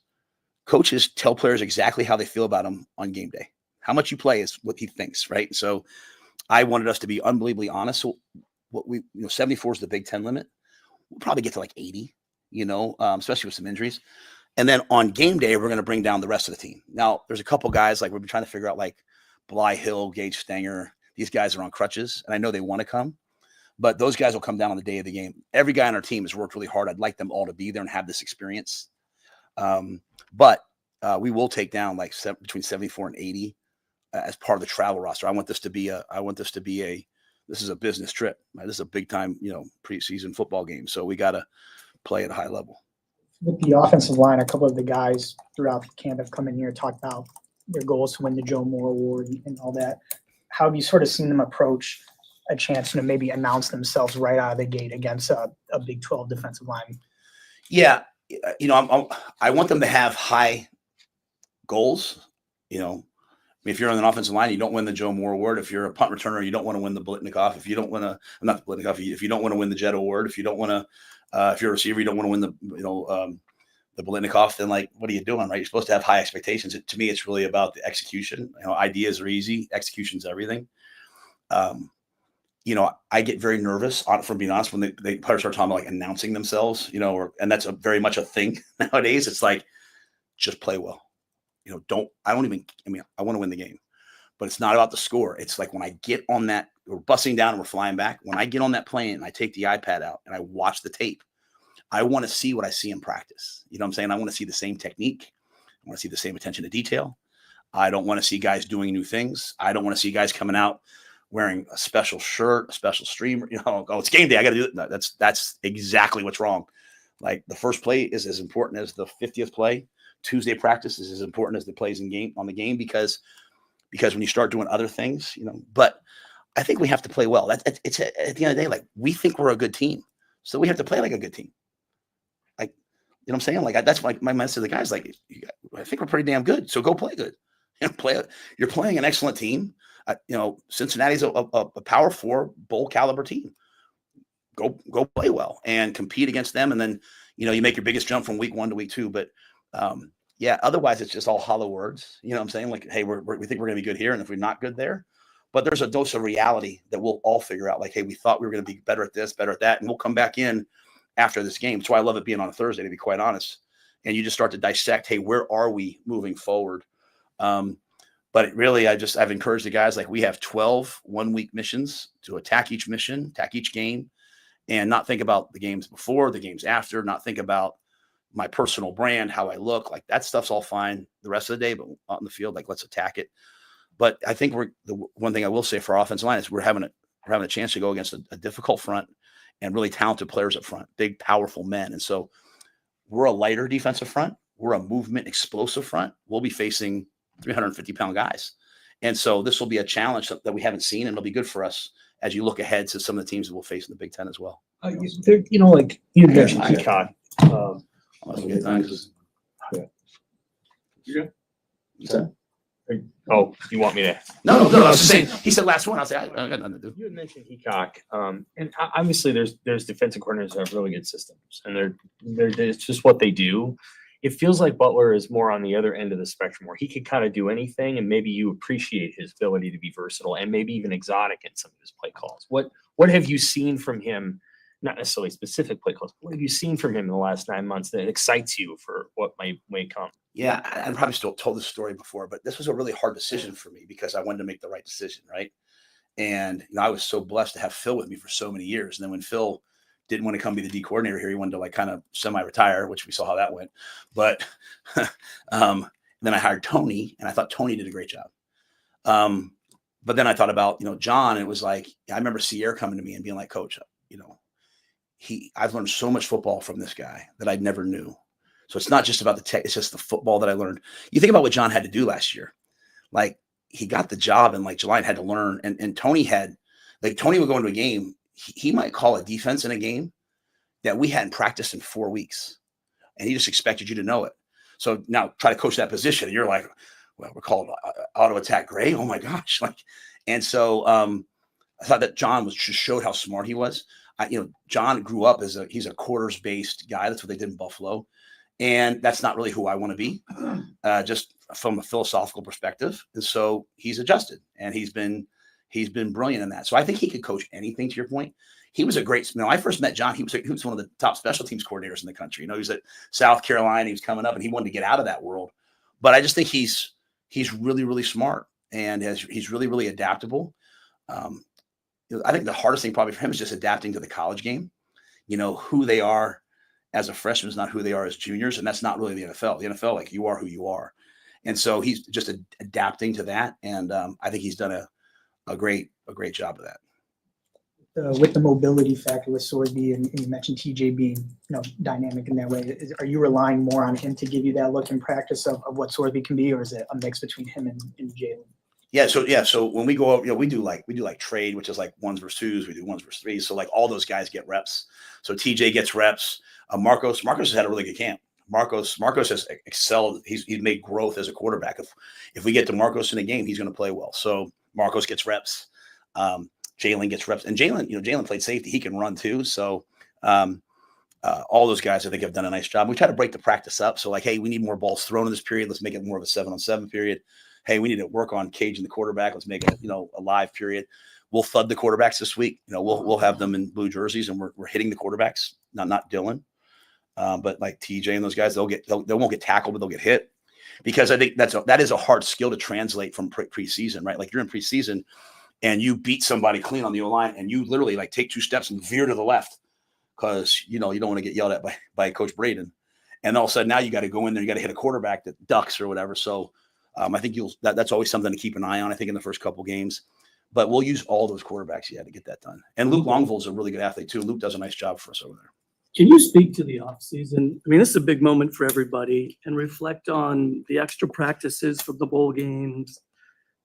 tell players exactly how they feel about them on game day. How much you play is what he thinks, right? So I wanted us to be unbelievably honest. So what 74 is the Big Ten limit. We'll probably get to like 80, especially with some injuries. And then on game day, we're going to bring down the rest of the team. Now, there's a couple guys like we've been trying to figure out, like Bly Hill, Gage Stanger. These guys are on crutches, and I know they want to come, but those guys will come down on the day of the game. Every guy on our team has worked really hard. I'd like them all to be there and have this experience. But we will take down like between 74 and 80 as part of the travel roster. I want this to be this is a business trip. Right? This is a big time, preseason football game. So we got to play at a high level. With the offensive line, a couple of the guys throughout the camp have come in here and talked about their goals to win the Joe Moore Award and all that. How have you sort of seen them approach a chance to maybe announce themselves right out of the gate against a Big 12 defensive line? Yeah. I want them to have high goals. If you're on an offensive line, you don't win the Joe Moore Award. If you're a punt returner, you don't want to win the Blitnikoff. If you don't want to, not the Blitnikoff, if you don't want to win the Jet Award, if you don't want to, if you're a receiver, you don't want to win the Blitnikoff, then like, what are you doing, right? You're supposed to have high expectations. To me, it's really about the execution. Ideas are easy. Execution's everything. I get very nervous, from being honest, when they players start talking about like announcing themselves, and that's very much a thing nowadays. It's like, just play well. I want to win the game, but it's not about the score. It's like when I get on that, we're busting down and we're flying back. When I get on that plane and I take the iPad out and I watch the tape, I want to see what I see in practice. You know what I'm saying? I want to see the same technique. I want to see the same attention to detail. I don't want to see guys doing new things. I don't want to see guys coming out wearing a special shirt, a special streamer. It's game day. I got to do it. No, that's exactly what's wrong. Like the first play is as important as the 50th play. Tuesday practice is as important as the plays on the game because when you start doing other things, but I think we have to play well. It's at the end of the day, like we think we're a good team, so we have to play like a good team. Like, what I'm saying? Like that's like my message to the guys. Like, I think we're pretty damn good, so go play good. You're playing an excellent team. Cincinnati's a Power 4 bowl caliber team. Go play well and compete against them, and then you make your biggest jump from week 1 to week 2. But otherwise it's just all hollow words. You know what I'm saying? Like, hey, we think we're going to be good here, and if we're not good there, but there's a dose of reality that we'll all figure out. Like, hey, we thought we were going to be better at this, better at that, and we'll come back in after this game. That's why I love it being on a Thursday, to be quite honest. And you just start to dissect, hey, where are we moving forward? But really, I've encouraged the guys, like we have 12 one-week missions to attack each mission, attack each game. and not think about the games before, the games after, not think about my personal brand, how I look. Like that stuff's all fine the rest of the day, but out in the field, like let's attack it. But I think the one thing I will say for our offensive line is we're having a chance to go against a difficult front and really talented players up front, big, powerful men. And so we're a lighter defensive front. We're a movement explosive front. We'll be facing 350-pound guys. And so this will be a challenge that we haven't seen, and it'll be good for us as you look ahead to some of the teams that we'll face in the Big Ten as well. You know, like you mentioned Peacock. You're good. Oh, you want me to? No, I was just saying. He said last one. I was like, I got nothing to do. You had mentioned Peacock, and obviously there's defensive coordinators that have really good systems, and they're it's just what they do. It feels like Butler is more on the other end of the spectrum, where he could kind of do anything, and maybe you appreciate his ability to be versatile and maybe even exotic in some of his play calls. What have you seen from him? Not necessarily specific play calls, but what have you seen from him in the last 9 months that excites you for what may come? Yeah, I probably still told this story before, but this was a really hard decision for me because I wanted to make the right decision, right? And I was so blessed to have Phil with me for so many years. And then when Phil didn't want to come be the D coordinator here, he wanted to like kind of semi-retire, which we saw how that went. But then I hired Tony, and I thought Tony did a great job. But then I thought about John, and it was like I remember Sierra coming to me and being like, Coach, I've learned so much football from this guy that I never knew. So it's not just about the tech, it's just the football that I learned. You think about what John had to do last year. Like he got the job in like July and had to learn. And Tony would go into a game. He might call a defense in a game that we hadn't practiced in 4 weeks. And he just expected you to know it. So now try to coach that position. And you're like, well, we're called auto attack gray. Oh my gosh. And so I thought that John just showed how smart he was. John grew up he's a quarters based guy. That's what they did in Buffalo. And that's not really who I want to be, just from a philosophical perspective. And so he's adjusted, and he's been brilliant in that. So I think he could coach anything. To your point, he was a great. I first met John. He was one of the top special teams coordinators in the country. He was at South Carolina. He was coming up, and he wanted to get out of that world. But I just think he's really, really smart, and he's really, really adaptable. I think the hardest thing probably for him is just adapting to the college game. Who they are as a freshman is not who they are as juniors. And that's not really the NFL. The NFL, like, you are who you are. And so he's just adapting to that. And I think he's done a great job of that. With the mobility factor with Sorsby, and you mentioned TJ being dynamic in that way, are you relying more on him to give you that look in practice of what Sorsby can be, or is it a mix between him and Jalen? Yeah. So when we go up, we do like trade, which is like 1s versus 2s. We do 1s versus 3s. So like all those guys get reps. So TJ gets reps. Marcos has had a really good camp. Marcos has excelled. He's made growth as a quarterback. If we get to Marcos in a game, he's going to play well. So Marcos gets reps. Jalen gets reps, and Jalen played safety. He can run too. So all those guys, I think, have done a nice job. We try to break the practice up. So like, hey, we need more balls thrown in this period. Let's make it more of a 7-on-7 period. Hey, we need to work on caging the quarterback. Let's make it a live period. We'll thud the quarterbacks this week. We'll have them in blue jerseys, and we're hitting the quarterbacks. Not Dylan, but like TJ and those guys, they won't get tackled, but they'll get hit, because I think that is a hard skill to translate from preseason, right? Like you're in preseason and you beat somebody clean on the O-line, and you literally like take 2 steps and veer to the left because you don't want to get yelled at by Coach Braden, and all of a sudden now you got to go in there, you got to hit a quarterback that ducks or whatever. So I think that's always something to keep an eye on, I think, in the first couple games. But we'll use all those quarterbacks to get that done. And Luke Longville's a really good athlete too. Luke does a nice job for us over there. Can you speak to the offseason? I mean, this is a big moment for everybody, and reflect on the extra practices for the bowl games,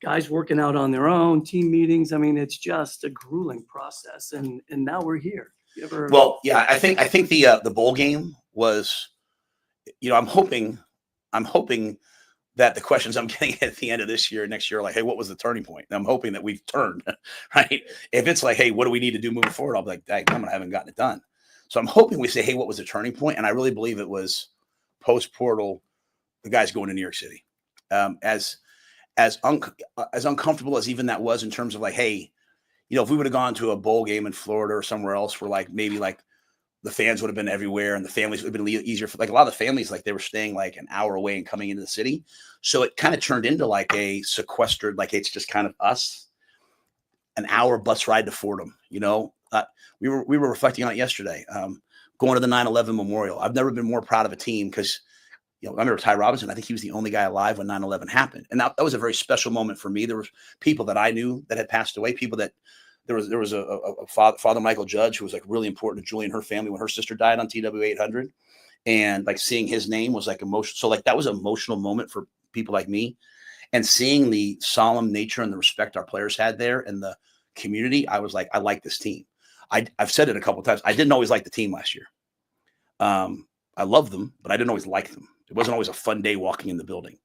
guys working out on their own, team meetings. I mean, it's just a grueling process, and now we're here. Well, yeah, I think the bowl game was, I'm hoping that the questions I'm getting at the end of this year, next year, are like, hey, what was the turning point? And I'm hoping that we've turned, right? If it's like, hey, what do we need to do moving forward? I'll be like, dang, I haven't gotten it done. So I'm hoping we say, hey, what was the turning point? And I really believe it was post-portal, the guys going to New York City. As uncomfortable as even that was in terms of like, hey, if we would have gone to a bowl game in Florida or somewhere else where like maybe like the fans would have been everywhere and the families would have been easier for, like, a lot of the families, like they were staying like an hour away and coming into the city. So it kind of turned into like a sequestered, like it's just kind of us, an hour bus ride to Fordham, we were reflecting on it yesterday. Going to the 9/11 memorial. I've never been more proud of a team because, I remember Ty Robinson. I think he was the only guy alive when 9/11 happened, and that was a very special moment for me. There were people that I knew that had passed away. People that there was a Father Michael Judge who was like really important to Julie and her family when her sister died on TW 800, and like seeing his name was like emotional. So like that was an emotional moment for people like me, and seeing the solemn nature and the respect our players had there and the community. I was like, I like this team. I've said it a couple of times. I didn't always like the team last year. I loved them, but I didn't always like them. It wasn't always a fun day walking in the building.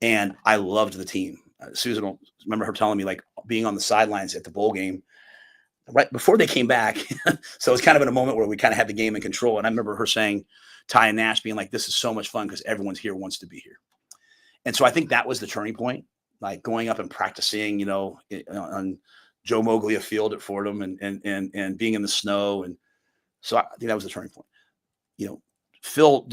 And I loved the team. Susan will remember her telling me, like, being on the sidelines at the bowl game right before they came back. So it was kind of in a moment where we kind of had the game in control. And I remember her saying, Ty and Nash being like, this is so much fun because everyone's here wants to be here. And so I think that was the turning point, like going up and practicing, on Joe Moglia Field at Fordham and being in the snow. And so I think that was the turning point. Phil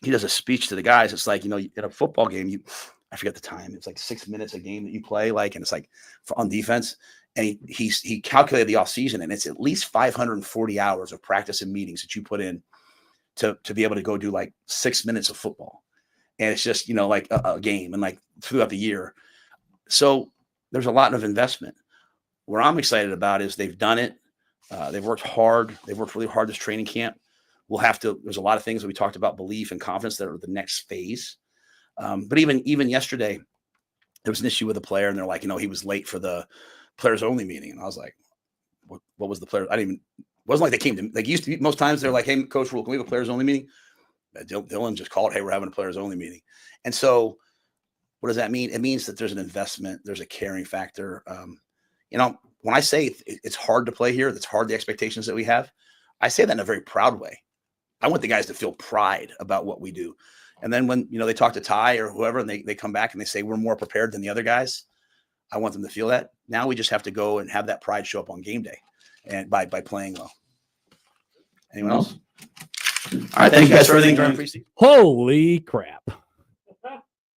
he does a speech to the guys. It's like, in a football game, I forget the time. It's like 6 minutes a game that you play, and it's like on defense. And he calculated the off season, and it's at least 540 hours of practice and meetings that you put in to be able to go do like 6 minutes of football. And it's just, like a game and like throughout the year. So there's a lot of investment. What I'm excited about is they've done it. They've worked hard. They've worked really hard this training camp. There's a lot of things that we talked about, belief and confidence, that are the next phase. But even yesterday, there was an issue with a player, and they're like, he was late for the players only meeting. And I was like, what was the player? It wasn't like they came to, like, used to be, most times they're like, hey, Coach Rhule, can we have a players only meeting? Dylan just called, hey, we're having a players only meeting. And so what does that mean? It means that there's an investment, there's a caring factor. When I say it's hard to play here, that's hard, the expectations that we have, I say that in a very proud way. I want the guys to feel pride about what we do. And then when, they talk to Ty or whoever, and they come back and they say, we're more prepared than the other guys, I want them to feel that. Now we just have to go and have that pride show up on game day and by playing well. Anyone else? All right. Thank you guys for everything during preseason. Holy crap.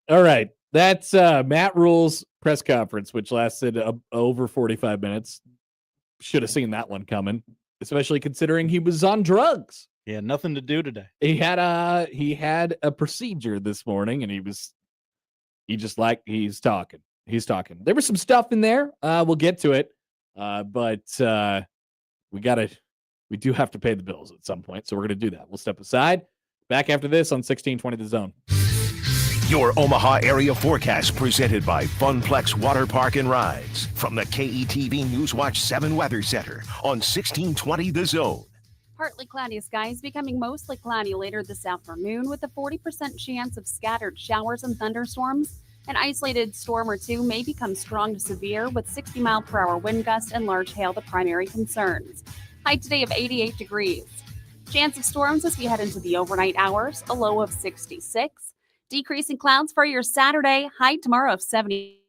All right. That's Matt Rhule's press conference, which lasted over 45 minutes. Should have seen that one coming, especially considering he was on drugs. He had nothing to do today. He had a procedure this morning, and he's talking. There was some stuff in there. We'll get to it. But we do have to pay the bills at some point. So we're going to do that. We'll step aside. Back after this on 1620 The Zone. Your Omaha area forecast presented by Funplex Water Park and Rides from the KETV Newswatch 7 Weather Center on 1620 The Zone. Partly cloudy skies becoming mostly cloudy later this afternoon with a 40% chance of scattered showers and thunderstorms. An isolated storm or two may become strong to severe with 60-mile-per-hour wind gusts and large hail the primary concerns. High today of 88 degrees. Chance of storms as we head into the overnight hours, a low of 66. Decreasing clouds for your Saturday, high tomorrow of 70.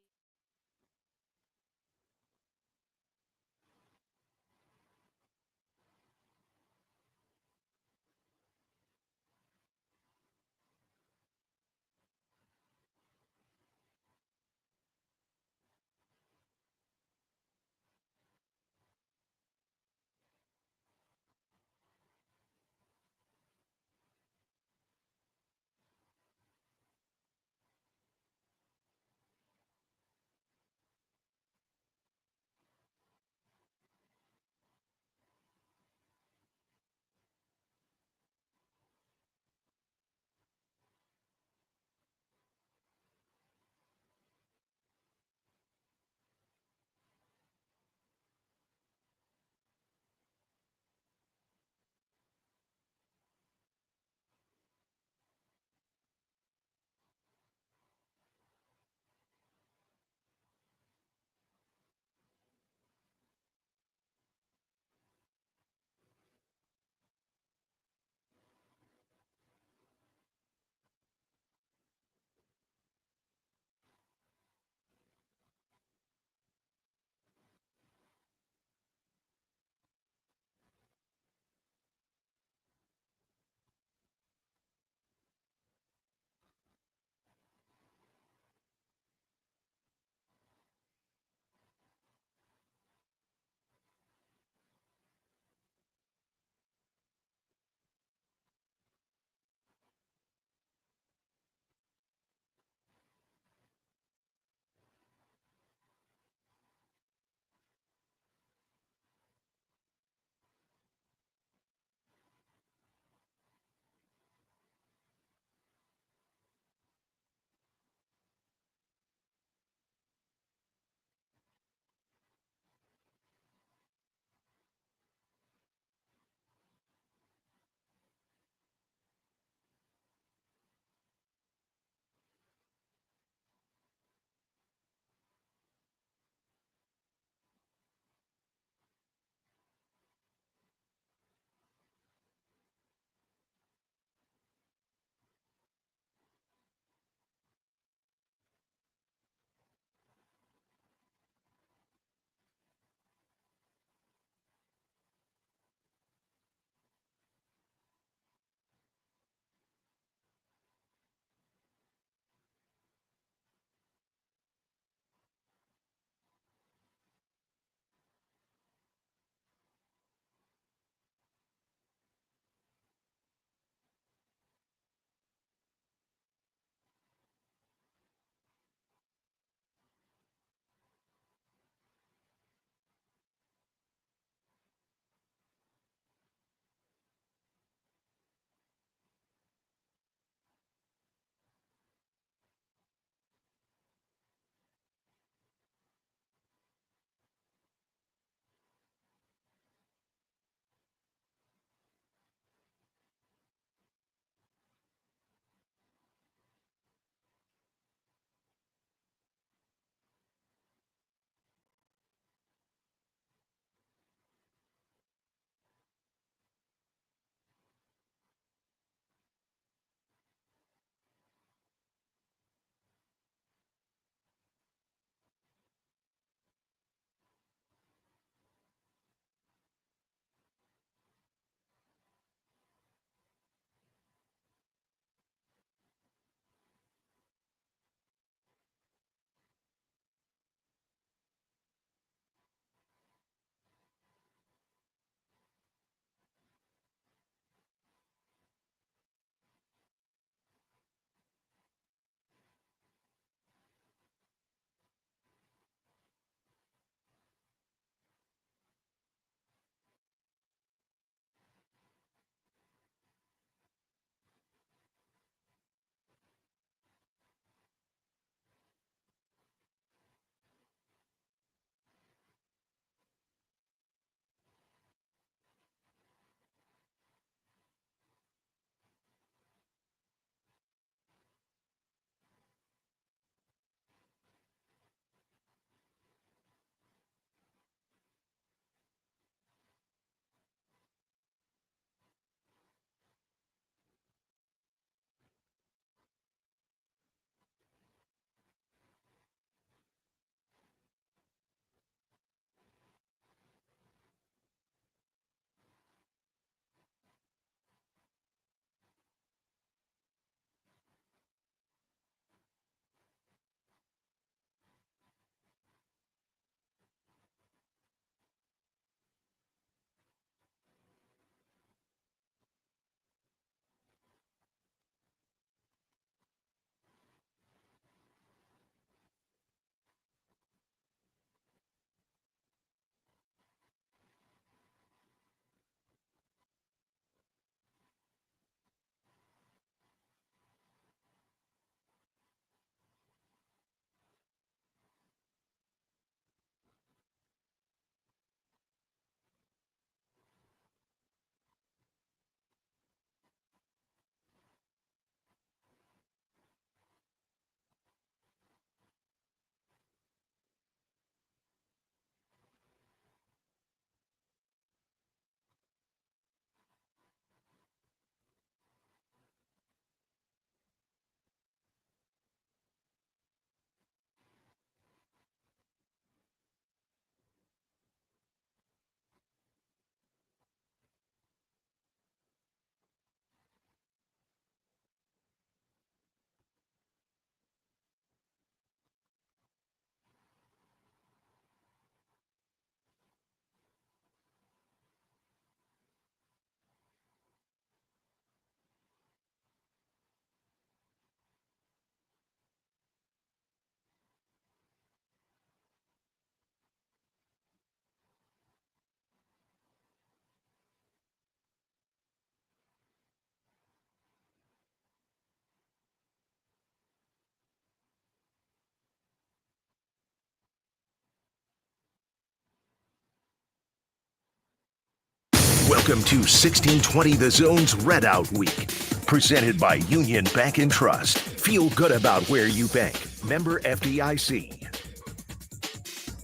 Welcome to 1620 The Zone's Red Out Week, presented by Union Bank and Trust. Feel good about where you bank. Member FDIC.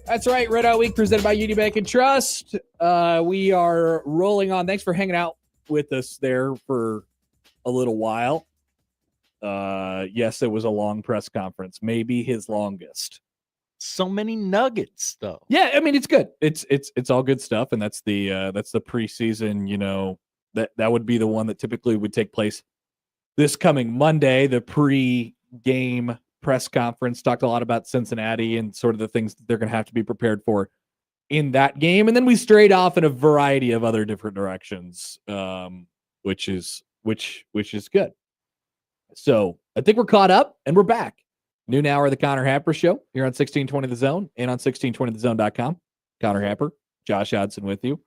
That's right. Red Out Week presented by Union Bank and Trust. We are rolling on. Thanks for hanging out with us there for a little while. Yes, it was a long press conference, maybe his longest. So many nuggets, though. Yeah, I mean it's good. It's all good stuff, and that's the preseason. You know, that would be the one that typically would take place this coming Monday. The pre-game press conference talked a lot about Cincinnati and sort of the things that they're going to have to be prepared for in that game, and then we strayed off in a variety of other different directions, which is good. So I think we're caught up and we're back. Noon hour of the Connor Happer Show here on 1620 The Zone and on 1620thezone.com. Connor Happer, Josh Hodson with you.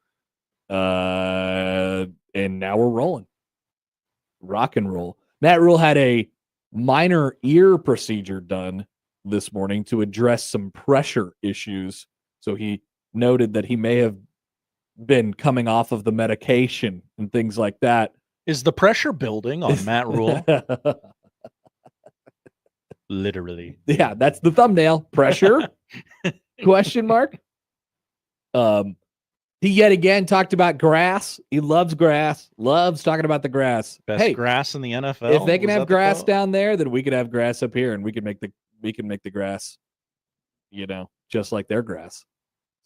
And now we're rolling. Rock and roll. Matt Rhule had a minor ear procedure done this morning to address some pressure issues. So he noted that he may have been coming off of the medication and things like that. Is the pressure building on Matt Rhule? Literally. Yeah, that's the thumbnail. Pressure? Question mark. He yet again talked about grass. He loves grass. Loves talking about the grass. Best grass in the NFL. If they can Was have that the grass quote? down there, then we could have grass up here, and we can make the grass, just like their grass.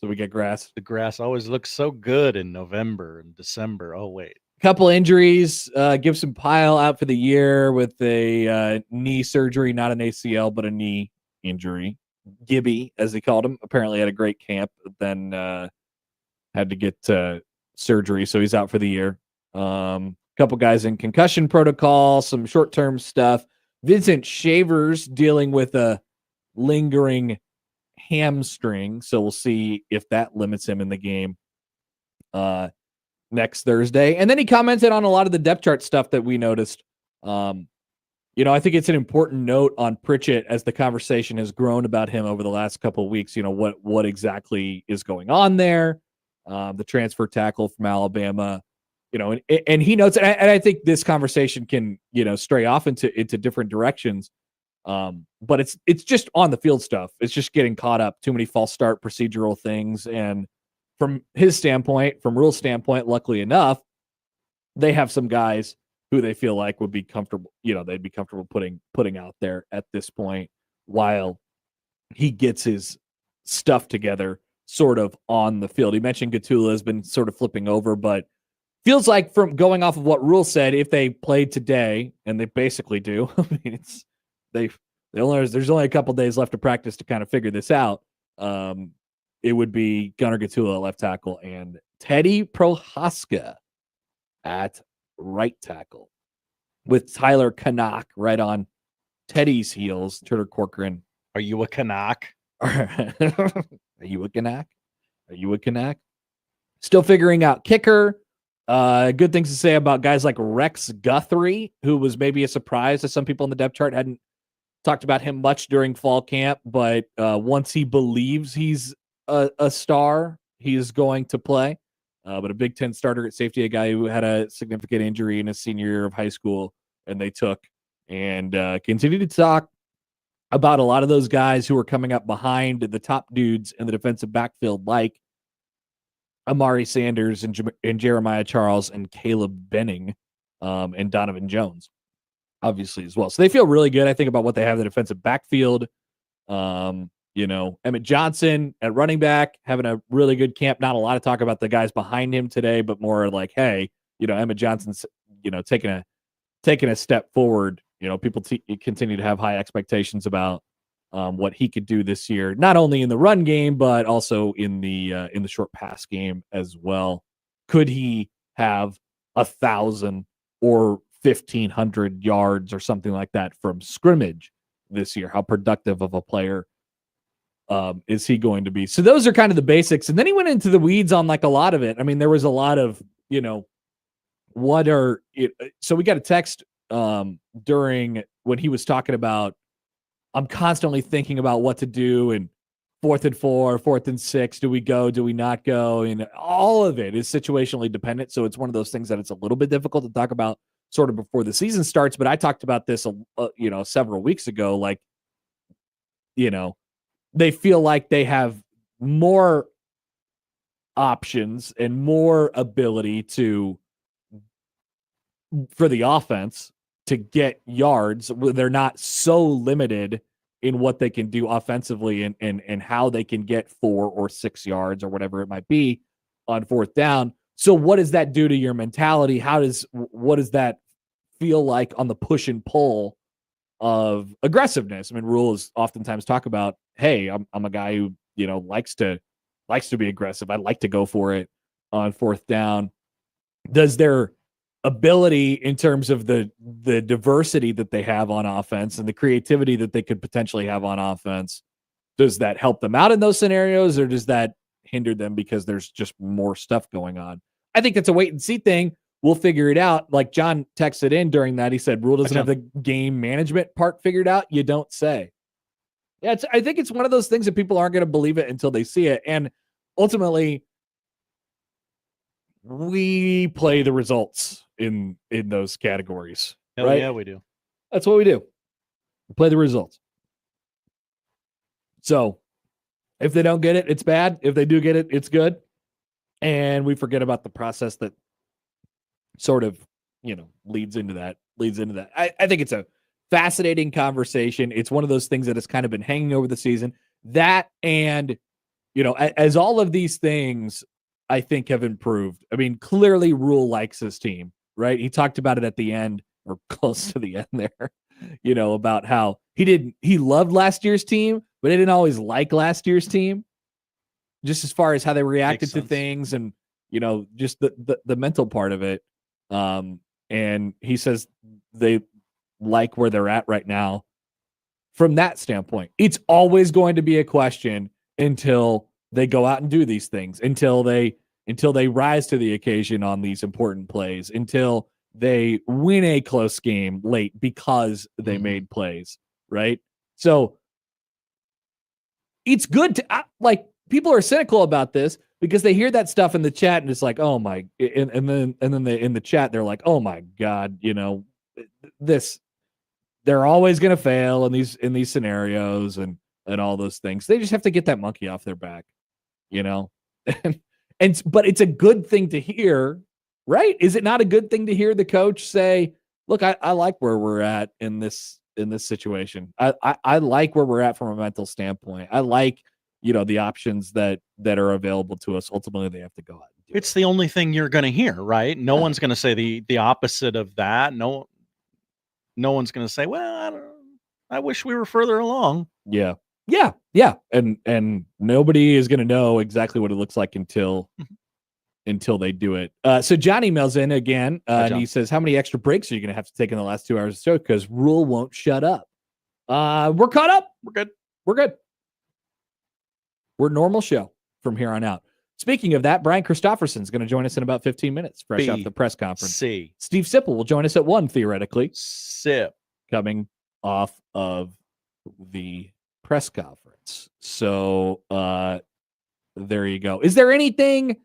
So we get grass. The grass always looks so good in November and December. Oh wait. Couple injuries. Gibson Pyle out for the year with a knee surgery, not an ACL, but a knee injury. Gibby, as they called him, apparently had a great camp, but then had to get surgery, so he's out for the year. Couple guys in concussion protocol, some short-term stuff. Vincent Shavers dealing with a lingering hamstring, so we'll see if that limits him in the game next Thursday. And then he commented on a lot of the depth chart stuff that we noticed. I think it's an important note on Pritchett as the conversation has grown about him over the last couple of weeks. What exactly is going on there? The transfer tackle from Alabama, and he notes, and I think this conversation can, stray off into different directions. But it's just on the field stuff. It's just getting caught up. Too many false start procedural things. And from his standpoint, from Rhule's standpoint, luckily enough, they have some guys who they feel like would be comfortable, they'd be comfortable putting out there at this point while he gets his stuff together sort of on the field. He mentioned Gatula has been sort of flipping over, but feels like, from going off of what Rhule said, if they played today, and they basically do, I mean, there's only a couple days left to practice to kind of figure this out. It would be Gunnar Gatula at left tackle and Teddy Prohaska at right tackle, with Tyler Canuck right on Teddy's heels. Turner Corcoran. Are you a Canuck? Are you a Canuck? Are you a Canuck? Still figuring out kicker. Good things to say about guys like Rex Guthrie, who was maybe a surprise to some people in the depth chart. Hadn't talked about him much during fall camp, but once he believes he's a star, he is going to play. But a Big Ten starter at safety, a guy who had a significant injury in his senior year of high school, and they took and continue to talk about a lot of those guys who are coming up behind the top dudes in the defensive backfield, like Amari Sanders and Jeremiah Charles and Caleb Benning and Donovan Jones, obviously, as well. So they feel really good, I think, about what they have in the defensive backfield. Emmett Johnson at running back, having a really good camp. Not a lot of talk about the guys behind him today, but more like, hey, Emmett Johnson's, taking a step forward. People continue to have high expectations about what he could do this year, not only in the run game, but also in the short pass game as well. Could he have 1,000 or 1,500 yards or something like that from scrimmage this year? How productive of a player is he going to be? So those are kind of the basics. And then he went into the weeds on like a lot of it. I mean, there was a lot of, so we got a text during when he was talking about, I'm constantly thinking about what to do and 4th and 4, 4th and 6. Do we go? Do we not go? And all of it is situationally dependent. So it's one of those things that it's a little bit difficult to talk about sort of before the season starts. But I talked about this, several weeks ago. Like, they feel like they have more options and more ability for the offense to get yards. They're not so limited in what they can do offensively and how they can get 4 or 6 yards or whatever it might be on 4th down. So what does that do to your mentality? What does that feel like on the push and pull of aggressiveness? I mean, Rhule is oftentimes talk about, hey, I'm a guy who, likes to be aggressive. I like to go for it on 4th down. Does their ability in terms of the diversity that they have on offense and the creativity that they could potentially have on offense, does that help them out in those scenarios, or does that hinder them because there's just more stuff going on? I think that's a wait and see thing. We'll figure it out. Like John texted in during that, he said Rhule doesn't have the game management part figured out. You don't say. Yeah, I think it's one of those things that people aren't going to believe it until they see it. And ultimately, we play the results in those categories. Hell right? yeah, we do. That's what we do. We play the results. So if they don't get it, it's bad. If they do get it, it's good. And we forget about the process that sort of, leads into that. I think it's a fascinating conversation. It's one of those things that has kind of been hanging over the season. That and, as all of these things, I think, have improved. I mean, clearly Rhule likes his team, right? He talked about it at the end or close to the end there, about how he loved last year's team, but he didn't always like last year's team, just as far as how they reacted to things and, just the mental part of it. And he says they like where they're at right now from that standpoint. It's always going to be a question until they go out and do these things, until they rise to the occasion on these important plays, until they win a close game late because they made plays, right? So it's good to people are cynical about this because they hear that stuff in the chat and it's like, oh my, and then in the chat they're like, oh my God, they're always going to fail in these scenarios and all those things. They just have to get that monkey off their back, but it's a good thing to hear, right? Is it not a good thing to hear the coach say, look, I like where we're at in this situation. I like where we're at from a mental standpoint. I like, the options that are available to us. Ultimately, they have to go out. It's the only thing you're going to hear, right? No one's going to say the opposite of that. No one's going to say, well, I wish we were further along. Yeah. And nobody is going to know exactly what it looks like until they do it. So John emails in again, and he says, how many extra breaks are you going to have to take in the last 2 hours of the show? Because Rhule won't shut up. We're caught up. We're good. We're normal show from here on out. Speaking of that, Brian Christopherson is going to join us in about 15 minutes, fresh off the press conference. Steve Sipple will join us at 1, theoretically. Coming off of the press conference. So there you go. Is there anything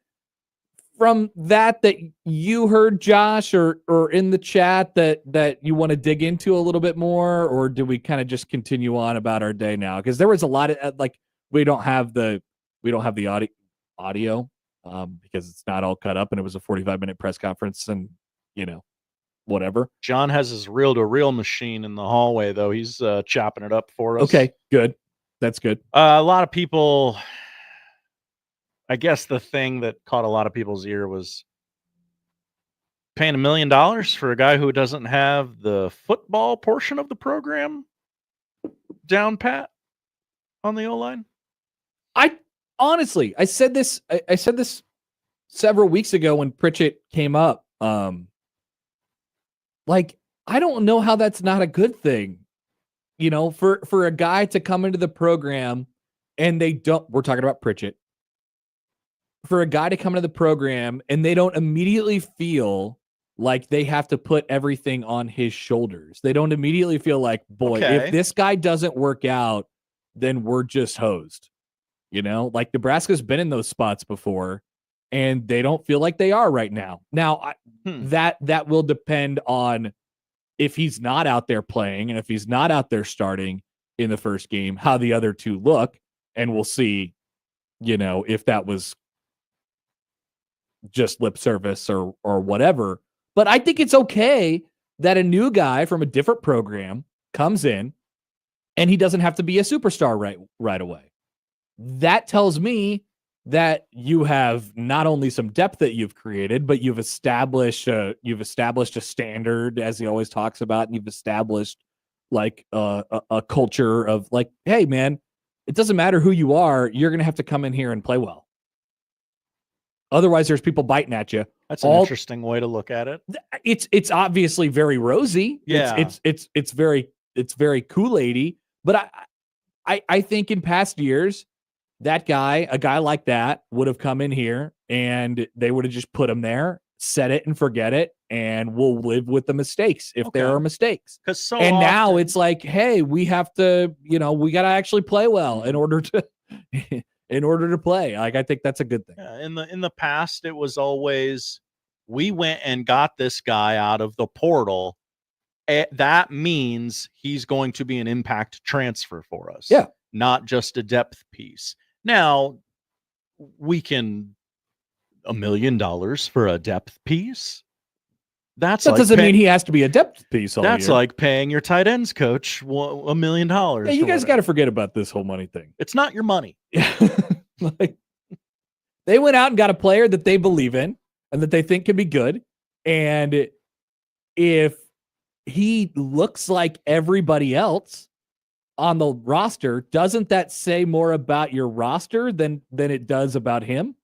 from that you heard, Josh, or in the chat that you want to dig into a little bit more, or do we kind of just continue on about our day now? Because there was a lot of we don't have the audio because it's not all cut up, and it was a 45-minute press conference, and whatever. John has his reel-to-reel machine in the hallway, though. He's chopping it up for us. Okay, good. That's good. A lot of people, I guess the thing that caught a lot of people's ear was paying $1 million for a guy who doesn't have the football portion of the program down pat on the O-line. I said this several weeks ago when Pritchett came up. I don't know how that's not a good thing. For a guy to come into the program and we're talking about Pritchett. For a guy to come into the program and they don't immediately feel like they have to put everything on his shoulders. They don't immediately feel like, boy, if this guy doesn't work out, then we're just hosed. Like Nebraska's been in those spots before, and they don't feel like they are right now. Now, that will depend on if he's not out there playing and if he's not out there starting in the first game, how the other two look, and we'll see, if that was just lip service or whatever. But I think it's okay that a new guy from a different program comes in and he doesn't have to be a superstar right away. That tells me that you have not only some depth that you've created, but you've established a standard, as he always talks about, and you've established like a culture of like, hey man, it doesn't matter who you are, you're going to have to come in here and play well. Otherwise, there's people biting at you. That's an interesting way to look at it. It's obviously very rosy. Yeah. It's very Kool-Aid-y. But I think in past years, a guy like that would have come in here and they would have just put him there, set it and forget it, and we'll live with the mistakes if there are mistakes. Now it's like, hey, we have to, we got to actually play well in order to play. Like, I think that's a good thing. Yeah, in the past, it was always, we went and got this guy out of the portal. That means he's going to be an impact transfer for us. Yeah. Not just a depth piece. Now, we can $1 million for a depth piece. That doesn't mean he has to be a depth piece all That's year. like paying your tight ends coach $1 million. Yeah, you guys got to forget about this whole money thing. It's not your money. Like, they went out and got a player that they believe in and that they think can be good. And if he looks like everybody else on the roster, doesn't that say more about your roster than it does about him?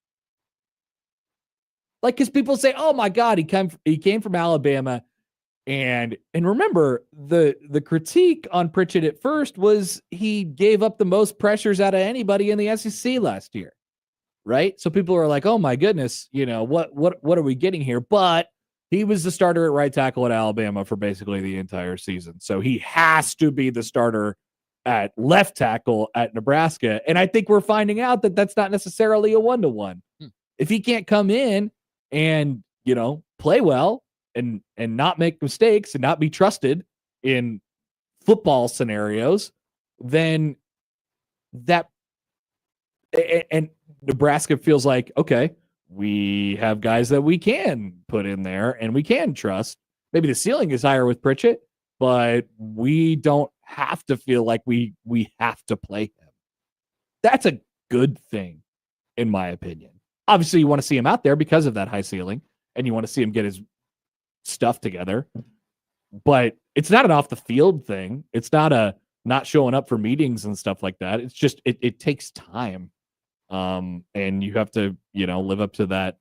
Like, because people say, "Oh my God, he came from Alabama," and remember the critique on Pritchett at first was he gave up the most pressures out of anybody in the SEC last year, right? So people are like, "Oh my goodness, what are we getting here?" But he was the starter at right tackle at Alabama for basically the entire season, so he has to be the starter at left tackle at Nebraska. And I think we're finding out that that's not necessarily a 1-to-1. If he can't come in and, play well and not make mistakes and not be trusted in football scenarios, then and Nebraska feels like, okay, we have guys that we can put in there and we can trust. Maybe the ceiling is higher with Pritchett, but we don't have to feel like we have to play him. That's a good thing, in my opinion. Obviously, you want to see him out there because of that high ceiling, and you want to see him get his stuff together. But it's not an off the field thing. It's not a not showing up for meetings and stuff like that. It's just it takes time, and you have to live up to that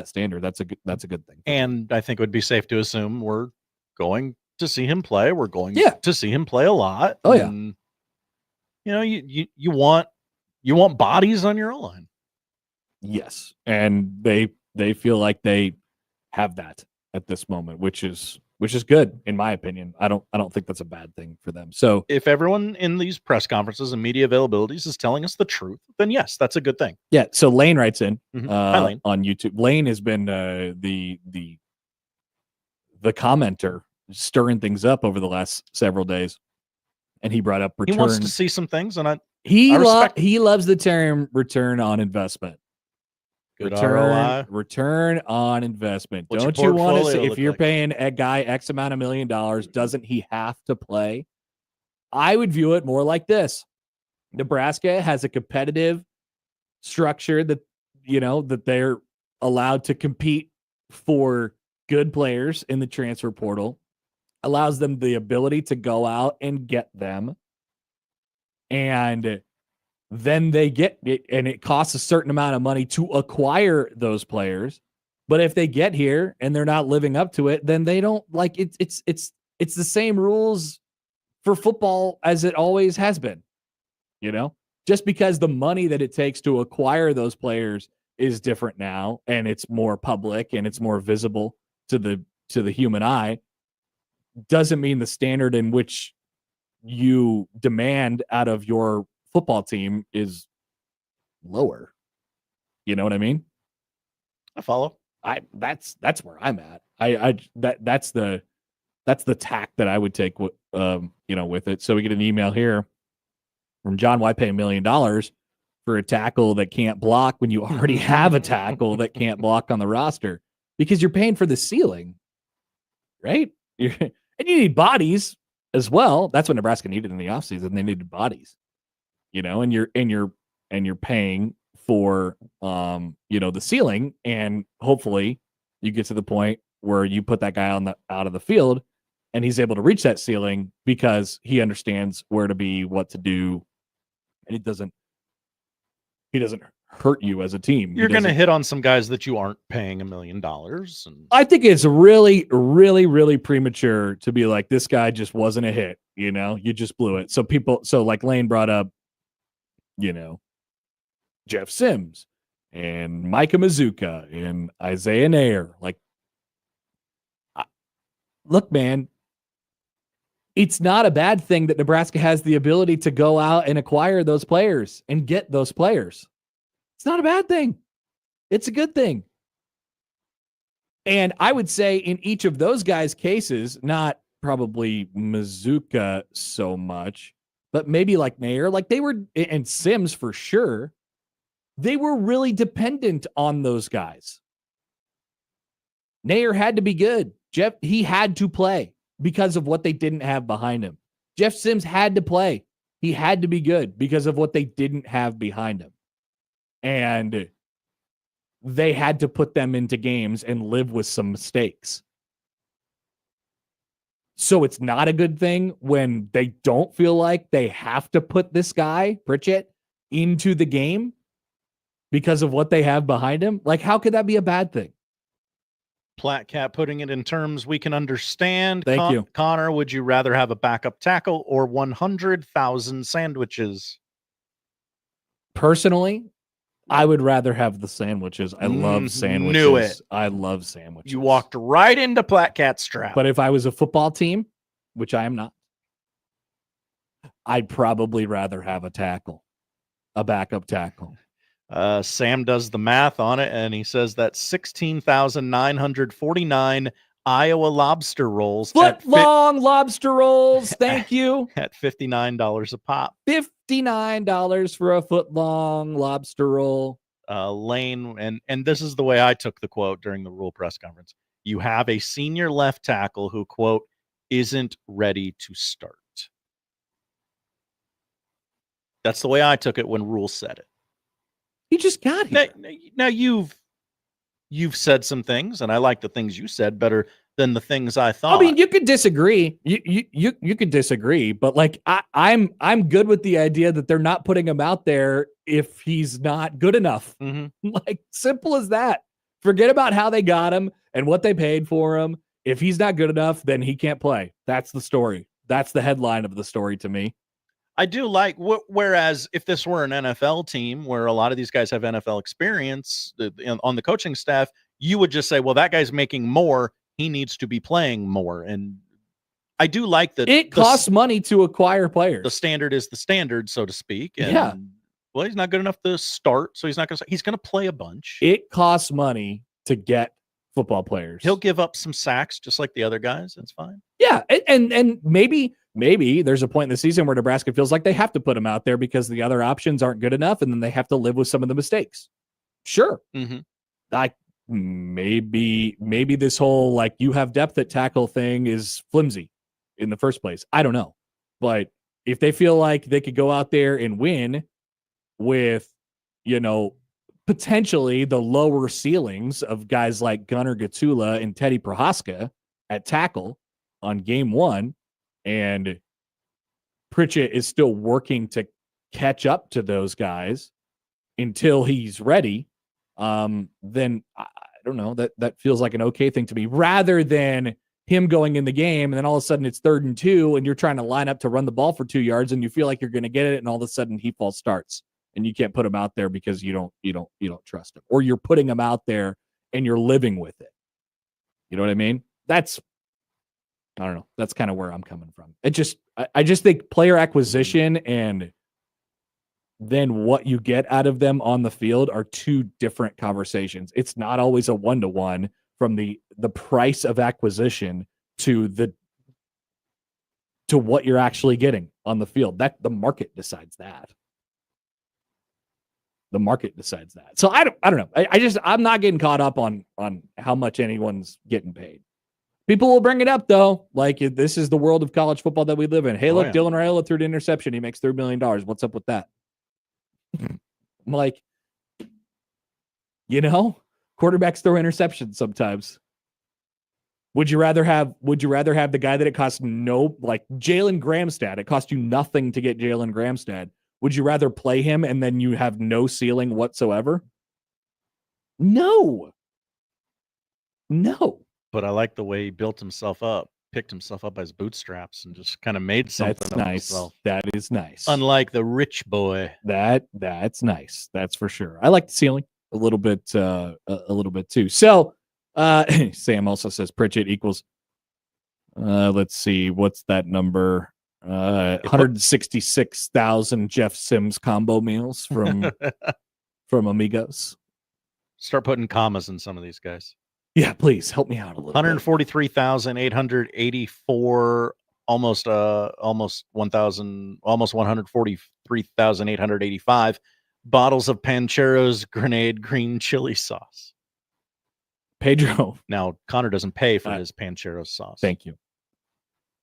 standard. That's a good thing. And I think it would be safe to assume we're going to see him play. We're going to see him play a lot. Oh yeah. And, you want bodies on your O-line. Yes, and they feel like they have that at this moment, which is good in my opinion. I don't think that's a bad thing for them. So if everyone in these press conferences and media availabilities is telling us the truth, then yes, that's a good thing. Yeah. So Lane writes in Hi, Lane. on YouTube. Lane has been the commenter stirring things up over the last several days, and he brought up return. He wants to see some things, and he loves the term return on investment. Good ROI. Return on investment. What's your Don't you want to portfolio see if look you're like? paying a guy X amount of $1 million, doesn't he have to play? I would view it more like this. Nebraska has a competitive structure that that they're allowed to compete for good players in the transfer portal, allows them the ability to go out and get them. And then they get it, and it costs a certain amount of money to acquire those players. But if they get here and they're not living up to it, then they don't like it. It's the same rules for football as it always has been. Just because the money that it takes to acquire those players is different now, and it's more public and it's more visible to the human eye, doesn't mean the standard in which you demand out of your football team is lower. You know what I mean? I follow. That's where I'm at. That's the tack that I would take with with it. So we get an email here from John. Why pay $1 million for a tackle that can't block when you already have a tackle that can't block on the roster? Because you're paying for the ceiling, right? And you need bodies as well. That's what Nebraska needed in the offseason. They needed bodies, and you're paying for the ceiling, and hopefully you get to the point where you put that guy out of the field and he's able to reach that ceiling because he understands where to be, what to do, and he doesn't hurt you as a team. You're going to hit on some guys that you aren't paying $1 million. And I think it's really, really, really premature to be like, this guy just wasn't a hit. You just blew it. So like Lane brought up, Jeff Sims and Micah Mazuka and Isaiah Nair. Like, look, man, it's not a bad thing that Nebraska has the ability to go out and acquire those players and get those players. It's not a bad thing. It's a good thing. And I would say in each of those guys' cases, not probably Mazuka so much, but maybe like Nair, like they were, and Sims for sure, they were really dependent on those guys. Nair had to be good. Jeff, he had to play because of what they didn't have behind him. Jeff Sims had to play. He had to be good because of what they didn't have behind him. And they had to put them into games and live with some mistakes. So it's not a good thing when they don't feel like they have to put this guy, Pritchett, into the game because of what they have behind him. Like, how could that be a bad thing? Platcat putting it in terms we can understand. Thank you. Connor, would you rather have a backup tackle or 100,000 sandwiches? Personally, I would rather have the sandwiches. I love sandwiches. Knew it. I love sandwiches. You walked right into Platcat's trap. But if I was a football team, which I am not, I'd probably rather have a backup tackle. Sam does the math on it, and he says that 16,949 Iowa lobster rolls. Foot-long lobster rolls. Thank you. At $59 a pop. $59 for a foot-long lobster roll. Lane, and this is the way I took the quote during the Rhule press conference. You have a senior left tackle who, quote, isn't ready to start. That's the way I took it when Rhule said it. He just got here. Now you've said some things, and I like the things you said better than the things I thought. I mean, you could disagree. You could disagree, but like I'm good with the idea that they're not putting him out there if he's not good enough. Mm-hmm. Like, simple as that. Forget about how they got him and what they paid for him. If he's not good enough, then he can't play. That's the story. That's the headline of the story to me. I do like, whereas if this were an NFL team where a lot of these guys have NFL experience on the coaching staff, you would just say, well, that guy's making more. He needs to be playing more. And I do like that. It costs money to acquire players. The standard is the standard, so to speak. And, yeah. Well, he's not good enough to start, so he's going to play a bunch. It costs money to get football players. He'll give up some sacks just like the other guys. That's fine. Yeah. And maybe there's a point in the season where Nebraska feels like they have to put him out there because the other options aren't good enough, and then they have to live with some of the mistakes. Sure. Mm-hmm. Like maybe this whole like you have depth at tackle thing is flimsy in the first place. I don't know. But if they feel like they could go out there and win with, potentially the lower ceilings of guys like Gunnar Gatula and Teddy Prohaska at tackle on game one, and Pritchett is still working to catch up to those guys until he's ready, then I don't know, that feels like an okay thing to me, rather than him going in the game and then all of a sudden it's 3rd and 2 and you're trying to line up to run the ball for 2 yards and you feel like you're going to get it, and all of a sudden he false starts and you can't put him out there because you don't trust him, or you're putting him out there and you're living with it. You know what I mean? I don't know. That's kind of where I'm coming from. I just think player acquisition and then what you get out of them on the field are two different conversations. It's not always a 1-to-1 from the price of acquisition to what you're actually getting on the field. That the market decides that. The market decides that. So I don't know. I'm not getting caught up on how much anyone's getting paid. People will bring it up though. Like this is the world of college football that we live in. Hey, look, Dylan Raiola threw an interception. He makes $3 million. What's up with that? I'm like, quarterbacks throw interceptions sometimes. Would you rather have the guy that it costs like Jalen Gramstad? It cost you nothing to get Jalen Gramstad. Would you rather play him and then you have no ceiling whatsoever? No. But I like the way he built himself up, picked himself up by his bootstraps, and just kind of made something That's of nice. himself. That is nice. Unlike the rich boy. That's nice. That's for sure. I like the ceiling a little bit too. So Sam also says Pritchett equals let's see, what's that number? 166,000 Jeff Sims combo meals from Amigos. Start putting commas in some of these guys. Yeah, please help me out a little. 143,884, almost 143,885 bottles of Pancheros grenade green chili sauce. Pedro. Now Connor doesn't pay for his Pancheros sauce. Thank you.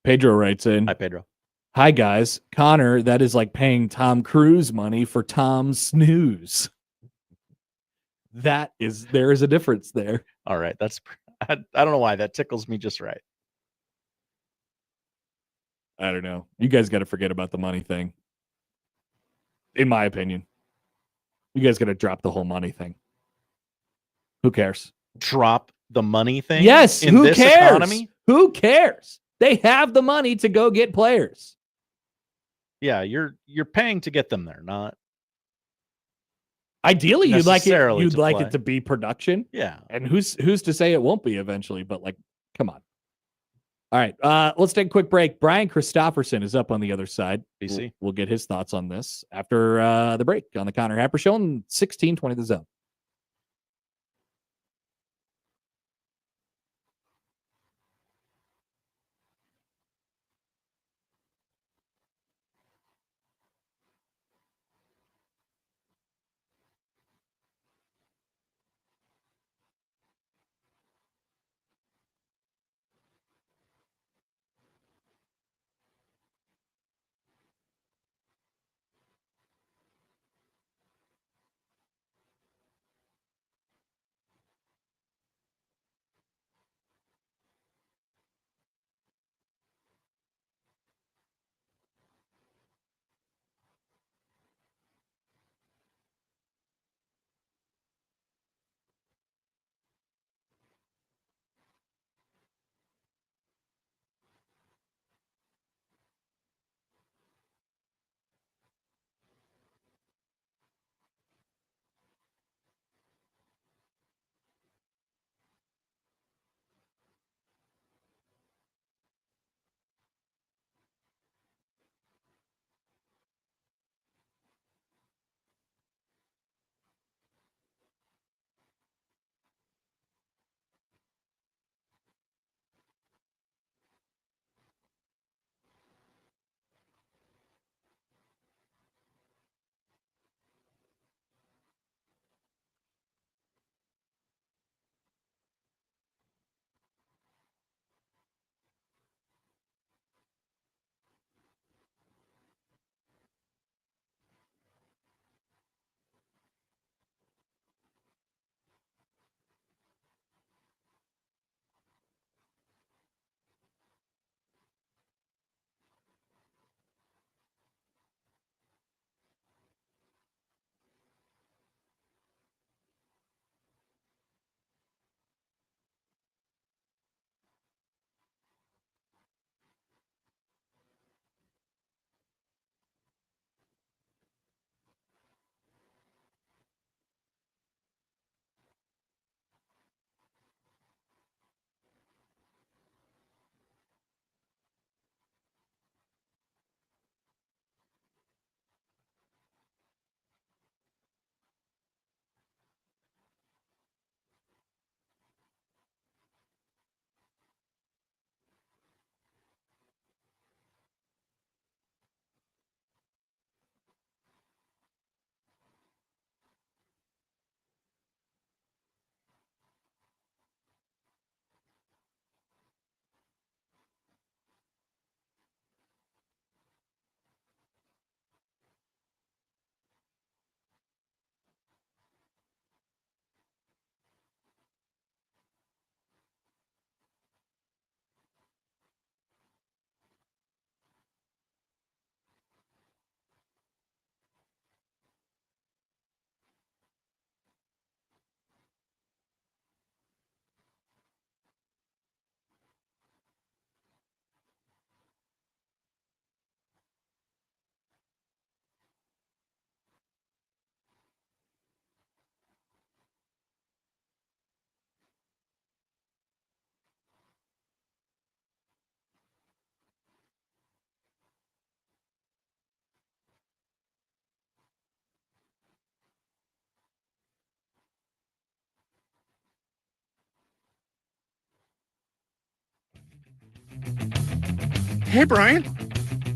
Pedro writes in. Hi, Pedro. Hi guys, Connor. That is like paying Tom Cruise money for Tom's snooze. There is a difference there. All right, I don't know why that tickles me just right. I don't know. You guys got to forget about the money thing. In my opinion, you guys got to drop the whole money thing. Who cares? Drop the money thing? Yes. In who this cares? economy? Who cares? They have the money to go get players. Yeah, you're paying to get them there, not ideally you'd like play. it to be production. Yeah. And who's to say it won't be eventually, but like, come on. All right. Let's take a quick break. Brian Christopherson is up on the other side. BC. We'll get his thoughts on this after the break on the Connor Happer Show on 1620 The Zone. Hey, Brian.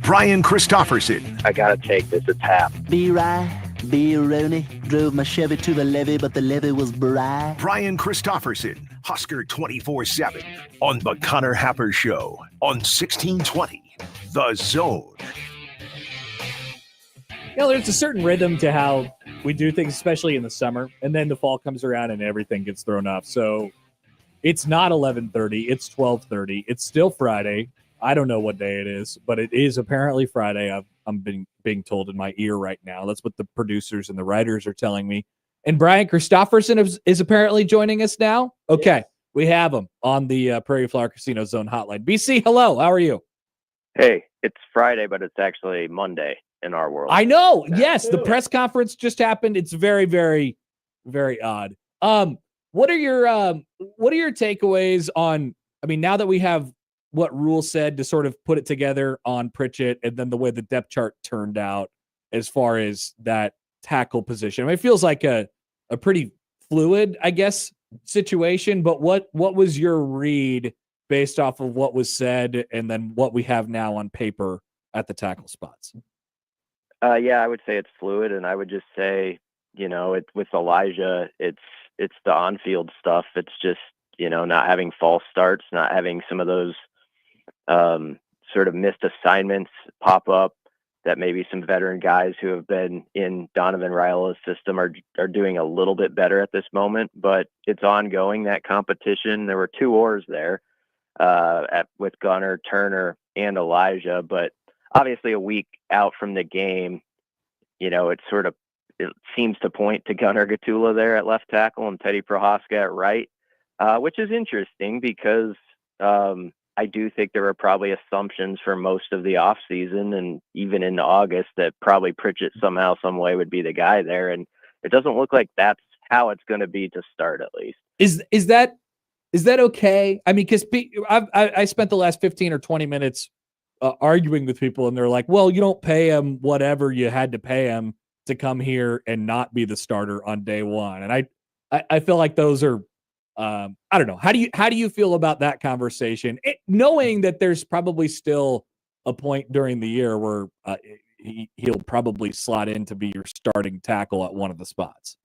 Brian Christopherson. I gotta take this. It's Hap. B. Rooney drove my Chevy to the levee, but the levee was dry. Brian Christopherson, Husker 24/7 on the Connor Happer Show on 1620 The Zone. There's a certain rhythm to how we do things, especially in the summer, and then the fall comes around and everything gets thrown off. So it's not 11:30, it's 12:30. It's still Friday. I don't know what day it is, but it is apparently Friday. I'm being told in my ear right now. That's what the producers and the writers are telling me. And Brian Christopherson is apparently joining us now. Okay, we have him on the Prairie Flower Casino Zone hotline. BC, hello. How are you? Hey, it's Friday, but it's actually Monday in our world. I know. Yes, the press conference just happened. It's very, very, very odd. What are your takeaways on? I mean, now that we have what Rhule said to sort of put it together on Pritchett, and then the way the depth chart turned out as far as that tackle position. I mean, it feels like a pretty fluid, I guess, situation. But what was your read based off of what was said and then what we have now on paper at the tackle spots? Yeah, I would say it's fluid, and I would just say, with Elijah, it's the on-field stuff. It's just, not having false starts, not having some of those sort of missed assignments pop up that maybe some veteran guys who have been in Donovan Raiola's system are doing a little bit better at this moment, but it's ongoing, that competition. There were 2 oars there with Gunnar, Turner, and Elijah, but obviously a week out from the game, it seems to point to Gunnar Gatula there at left tackle and Teddy Prohaska at right, which is interesting because I do think there were probably assumptions for most of the offseason and even into August that probably Pritchett somehow, some way would be the guy there. And it doesn't look like that's how it's going to be to start, at least. Is that okay? I mean, because I spent the last 15 or 20 minutes arguing with people, and they're like, well, you don't pay him whatever you had to pay him to come here and not be the starter on day one. And I feel like those are, I don't know. How do you feel about that conversation? Knowing that there's probably still a point during the year where he'll probably slot in to be your starting tackle at one of the spots.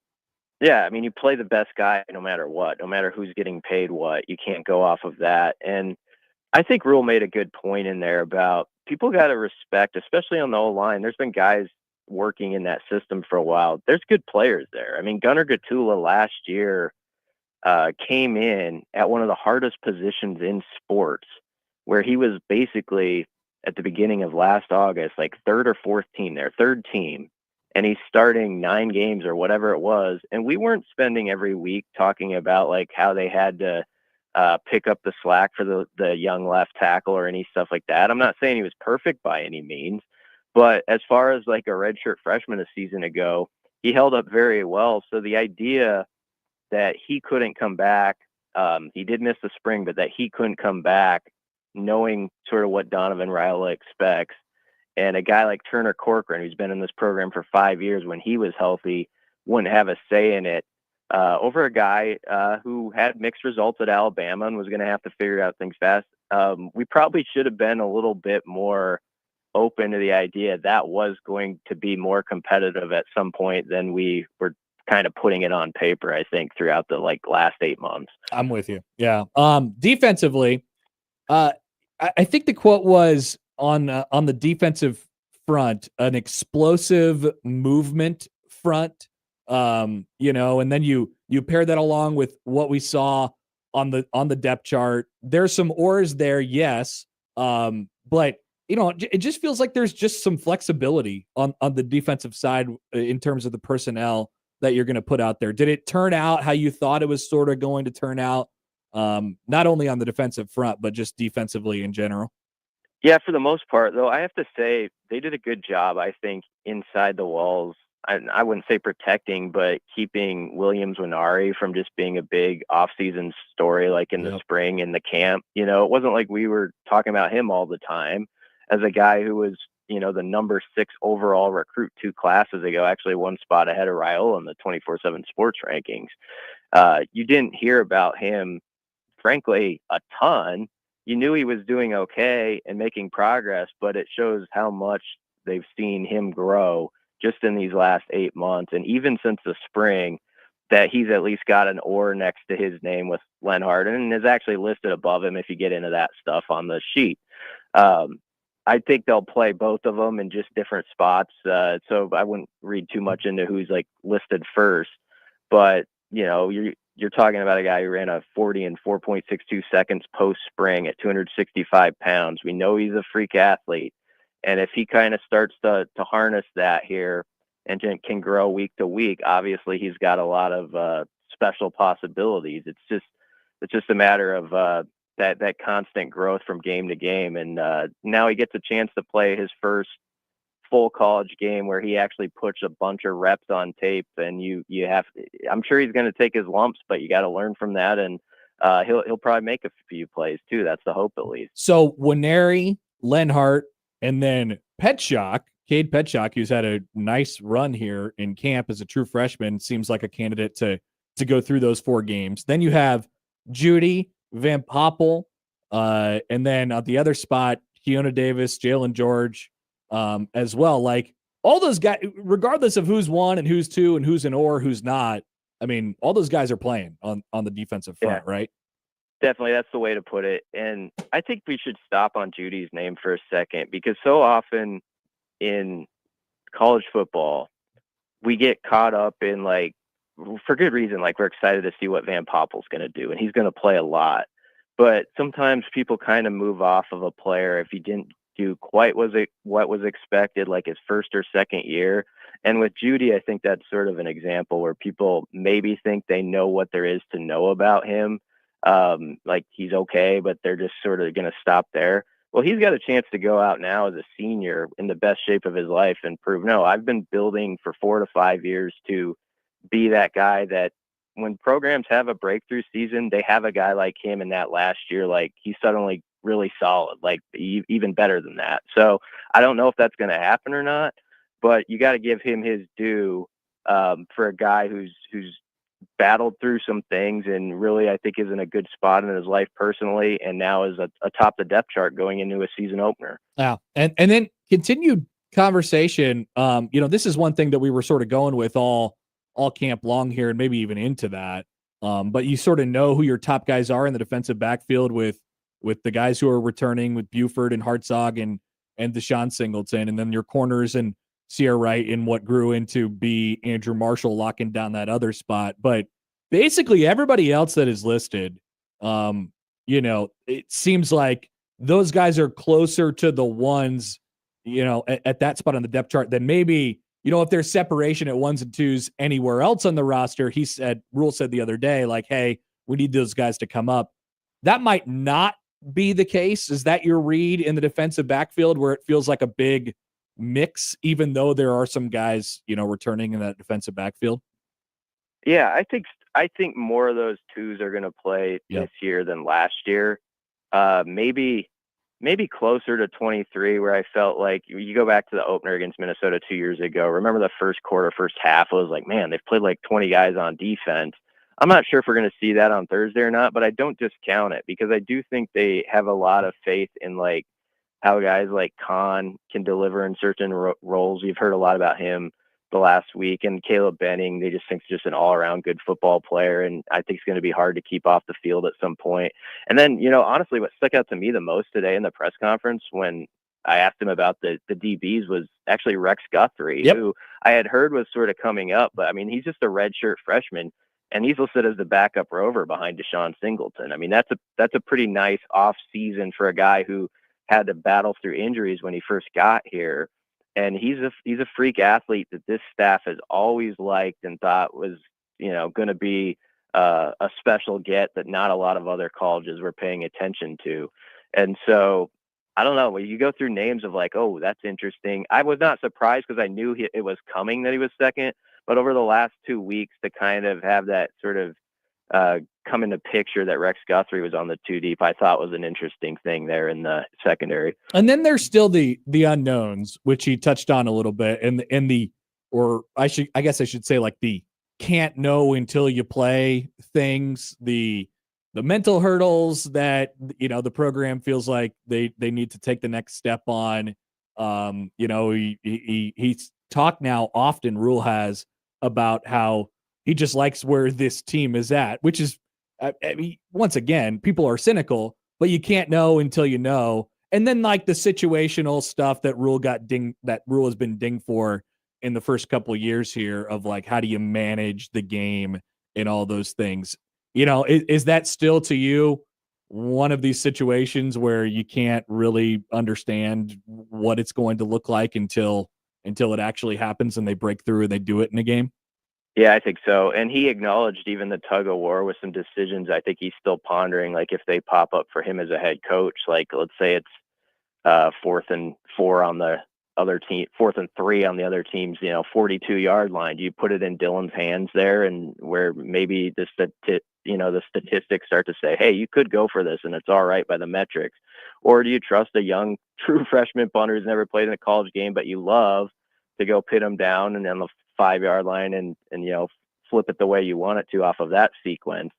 Yeah, I mean, you play the best guy no matter what, no matter who's getting paid what. You can't go off of that. And I think Rhule made a good point in there about people got to respect, especially on the O-line. There's been guys working in that system for a while. There's good players there. I mean, Gunnar Gatula last year came in at one of the hardest positions in sports, where he was basically at the beginning of last August, like third team, and he's starting 9 games or whatever it was. And we weren't spending every week talking about like how they had to pick up the slack for the young left tackle or any stuff like that. I'm not saying he was perfect by any means, but as far as like a redshirt freshman a season ago, he held up very well. So the idea that he couldn't come back, he did miss the spring, but that he couldn't come back knowing sort of what Donovan Raiola expects, and a guy like Turner Corcoran, who's been in this program for 5 years, when he was healthy, wouldn't have a say in it, over a guy who had mixed results at Alabama and was going to have to figure out things fast. We probably should have been a little bit more open to the idea that was going to be more competitive at some point than we were kind of putting it on paper, I think, throughout the last 8 months. I'm with you. Yeah. Defensively, I think the quote was on the defensive front, an explosive movement front, and then you pair that along with what we saw on the depth chart. There's some oars there. Yes. But it just feels like there's just some flexibility on the defensive side in terms of the personnel that you're going to put out there. Did it turn out how you thought it was sort of going to turn out? Not only on the defensive front, but just defensively in general? Yeah, for the most part, though, I have to say they did a good job, I think, inside the walls. I wouldn't say protecting, but keeping Williams Winnari from just being a big off-season story like in the spring in the camp. It wasn't like we were talking about him all the time as a guy who was, the number 6 overall recruit 2 classes ago, actually 1 spot ahead of Raiola in the 24/7 sports rankings. You didn't hear about him, frankly, a ton you knew he was doing okay and making progress, but it shows how much they've seen him grow just in these last 8 months. And even since the spring, that he's at least got an or next to his name with Lenhart and is actually listed above him if you get into that stuff on the sheet. I think they'll play both of them in just different spots. So I wouldn't read too much into who's like listed first, but you're talking about a guy who ran a 40 in 4.62 seconds post spring at 265 pounds. We know he's a freak athlete. And if he kind of starts to harness that here and can grow week to week, obviously he's got a lot of special possibilities. It's just a matter of that constant growth from game to game. And now he gets a chance to play his first full college game where he actually puts a bunch of reps on tape, and I'm sure he's going to take his lumps, but you got to learn from that. And he'll probably make a few plays too. That's the hope, at least. So Winery, Lenhart, and then Petschok, Cade Petschok, who's had a nice run here in camp as a true freshman, seems like a candidate to go through those 4 games. Then you have Judy, Van Poppel, and then on the other spot, Keona Davis, Jalen George, as well. Like all those guys, regardless of who's 1 and who's 2 and who's an or who's not, I mean, all those guys are playing on the defensive front, right? Definitely, that's the way to put it. And I think we should stop on Judy's name for a second, because so often in college football, we get caught up in, like, for good reason, like we're excited to see what Van Poppel's going to do, and he's going to play a lot. But sometimes people kind of move off of a player if he didn't do quite what was expected, like his first or second year. And with Judy, I think that's sort of an example where people maybe think they know what there is to know about him. Like he's okay, but they're just sort of going to stop there. Well, he's got a chance to go out now as a senior in the best shape of his life and prove, no, I've been building for 4 to 5 years to be that guy that when programs have a breakthrough season, they have a guy like him in that last year. Like he's suddenly really solid, like even better than that. So I don't know if that's going to happen or not, but you got to give him his due for a guy who's battled through some things and really, I think, is in a good spot in his life personally, and now is atop the depth chart going into a season opener. Yeah, and then continued conversation. This is one thing that we were sort of going with all camp long here, and maybe even into that. But you sort of know who your top guys are in the defensive backfield with the guys who are returning with Buford and Hartzog and Deshaun Singleton, and then your corners and Sierra Wright in what grew into be Andrew Marshall locking down that other spot. But basically everybody else that is listed, it seems like those guys are closer to the ones, at that spot on the depth chart than maybe, if there's separation at 1s and 2s anywhere else on the roster. Rhule said the other day, like, hey, we need those guys to come up. That might not be the case. Is that your read in the defensive backfield where it feels like a big mix, even though there are some guys, returning in that defensive backfield? Yeah, I think more of those 2s are going to play this year than last year. Maybe closer to 23, where I felt like you go back to the opener against Minnesota 2 years ago. Remember the first quarter, first half, it was like, man, they've played like 20 guys on defense. I'm not sure if we're going to see that on Thursday or not, but I don't discount it, because I do think they have a lot of faith in like how guys like Khan can deliver in certain roles. You've heard a lot about him the last week, and Caleb Benning, they just think just an all-around good football player, and I think it's going to be hard to keep off the field at some point. And then, honestly, what stuck out to me the most today in the press conference when I asked him about the DBs was actually Rex Guthrie, who I had heard was sort of coming up, but I mean, he's just a redshirt freshman, and he's listed as the backup rover behind Deshaun Singleton. I mean, that's a pretty nice off season for a guy who had to battle through injuries when he first got here. And he's a freak athlete that this staff has always liked and thought was, going to be a special get that not a lot of other colleges were paying attention to. And so, I don't know, when you go through names of like, oh, that's interesting. I was not surprised because I knew it was coming that he was second. But over the last 2 weeks to kind of have that sort of come into picture that Rex Guthrie was on the 2 deep, I thought was an interesting thing there in the secondary. And then there's still the unknowns, which he touched on a little bit, and I guess I should say like the can't know until you play things, the the mental hurdles that the program feels like they need to take the next step on. He's talked now often, Rhule has, about how he just likes where this team is at, which is, I mean, once again, people are cynical, but you can't know until you know. And then like the situational stuff that Rhule has been dinged for in the first couple of years here of like, how do you manage the game and all those things? Is that still to you one of these situations where you can't really understand what it's going to look like until it actually happens and they break through and they do it in a game? Yeah, I think so. And he acknowledged even the tug of war with some decisions. I think he's still pondering, like if they pop up for him as a head coach, like let's say it's 4th and 4 on the other team, 4th and 3 on the other team's, 42-yard line. Do you put it in Dylan's hands there, and where maybe the statistics start to say, hey, you could go for this and it's all right by the metrics? Or do you trust a young, true freshman punter who's never played in a college game, but you love to go pit him down and on the 5-yard line and flip it the way you want it to off of that sequence?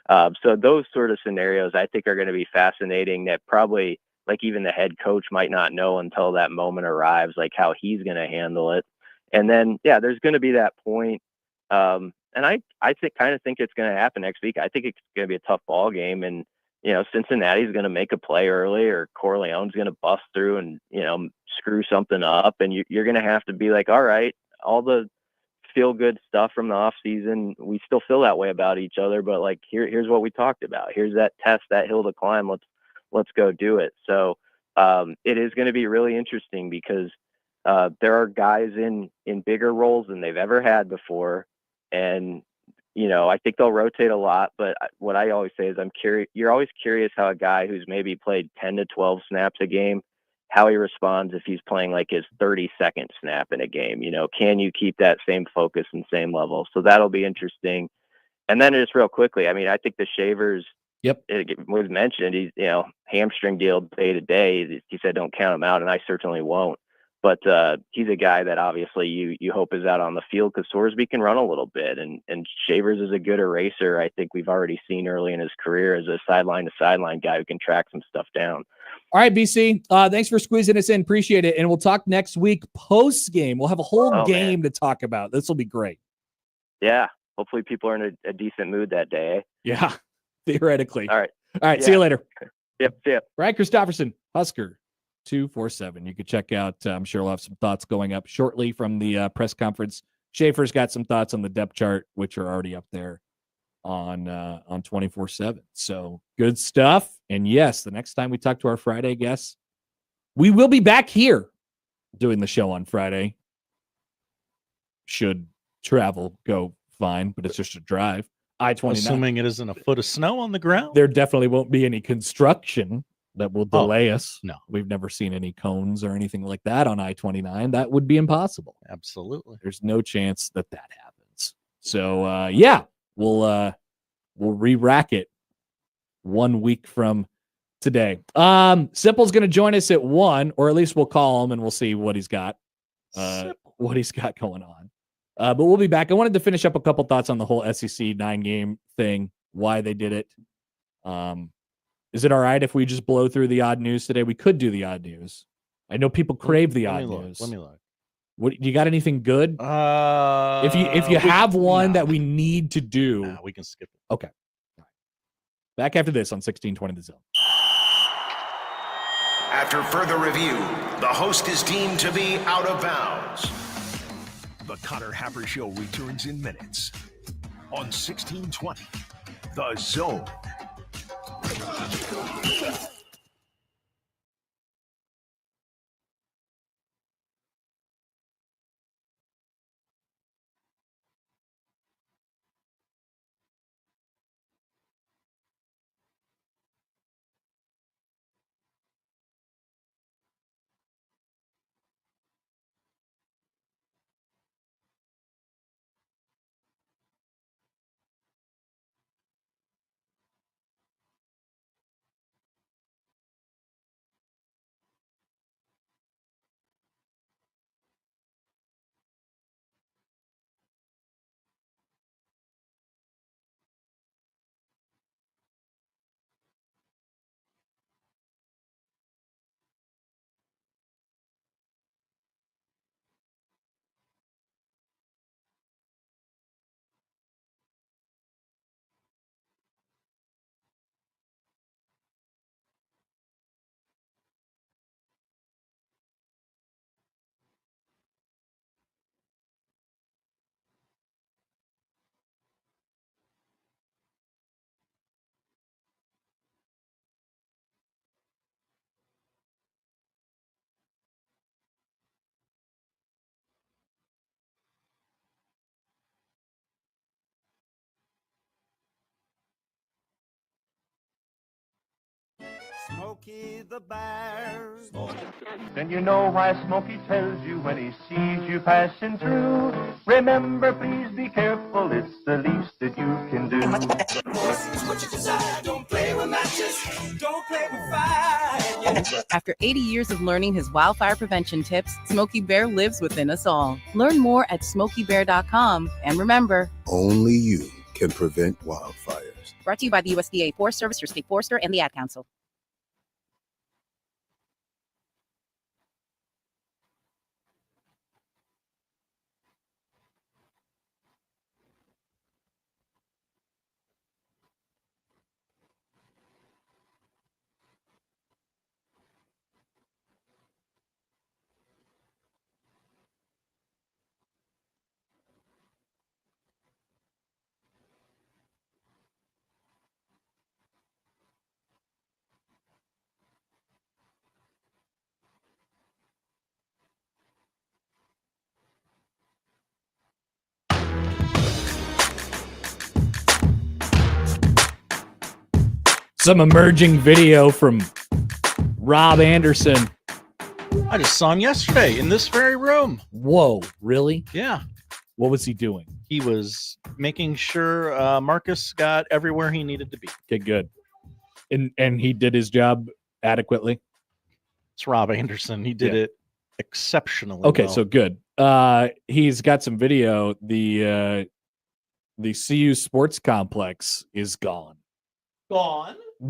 So those sort of scenarios I think are going to be fascinating, that probably like even the head coach might not know until that moment arrives, like how he's going to handle it. And then, yeah, there's going to be that point. And I kind of think it's going to happen next week. I think it's going to be a tough ball game, and Cincinnati's going to make a play early, or Corleone's going to bust through and screw something up, and you're going to have to be like, all right, all the feel good stuff from the off season, we still feel that way about each other, but like here's what we talked about. Here's that test, that hill to climb. Let's go do it. So it is going to be really interesting because there are guys in bigger roles than they've ever had before. And, I think they'll rotate a lot, but what I always say is you're always curious how a guy who's maybe played 10 to 12 snaps a game, how he responds if he's playing like his 32nd snap in a game. Can you keep that same focus and same level? So that'll be interesting. And then just real quickly, I mean, I think the Shavers, it was mentioned, he's, hamstring deal day to day. He said, don't count him out, and I certainly won't. But he's a guy that obviously you hope is out on the field, because Sorsby can run a little bit, and Shavers is a good eraser. I think we've already seen early in his career as a sideline to sideline guy who can track some stuff down. All right, BC, thanks for squeezing us in. Appreciate it. And we'll talk next week post game. We'll have a whole game to talk about. This will be great. Yeah. Hopefully people are in a decent mood that day. Eh? Yeah, theoretically. All right. Yeah. See you later. Yep. See ya. Brian Christopherson, Husker 247. You could check out, I'm sure we'll have some thoughts going up shortly from the press conference. Schaefer's got some thoughts on the depth chart, which are already up there on 24/7. So good stuff. And yes, the next time we talk to our Friday guests, we will be back here doing the show on Friday. Should travel go fine, but it's just a drive. I-29. Assuming it isn't a foot of snow on the ground. There definitely won't be any construction that will delay us. No. We've never seen any cones or anything like that on I-29. That would be impossible. Absolutely. There's no chance that happens. So yeah, we'll re-rack it 1 week from today. Sipple's going to join us at 1, or at least we'll call him and we'll see what he's got. What he's got going on. But we'll be back. I wanted to finish up a couple thoughts on the whole SEC 9-game thing, why they did it. Is it all right if we just blow through the odd news today? We could do the odd news. I know people crave the odd news. Let me look. What, you got anything good? If you have one that we need to do, we can skip it. Okay. All right. Back after this on 1620 The Zone. After further review, the host is deemed to be out of bounds. The Connor Happer Show returns in minutes on 1620 The Zone. Smokey the Bear. Then you know why Smokey tells you when he sees you passing through. Remember, please be careful, it's the least that you can do. What you desire, don't play with matches, don't play with fire. After 80 years of learning his wildfire prevention tips, Smokey Bear lives within us all. Learn more at SmokeyBear.com. And remember, only you can prevent wildfires. brought to you by the USDA Forest Service, your state forester, and the Ad Council. Some emerging video from Rob Anderson. I just saw him yesterday in this very room. Whoa, really? Yeah. What was he doing? He was making sure Marcus got everywhere he needed to be. Okay, good. And he did his job adequately. It's Rob Anderson. He did it exceptionally Okay, well. so good. He's got some video. The CU Sports Complex is gone.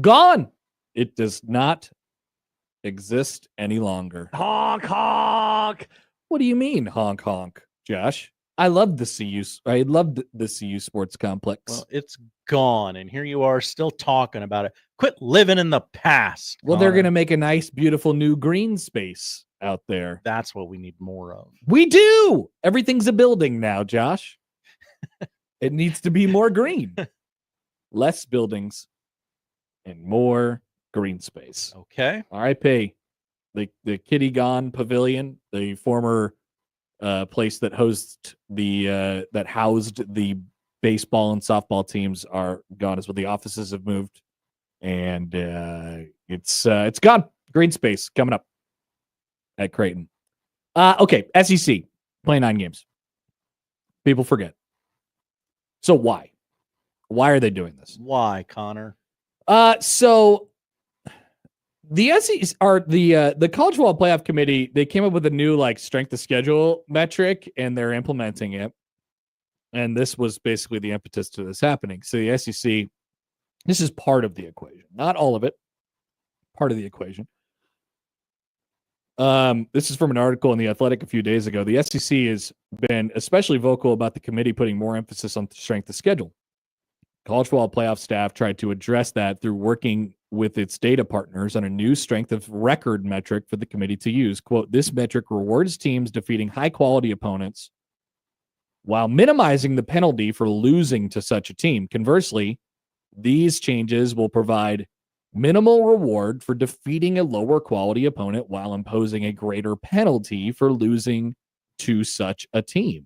Gone. It does not exist any longer. Honk, honk. What do you mean, honk, honk, Josh? I loved the CU. I loved the CU Sports Complex. Well, it's gone, and here you are still talking about it. Quit living in the past. Well, they're Connor. going to make a nice, beautiful new green space out there. That's what we need more of. We do. Everything's a building now, Josh. It needs to be more green. Less buildings and more green space. Okay. RIP. The Kitty Gone Pavilion, the former place that housed the baseball and softball teams, are gone as well. The offices have moved, and it's gone. Green space coming up at Creighton. Okay, SEC playing 9 games. People forget. So why? Why are they doing this? Why, Connor? So the SEC are the College Football Playoff Committee. They came up with a new strength of schedule metric, and they're implementing it. And this was basically the impetus to this happening. So the SEC, this is part of the equation, not all of it. Part of the equation. This is from an article in The Athletic a few days ago. The SEC has been especially vocal about the committee putting more emphasis on strength of schedule. College football playoff staff tried to address that through working with its data partners on a new strength of record metric for the committee to use. Quote, this metric rewards teams defeating high-quality opponents while minimizing the penalty for losing to such a team. Conversely, these changes will provide minimal reward for defeating a lower quality opponent while imposing a greater penalty for losing to such a team.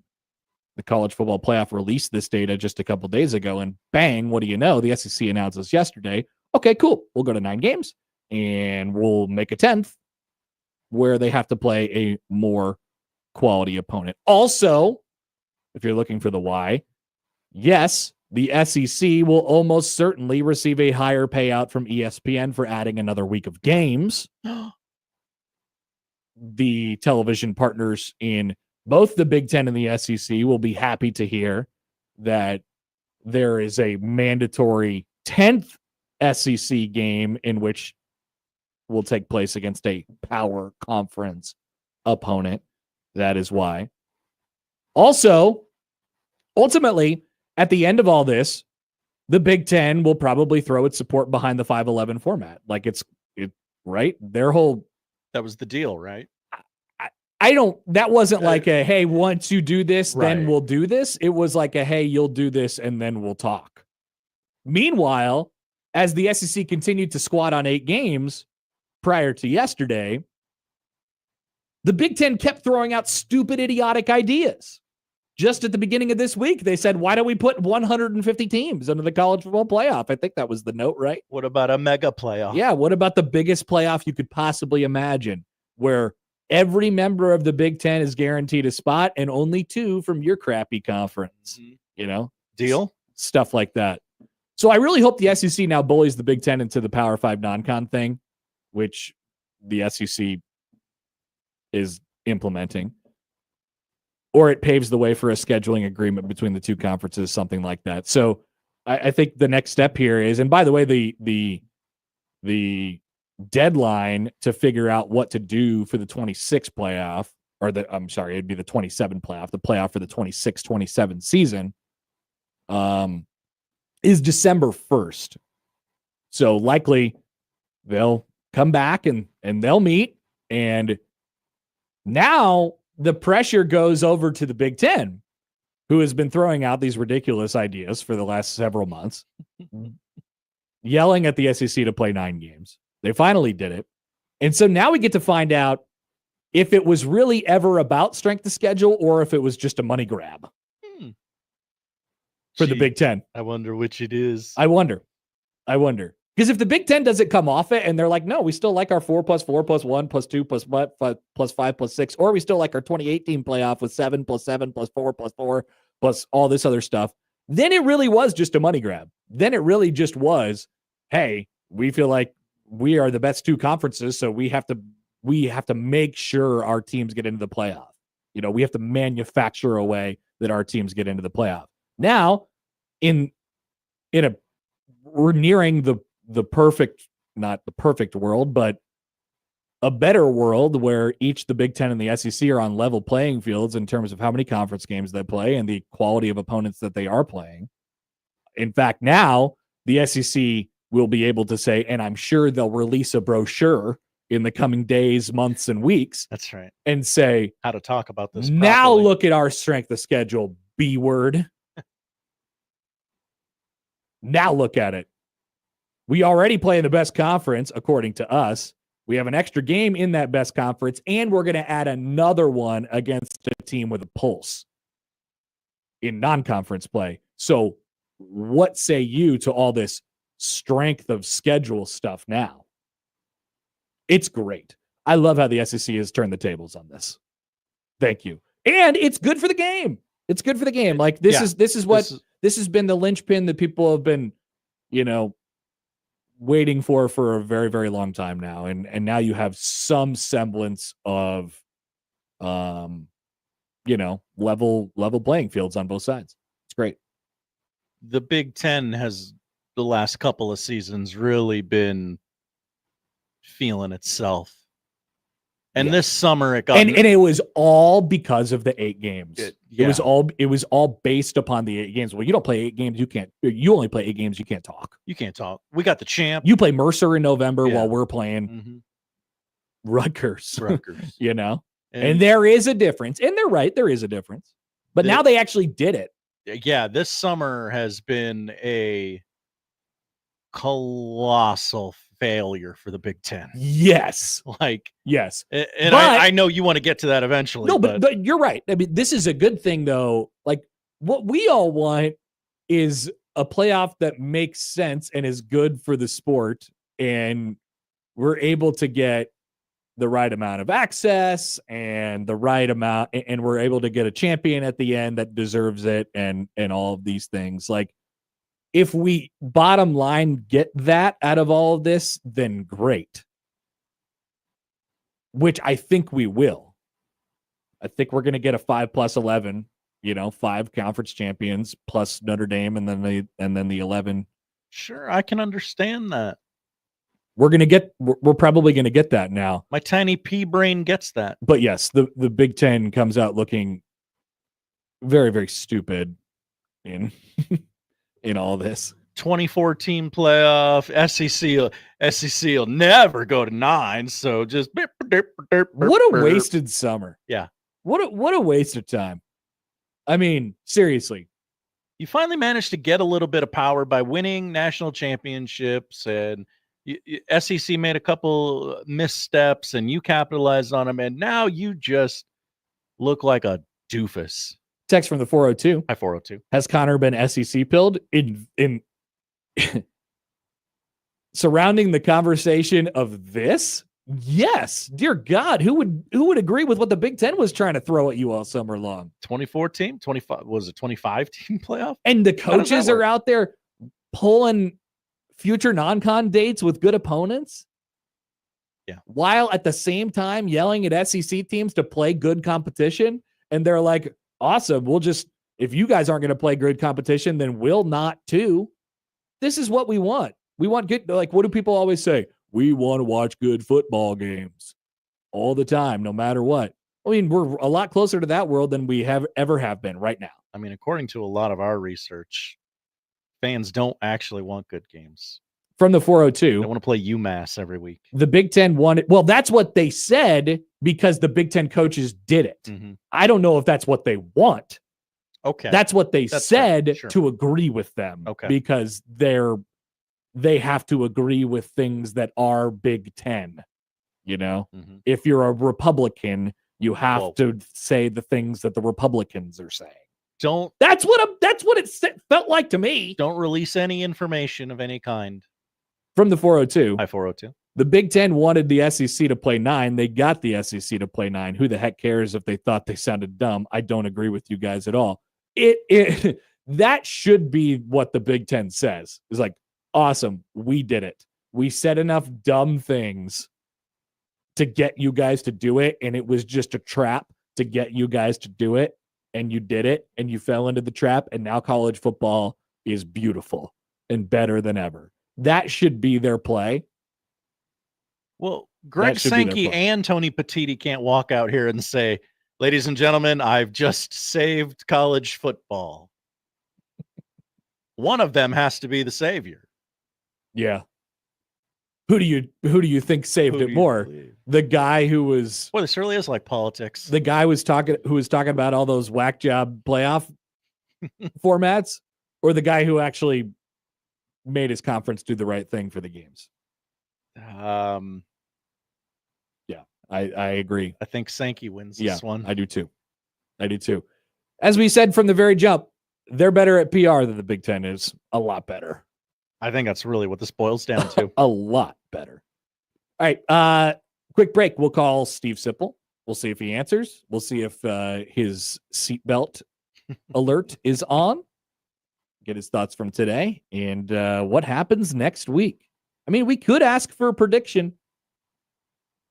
The College Football Playoff released this data just a couple days ago, and bang, what do you know? The SEC announces yesterday, okay, cool, we'll go to 9 games, and we'll make a 10th where they have to play a more quality opponent. Also, if you're looking for the why, yes, the SEC will almost certainly receive a higher payout from ESPN for adding another week of games. The television partners in both the Big Ten and the SEC will be happy to hear that there is a mandatory 10th SEC game in which will take place against a power conference opponent. That is why. Also, ultimately, at the end of all this, the Big Ten will probably throw its support behind the 5-11 format. Right? Their whole... That was the deal, right? That wasn't like a, hey, once you do this, then Right. we'll do this. It was like a, hey, you'll do this and then we'll talk. Meanwhile, as the SEC continued to squat on 8 games prior to yesterday, the Big Ten kept throwing out stupid, idiotic ideas. Just at the beginning of this week, they said, why don't we put 150 teams into the college football playoff? I think that was the note, right? What about a mega playoff? Yeah, what about the biggest playoff you could possibly imagine, where every member of the Big Ten is guaranteed a spot and only 2 from your crappy conference? You know? Deal? Stuff like that. So I really hope the SEC now bullies the Big Ten into the Power 5 non-con thing, which the SEC is implementing. Or it paves the way for a scheduling agreement between the 2 conferences, something like that. So I think the next step here is, and by the way, the deadline to figure out what to do for the 26 playoff, or it'd be the 27 playoff, the playoff for the 26-27 season, is December 1st. So likely they'll come back and they'll meet. And now the pressure goes over to the Big Ten, who has been throwing out these ridiculous ideas for the last several months, yelling at the SEC to play 9 games. They finally did it. And so now we get to find out if it was really ever about strength of schedule or if it was just a money grab for the Big Ten. I wonder which it is. I wonder. Because if the Big Ten doesn't come off it and they're like, no, we still like our 4+4 +1 +2 +5 +6, or we still like our 2018 playoff with 7 +7 +4 +4 plus all this other stuff, then it really was just a money grab. Then it really just was, hey, we feel like we are the best 2 conferences, so we have to make sure our teams get into the playoff. You know, we have to manufacture a way that our teams get into the playoff. Now, we're nearing the perfect, not the perfect world, but a better world where the Big Ten and the SEC are on level playing fields in terms of how many conference games they play and the quality of opponents that they are playing. In fact, now the SEC will be able to say, and I'm sure they'll release a brochure in the coming days, months, and weeks. That's right. And say, how to talk about this now properly. look at our strength of schedule, B word. Now look at it. We already play in the best conference, according to us. We have an extra game in that best conference, and we're going to add another one against a team with a pulse in non-conference play. So what say you to all this strength of schedule stuff now? It's great. I love how the SEC has turned the tables on this. Thank you. And it's good for the game. It's good for the game. Like this has been the linchpin that people have been, waiting for a very, very long time now. And now you have some semblance of, level playing fields on both sides. It's great. The Big Ten has the last couple of seasons really been feeling itself. And this summer it got and it was all because of the 8 games. Yeah. It was all based upon the 8 games. Well, you don't play 8 games, you only play 8 games, you can't talk. You can't talk. We got the champ. You play Mercer in November while we're playing Rutgers. And there is a difference. And they're right, there is a difference. But now they actually did it. Yeah, this summer has been a colossal failure for the Big Ten. Yes. Yes. And I know you want to get to that eventually. No, but you're right. I mean, this is a good thing, though. Like, what we all want is a playoff that makes sense and is good for the sport. And we're able to get the right amount of access and the right amount, and we're able to get a champion at the end that deserves it and all of these things. Like, if we bottom line get that out of all of this, then great. Which I think we will. I think we're going to get a 5+11, 5 conference champions plus Notre Dame and then the 11. Sure, I can understand that. We're probably going to get that now. My tiny pea brain gets that. But yes, the Big Ten comes out looking very, very stupid in all this. 2014 playoff, SEC will never go to 9, so just what a wasted summer. Yeah. What a waste of time. I mean, seriously. You finally managed to get a little bit of power by winning national championships, and SEC made a couple missteps and you capitalized on them, and now you just look like a doofus. Text from the 402. Hi, 402. Has Connor been SEC pilled? In surrounding the conversation of this? Yes. Dear God, who would agree with what the Big Ten was trying to throw at you all summer long? 24 team, 25 was it 25 team playoff? And the How does that coaches are work? out there pulling future non-con dates with good opponents. Yeah. While at the same time yelling at SEC teams to play good competition. And they're like, awesome. We'll just, if you guys aren't going to play good competition, then we'll not too. This is what we want. We want good. Like, what do people always say? We want to watch good football games all the time, no matter what. I mean, we're a lot closer to that world than we have ever have been right now. I mean, according to a lot of our research, fans don't actually want good games. From the 402. They want to play UMass every week. The Big Ten wanted, well, that's what they said because the Big Ten coaches did it. Mhm. I don't know if that's what they want. Okay. That's what they That's said fair. Sure. to agree with them. Okay. Because they have to agree with things that are Big Ten. You know, Mhm. if you're a Republican, you have Well- to say the things that the Republicans are saying. Don't That's what it felt like to me. don't release any information of any kind. From the 402. Hi, 402. The Big Ten wanted the SEC to play 9. They got the SEC to play 9. Who the heck cares if they thought they sounded dumb? I don't agree with you guys at all. It that should be what the Big Ten says. It's like, awesome, we did it. We said enough dumb things to get you guys to do it, and it was just a trap to get you guys to do it, and you did it, and you fell into the trap, and now college football is beautiful and better than ever. That should be their play. Well, Greg That should be their Sankey play. and Tony Petitti can't walk out here and say, ladies and gentlemen, I've just saved college football. One of them has to be the savior. Yeah. Who do you think saved Who do it you more? believe? The guy who was Boy, this really is like politics. the guy who was talking about all those whack job playoff formats, or the guy who actually made his conference do the right thing for the games? Yeah, I agree. I think Sankey wins Yeah, this one. I do too. As we said from the very jump, they're better at PR than the Big Ten is. A lot better. I think that's really what this boils down to. A lot better. All right. Quick break. We'll call Steve Sipple. We'll see if he answers. We'll see if his seatbelt alert is on. Get his thoughts from today and what happens next week. I mean, we could ask for a prediction.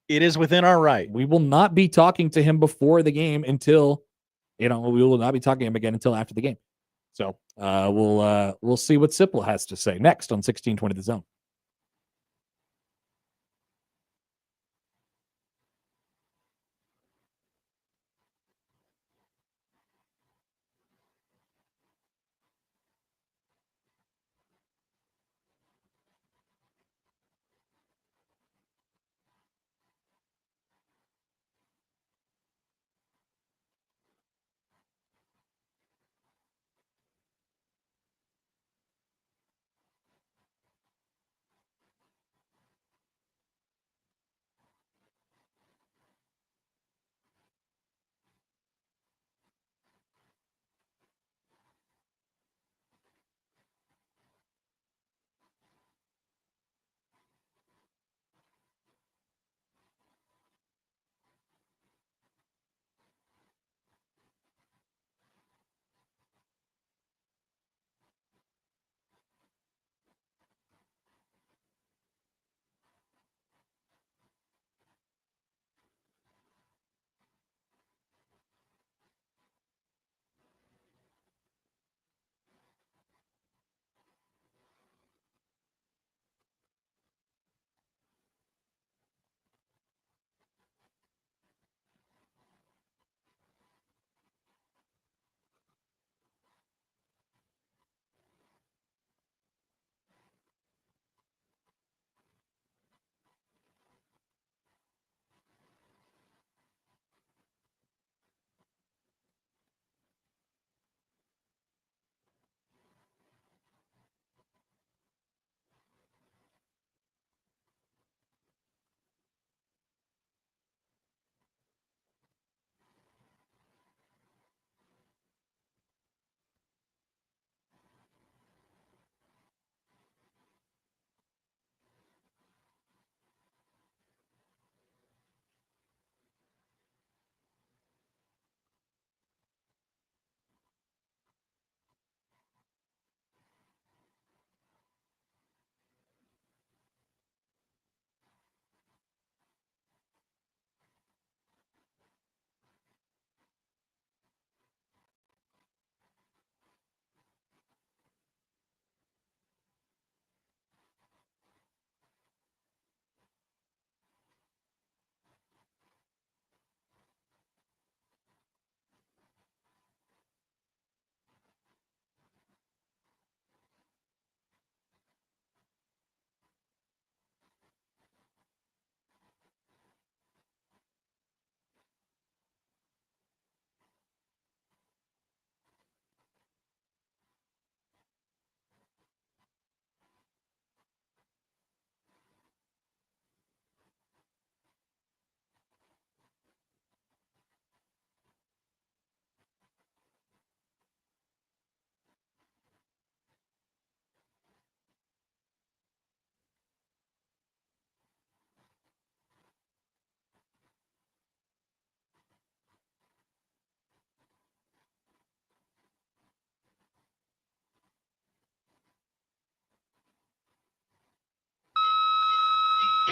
It is within our right. We will not be talking to him before the game until, we will not be talking to him again until after the game. So we'll see what Sipple has to say next on 1620 The Zone.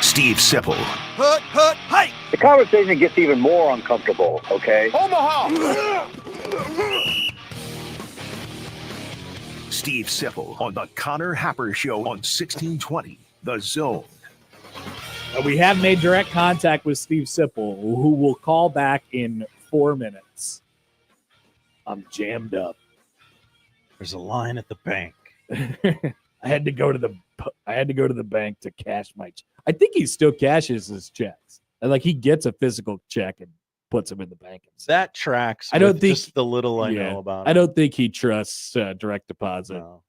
Steve Sipple, Hut, hut, hey! The conversation gets even more uncomfortable, okay? Omaha! Steve Sipple on the Connor Happer Show on 1620 The Zone. We have made direct contact with Steve Sipple, who will call back in 4 minutes. I'm jammed up. There's a line at the bank. I had to go to the bank to cash my. I think he still cashes his checks. Like he gets a physical check and puts them in the bank. That tracks. I don't with think just the little I know about. I don't think he trusts direct deposit. No.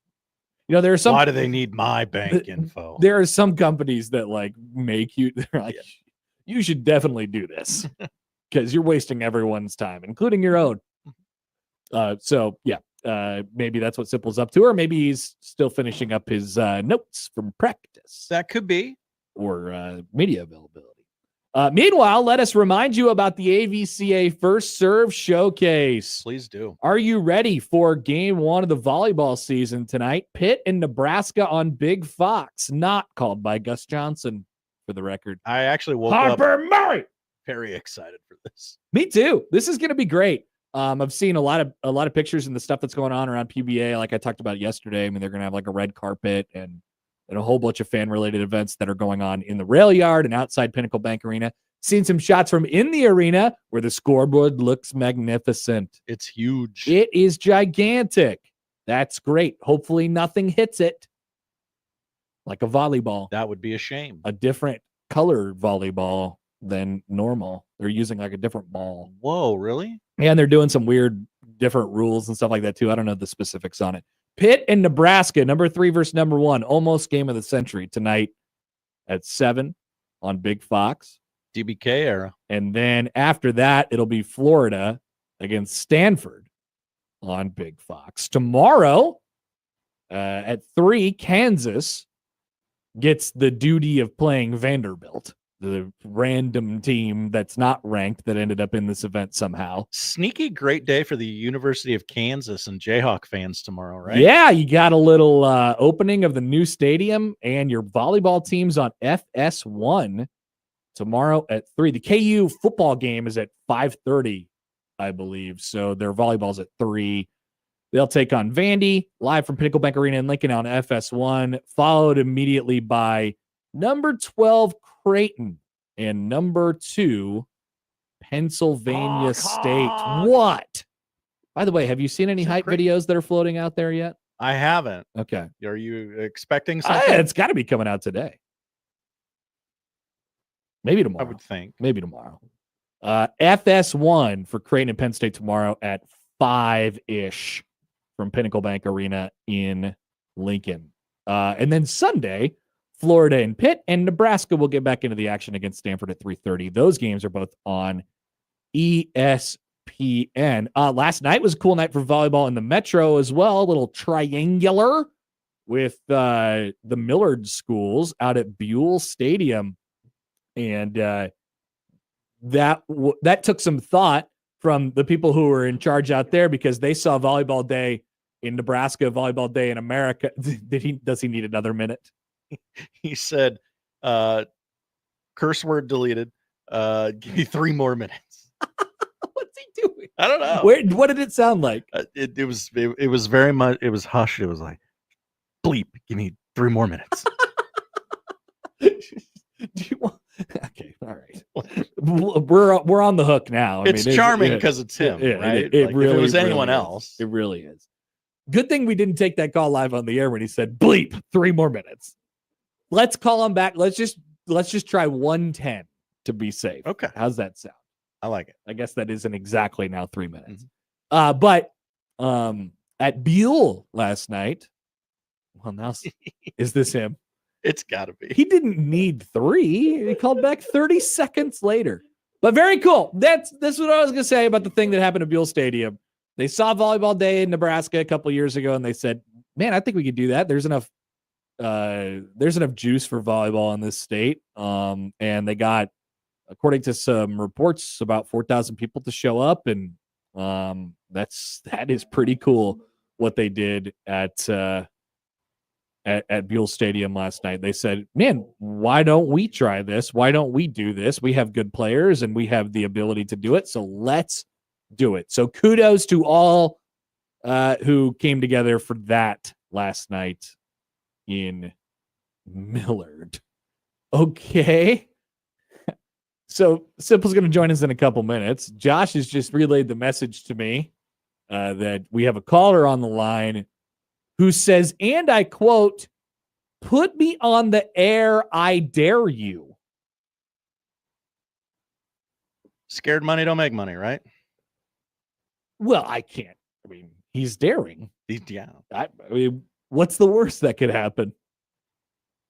You know, there are some. Why do they need my bank info? There are some companies that like make you. They're like, you should definitely do this because you're wasting everyone's time, including your own. So yeah, maybe that's what Sipple's up to, or maybe he's still finishing up his notes from practice. That could be, or media availability. Meanwhile, let us remind you about the AVCA First Serve Showcase. Please do. Are you ready for game one of the volleyball season tonight? Pitt and Nebraska on Big Fox, not called by Gus Johnson, for the record. I actually woke Harper up Murray. very excited for this. Me too. This is going to be great. I've seen a lot of pictures and the stuff that's going on around PBA, like I talked about yesterday. I mean, they're going to have like a red carpet and a whole bunch of fan-related events that are going on in the rail yard and outside Pinnacle Bank Arena. Seen some shots from in the arena where the scoreboard looks magnificent. It's huge. It is gigantic. That's great. Hopefully nothing hits it. Like a volleyball. That would be a shame. A different color volleyball than normal. They're using like a different ball. Whoa, really? And they're doing some weird different rules and stuff like that too. I don't know the specifics on it. Pitt and Nebraska, number 3 versus number 1, almost game of the century tonight at 7 on Big Fox. DBK era. And then after that, it'll be Florida against Stanford on Big Fox. Tomorrow at 3, Kansas gets the duty of playing Vanderbilt, the random team that's not ranked that ended up in this event somehow. Sneaky great day for the University of Kansas and Jayhawk fans tomorrow, right? Yeah, you got a little opening of the new stadium, and your volleyball team's on FS1 tomorrow at 3. The KU football game is at 5:30, I believe. So their volleyball's at 3. They'll take on Vandy live from Pinnacle Bank Arena in Lincoln on FS1, followed immediately by number 12 Creighton and number 2 Pennsylvania State. What? By the way, have you seen any hype videos that are floating out there yet? I haven't. Okay. Are you expecting something? It's got to be coming out today. Maybe tomorrow. I would think. Maybe tomorrow. FS1 for Creighton and Penn State tomorrow at 5-ish from Pinnacle Bank Arena in Lincoln. And then Sunday, Florida and Pitt and Nebraska will get back into the action against Stanford at 3:30. Those games are both on ESPN. Last night was a cool night for volleyball in the Metro as well. A little triangular with the Millard schools out at Buell Stadium. And that took some thought from the people who were in charge out there, because they saw Volleyball Day in Nebraska, Volleyball Day in America. Does he need another minute? He said, curse word deleted. Give me 3 more minutes. What's he doing? I don't know. What did it sound like? It was very much, it was hushed. It was like, bleep, give me 3 more minutes. Do you want? Okay, all right. We're on the hook now. It's charming because it's him, right? It Like, really, if it was really anyone is. else. It really is. Good thing we didn't take that call live on the air when he said bleep 3 more minutes. Let's call him back. Let's just try 110 to be safe. Okay. How's that sound? I like it. I guess that isn't exactly now 3 minutes. But at Buell last night, well, now is this him? It's got to be. He didn't need 3. He called back 30 seconds later. But very cool. That's what I was going to say about the thing that happened at Buell Stadium. They saw Volleyball Day in Nebraska a couple years ago, and they said, man, I think we could do that. There's enough juice for volleyball in this state. And they got, according to some reports, about 4,000 people to show up. And that is pretty cool what they did at at Buell Stadium last night. They said, man, why don't we try this? Why don't we do this? We have good players and we have the ability to do it. So let's do it. So kudos to all who came together for that last night in Millard. Okay. So Sipple's going to join us in a couple minutes. Josh has just relayed the message to me that we have a caller on the line who says, and I quote, "Put me on the air, I dare you." Scared money don't make money, right? Well, I can't. I mean, he's daring. Yeah. I mean, what's the worst that could happen?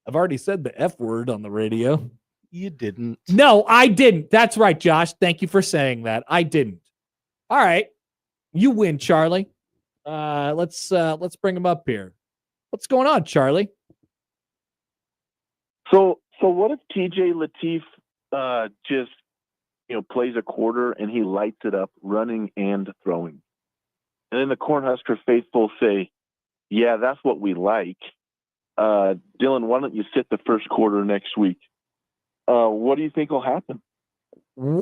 I've already said the F word on the radio. You didn't. No, I didn't. That's right, Josh. Thank you for saying that. I didn't. All right. You win, Charlie. Let's bring him up here. What's going on, Charlie? So what if TJ Lateef just plays a quarter and he lights it up running and throwing, and then the Cornhusker faithful say, "Yeah, that's what we like." Dylan, why don't you sit the first quarter next week? What do you think will happen?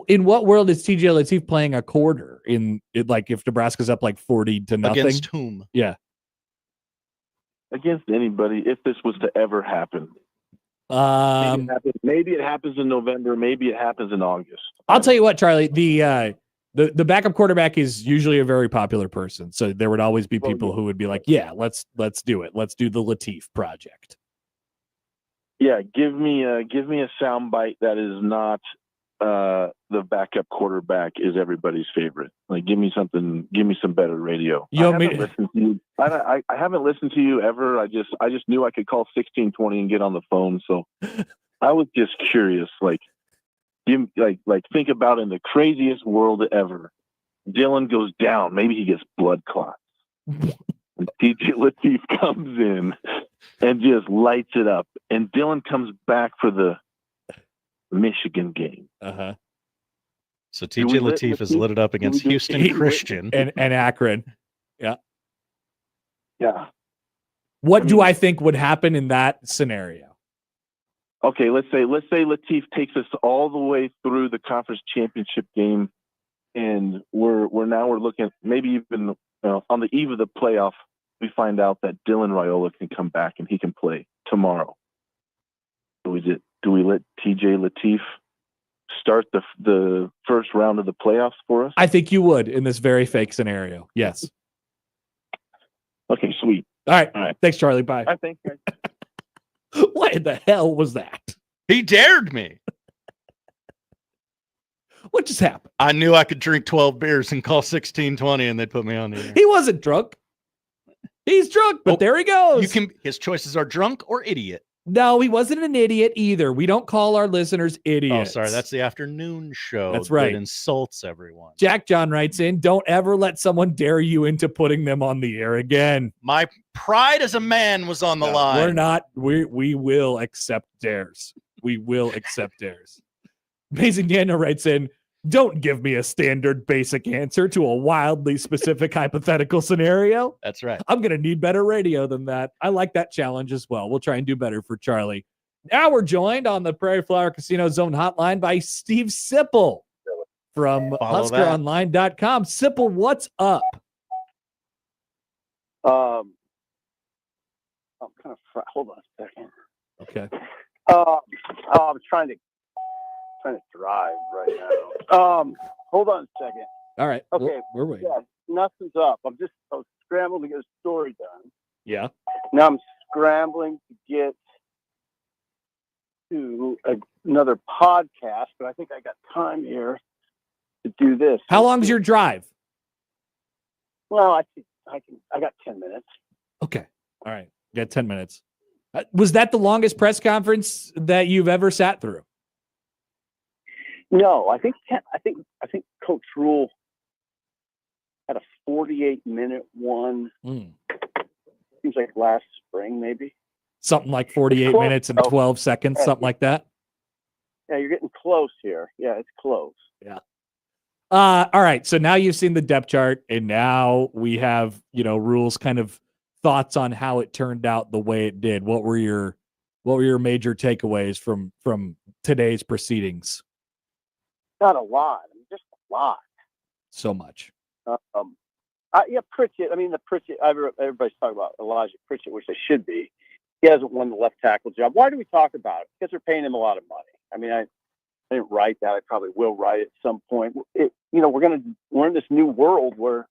In what world is TJ Lateef playing a quarter like if Nebraska's up like 40-0? Against whom? Yeah. Against anybody, if this was to ever happen. Maybe it happens in November, maybe it happens in August. I'll tell you what, Charlie, the backup quarterback is usually a very popular person. So there would always be people who would be like, yeah, let's do it. Let's do the Lateef project. Yeah, give me a soundbite that is not the backup quarterback is everybody's favorite. Like, give me some better radio. I haven't listened to you ever. I just knew I could call 1620 and get on the phone. So I was just curious. Like, think about in the craziest world ever. Dylan goes down. Maybe he gets blood clots. And TJ Lateef comes in and just lights it up. And Dylan comes back for the Michigan game. Uh-huh. So TJ Lateef has lit it up against Houston Christian and Akron. Yeah. Yeah. What do I think would happen in that scenario? Okay, let's say Lateef takes us all the way through the conference championship game, and we're looking at maybe even on the eve of the playoff, we find out that Dylan Raiola can come back and he can play tomorrow. Do we let TJ Lateef start the first round of the playoffs for us? I think you would in this very fake scenario. Yes. Okay, sweet. All right. Thanks, Charlie. Bye. I think. What in the hell was that? He dared me. What just happened? I knew I could drink 12 beers and call 1620 and they'd put me on the air. He wasn't drunk. He's drunk, but there he goes. His choices are drunk or idiot. No, he wasn't an idiot either. We don't call our listeners idiots. Oh, sorry. That's the afternoon show. That's right. That insults everyone. Jack John writes in, don't ever let someone dare you into putting them on the air again. My pride as a man was on the line. We're not. We will accept dares. We will accept dares. Amazing Daniel writes in, don't give me a standard basic answer to a wildly specific hypothetical scenario. That's right. I'm going to need better radio than that. I like that challenge as well. We'll try and do better for Charlie. Now we're joined on the Prairie Flower Casino Zone hotline by Steve Sipple from HuskerOnline.com. Sipple, what's up? I'm kind of hold on a second. Okay. I'm trying to drive right now. Hold on a second. All right. Okay. We're waiting. Yeah, nothing's up. I was scrambling to get a story done. Yeah. Now I'm scrambling to get to another podcast, but I think I got time here to do this. How long's your drive? Well, I got 10 minutes. Okay. All right. You got 10 minutes. Was that the longest press conference that you've ever sat through? No, I think Coach Rhule had a 48-minute one. Seems like last spring, maybe. Something like 48 minutes and 12 seconds, something like that. Yeah, you're getting close here. Yeah, it's close. Yeah. All right. So now you've seen the depth chart, and now we have, Rhule's kind of thoughts on how it turned out the way it did? What were your major takeaways from today's proceedings? Not a lot. I mean, just a lot. So much. Yeah, Pritchett. I mean, everybody's talking about Elijah Pritchett, which they should be. He hasn't won the left tackle job. Why do we talk about it? Because they're paying him a lot of money. I mean, I didn't write that. I probably will write it at some point. We're in this new world where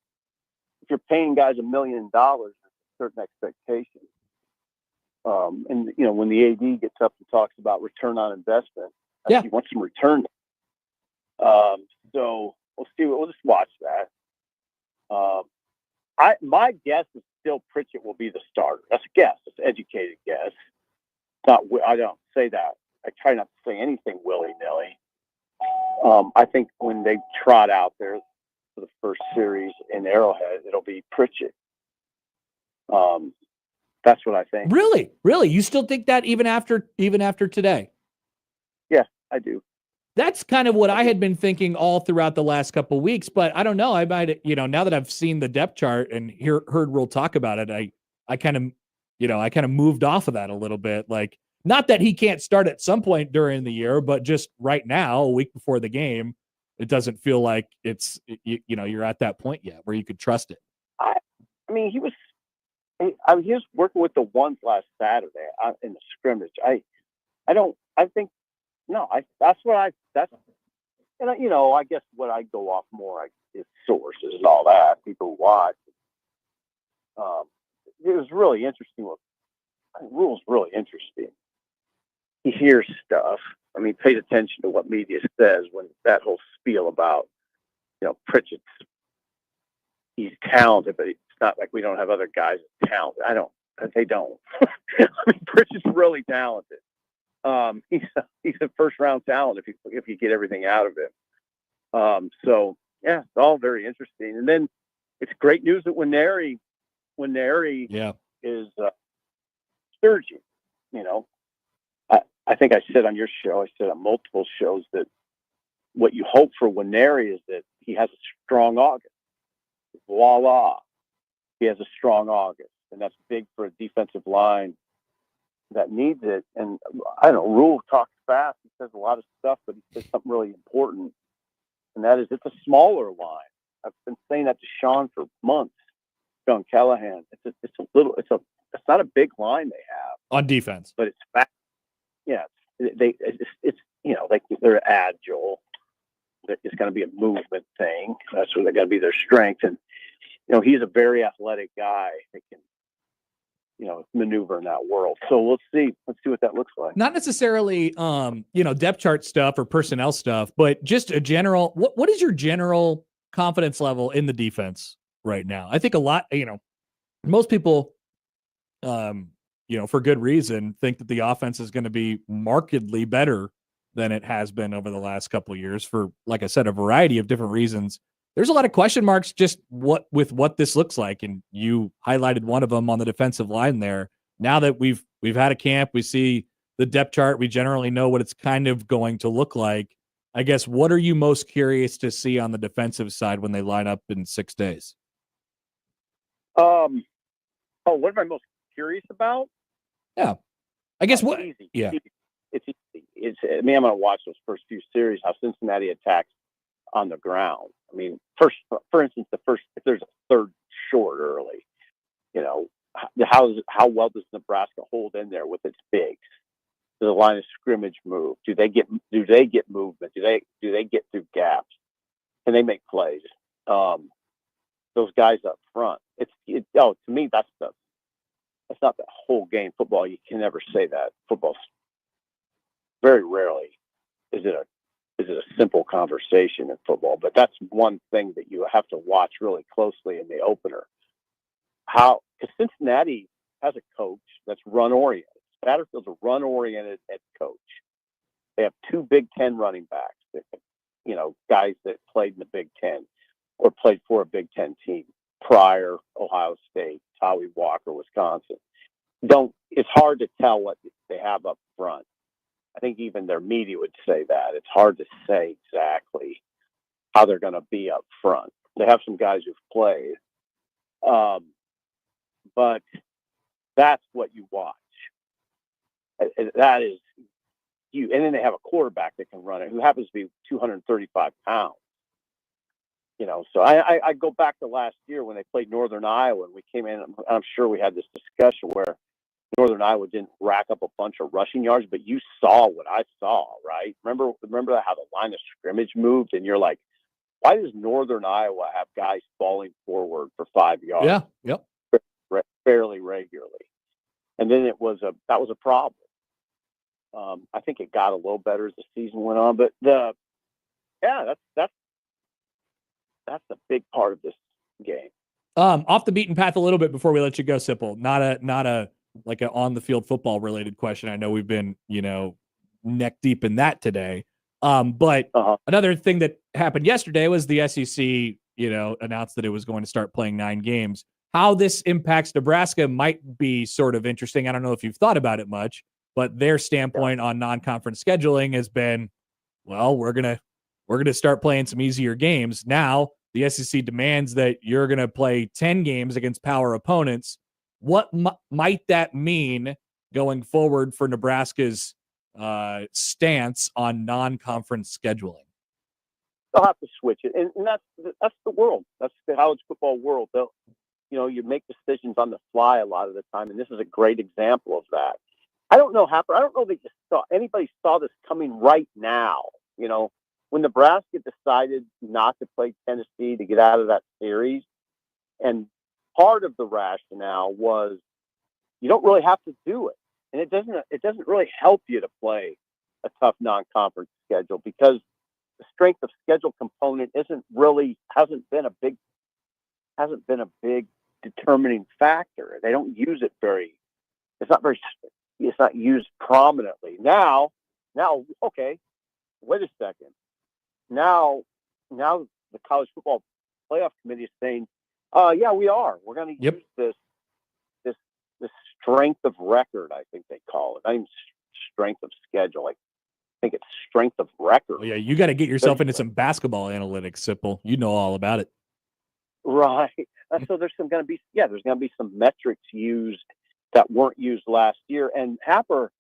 if you're paying guys $1 million, there's certain expectations. And when the AD gets up and talks about return on investment, he wants some return. So we'll see. We'll just watch that. My guess is still Pritchett will be the starter. That's a guess. It's an educated guess. I don't say that. I try not to say anything willy-nilly. I think when they trot out there for the first series in Arrowhead, it'll be Pritchett. That's what I think. Really? You still think that even after today? Yeah, I do. That's kind of what I had been thinking all throughout the last couple of weeks, but I don't know. I might, now that I've seen the depth chart and heard Rhule talk about it, I kind of moved off of that a little bit. Like, not that he can't start at some point during the year, but just right now, a week before the game, it doesn't feel like you're at that point yet where you could trust it. I mean, he was working with the ones last Saturday in the scrimmage. I guess what I go off more is sources and all that. People watch. It was really interesting. Rhule's really interesting. He hears stuff. I mean, pays attention to what media says when that whole spiel about, Pritchett's, he's talented, but it's not like we don't have other guys with talent. They don't. I mean, Pritchett's really talented. He's a first round talent if you get everything out of him. So yeah, it's all very interesting. And then it's great news that when Neri is surging, I think I said on your show, I said on multiple shows that what you hope for Winery is that he has a strong August. Voila. He has a strong August. And that's big for a defensive line that needs it. And I don't know, Rhule talks fast. He says a lot of stuff, but he says something really important. And that is, it's a smaller line. I've been saying that to Sean for months. Sean Callahan. It's not a big line they have on defense, but it's fast. Yeah, they're agile. It's going to be a movement thing. That's where they're going to be their strength. And he's a very athletic guy that can maneuver in that world. So let's see what that looks like. Not necessarily depth chart stuff or personnel stuff, but just a general. What is your general confidence level in the defense right now? I think a lot. Most people, for good reason, think that the offense is going to be markedly better than it has been over the last couple of years for, like I said, a variety of different reasons. There's a lot of question marks just what this looks like, and you highlighted one of them on the defensive line there. Now that we've had a camp, we see the depth chart, we generally know what it's kind of going to look like. I guess, what are you most curious to see on the defensive side when they line up in 6 days? What am I most curious about? Yeah, I guess It's easy. It's easy. I'm going to watch those first few series, how Cincinnati attacks on the ground. I mean, for instance, if there's a third short early, how well does Nebraska hold in there with its bigs? Does the line of scrimmage move? Do they get movement? Do they get through gaps? Can they make plays? Those guys up front. To me, that's not the whole game. Football, you can never say that. Football's very rarely is it a simple conversation in football, but that's one thing that you have to watch really closely in the opener. Because Cincinnati has a coach that's run-oriented. Satterfield's a run-oriented head coach. They have 2 Big Ten running backs, guys that played in the Big Ten or played for a Big Ten team. Pryor, Ohio State, Howie Walker, Wisconsin. It's hard to tell what they have up front. I think even their media would say that. It's hard to say exactly how they're going to be up front. They have some guys who've played. but that's what you watch. That is you. And then they have a quarterback that can run it, who happens to be 235 pounds. So I go back to last year when they played Northern Iowa, and we came in. I'm sure we had this discussion where Northern Iowa didn't rack up a bunch of rushing yards, but you saw what I saw, right? Remember how the line of scrimmage moved, and you're like, why does Northern Iowa have guys falling forward for 5 yards? Yeah. Yep. Fairly regularly. And then that was a problem. I think it got a little better as the season went on, but that's a big part of this game. Off the beaten path a little bit before we let you go, Sipple. Not a like an on the field football related question. I know we've been, neck deep in that today. But another thing that happened yesterday was the SEC, announced that it was going to start playing 9 games. How this impacts Nebraska might be sort of interesting. I don't know if you've thought about it much, but their standpoint on non-conference scheduling has been, well, we're gonna start playing some easier games. Now the SEC demands that you're gonna play 10 games against power opponents. What might that mean going forward for Nebraska's stance on non-conference scheduling? They'll have to switch it, and that's the world. That's the college football world. You make decisions on the fly a lot of the time, and this is a great example of that. I don't know, Happer. I don't know that anybody saw this coming right now. When Nebraska decided not to play Tennessee to get out of that series, and part of the rationale was you don't really have to do it, and it doesn't really help you to play a tough non-conference schedule because the strength of schedule component hasn't been a big determining factor. They don't use it it's not used prominently. Now, okay, wait a second. Now the college football playoff committee is saying, yeah, we are. We're going to use this strength of record, I think they call it. Not even strength of schedule. I think it's strength of record. Oh, yeah, you got to get yourself into some basketball analytics, Sipple. You know all about it. Right. So there's going to be some metrics used that weren't used last year. And Happer,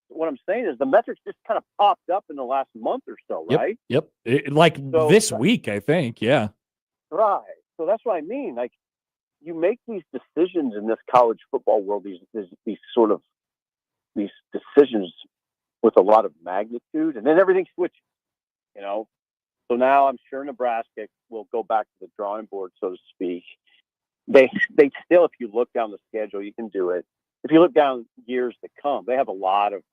what I'm saying is the metrics just kind of popped up in the last month or so, right? Yep. This week, I think. Yeah. Right. So that's what I mean. Like, you make these decisions in this college football world, these decisions with a lot of magnitude, and then everything switches, So now I'm sure Nebraska will go back to the drawing board, so to speak. They still, if you look down the schedule, you can do it. If you look down years to come, they have a lot of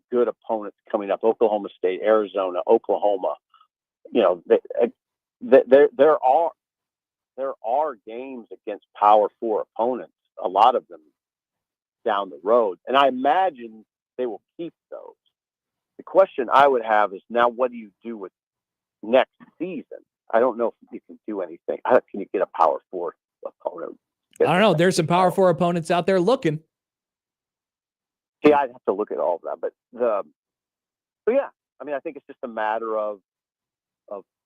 good opponents coming up. Oklahoma State, Arizona, Oklahoma. There are games against Power 4 opponents, a lot of them down the road. And I imagine they will keep those. The question I would have is now, what do you do with next season? I don't know if you can do anything. Can you get a Power 4 opponent? I don't know. There's some Power 4 opponents out there looking. Yeah, I'd have to look at all of that. But yeah, I mean, I think it's just a matter of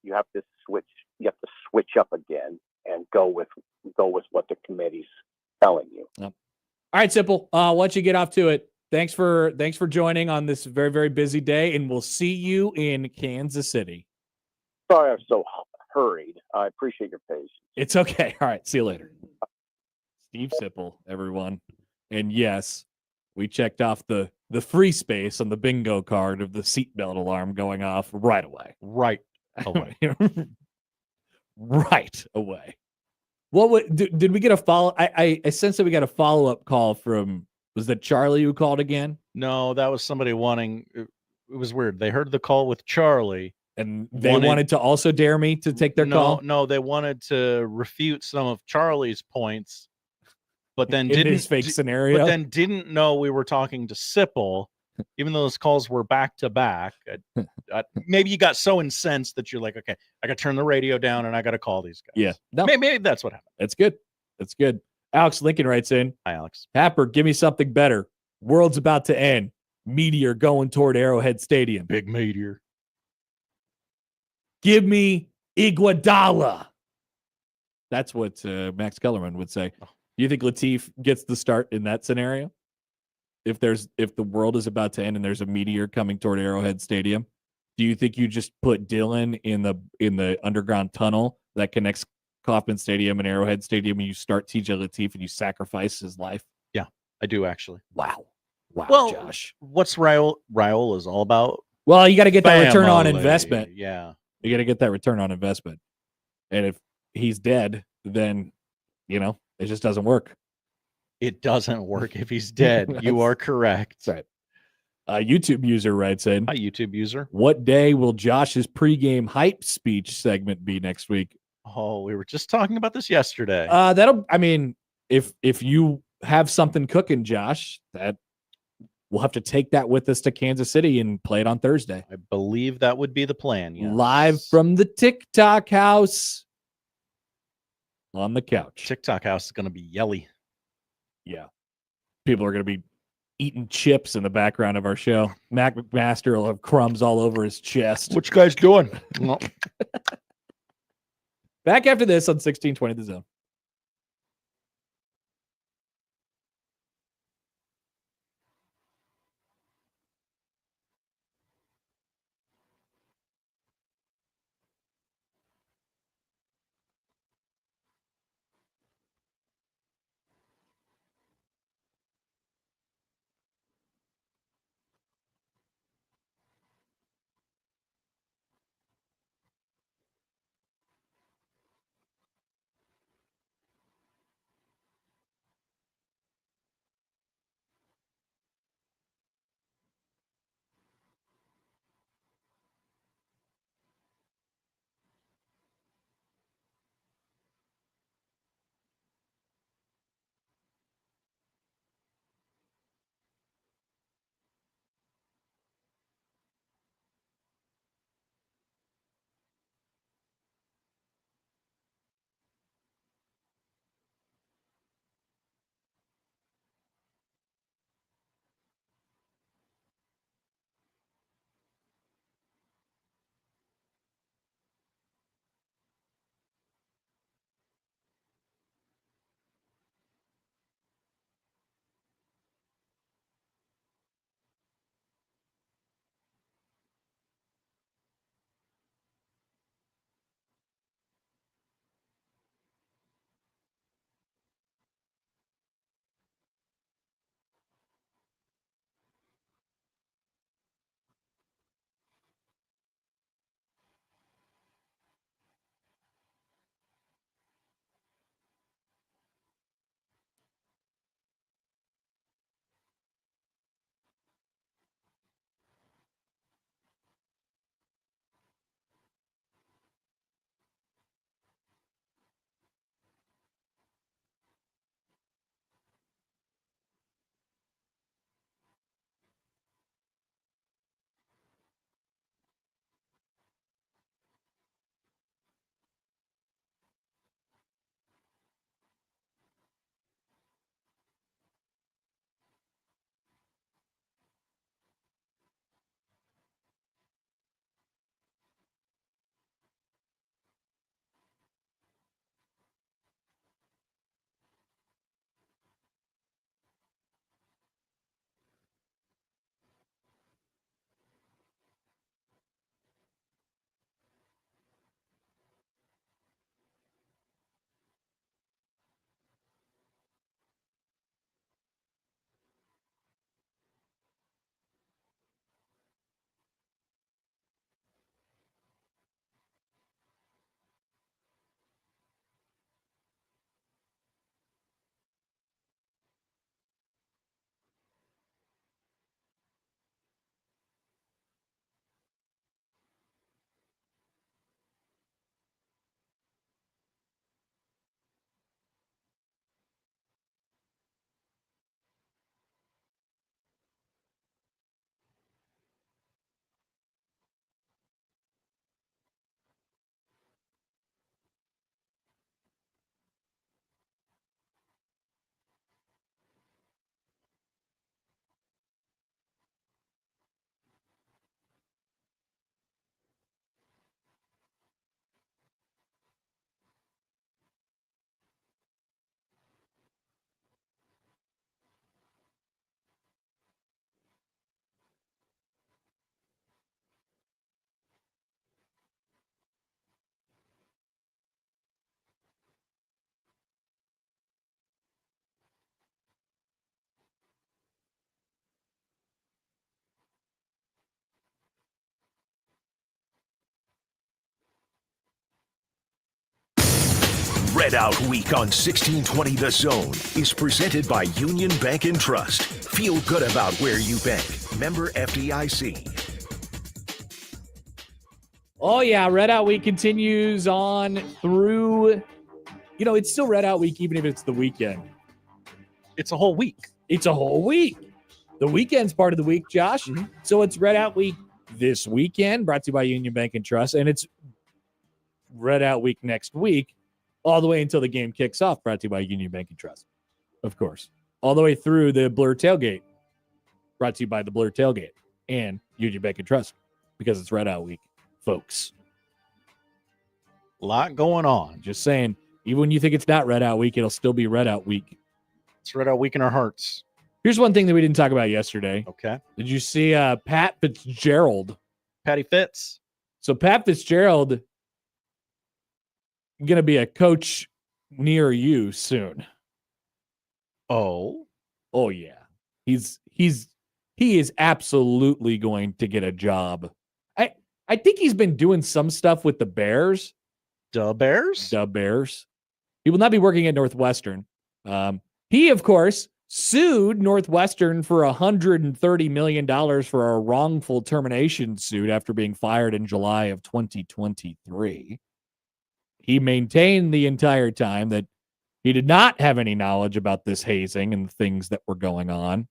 you have to switch up again and go with what the committee's telling you. Yep. All right, Sipple. Why don't you get off to it? Thanks for joining on this very, very busy day, and we'll see you in Kansas City. Sorry I'm so hurried. I appreciate your patience. It's okay. All right. See you later. Steve Sipple, everyone. And yes, we checked off the free space on the bingo card of the seatbelt alarm going off right away. Right away. Right away. Did we get a follow? I sense that we got a follow-up call from, was that Charlie who called again? No, that was somebody wanting, it was weird. They heard the call with Charlie. And they wanted to also dare me to take their call? No, they wanted to refute some of Charlie's points, but then in his fake scenario. But then didn't know we were talking to Sipple, even though those calls were back to back. Maybe you got so incensed that you're like, okay, I got to turn the radio down and I got to call these guys. Yeah, no. Maybe that's what happened. That's good. That's good. Alex Lincoln writes in. Hi, Alex. Happer, give me something better. World's about to end. Meteor going toward Arrowhead Stadium. Big meteor. Give me Iguodala. That's what Max Kellerman would say. Do you think Latif gets the start in that scenario? If the world is about to end and there's a meteor coming toward Arrowhead Stadium, do you think you just put Dylan in the underground tunnel that connects Kauffman Stadium and Arrowhead Stadium, and you start TJ Latif and you sacrifice his life? Yeah, I do actually. Wow, Well, Josh. What's Rhule is all about? Well, you got to get that return on Family. investment. Yeah, you got to get that return on investment. And if he's dead, then it just doesn't work. It doesn't work if he's dead. You are correct. That's right. A YouTube user writes in, Hi, YouTube user. What day will Josh's pregame hype speech segment be next week? Oh, we were just talking about this yesterday. If you have something cooking, Josh, that we'll have to take that with us to Kansas City and play it on Thursday. I believe that would be the plan. Yes. Live from the TikTok house on the couch. TikTok house is going to be yelly. Yeah. People are going to be eating chips in the background of our show. Mac McMaster will have crumbs all over his chest. What you guys doing? Back after this on 1620 The Zone. Red Out Week on 1620 The Zone is presented by Union Bank and Trust. Feel good about where you bank. Member FDIC. Oh, yeah. Red Out Week continues on through, it's still Red Out Week, even if it's the weekend. It's a whole week. It's a whole week. The weekend's part of the week, Josh. Mm-hmm. So it's Red Out Week this weekend, brought to you by Union Bank and Trust. And it's Red Out Week next week, all the way until the game kicks off, brought to you by Union Bank and Trust. Of course. All the way through the Blur Tailgate, brought to you by the Blur Tailgate and Union Bank and Trust, because it's Red Out Week, folks. A lot going on. Just saying, even when you think it's not Red Out Week, it'll still be Red Out Week. It's Red Out Week in our hearts. Here's one thing that we didn't talk about yesterday. Okay. Did you see Pat Fitzgerald? Patty Fitz. So Pat Fitzgerald going to be a coach near you soon. Oh yeah. He is absolutely going to get a job. I think he's been doing some stuff with the Bears. The Bears? The Bears. He will not be working at Northwestern. He, of course, sued Northwestern for $130 million for a wrongful termination suit after being fired in July of 2023. He maintained the entire time that he did not have any knowledge about this hazing and the things that were going on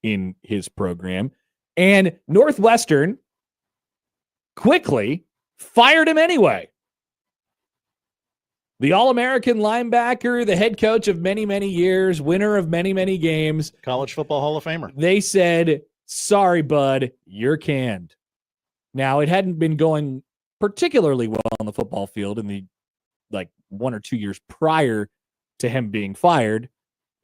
in his program. And Northwestern quickly fired him anyway. The All-American linebacker, the head coach of many, many years, winner of many, many games. College Football Hall of Famer. They said, sorry, bud, you're canned. Now, it hadn't been going particularly well on the football field in the 1 or 2 years prior to him being fired.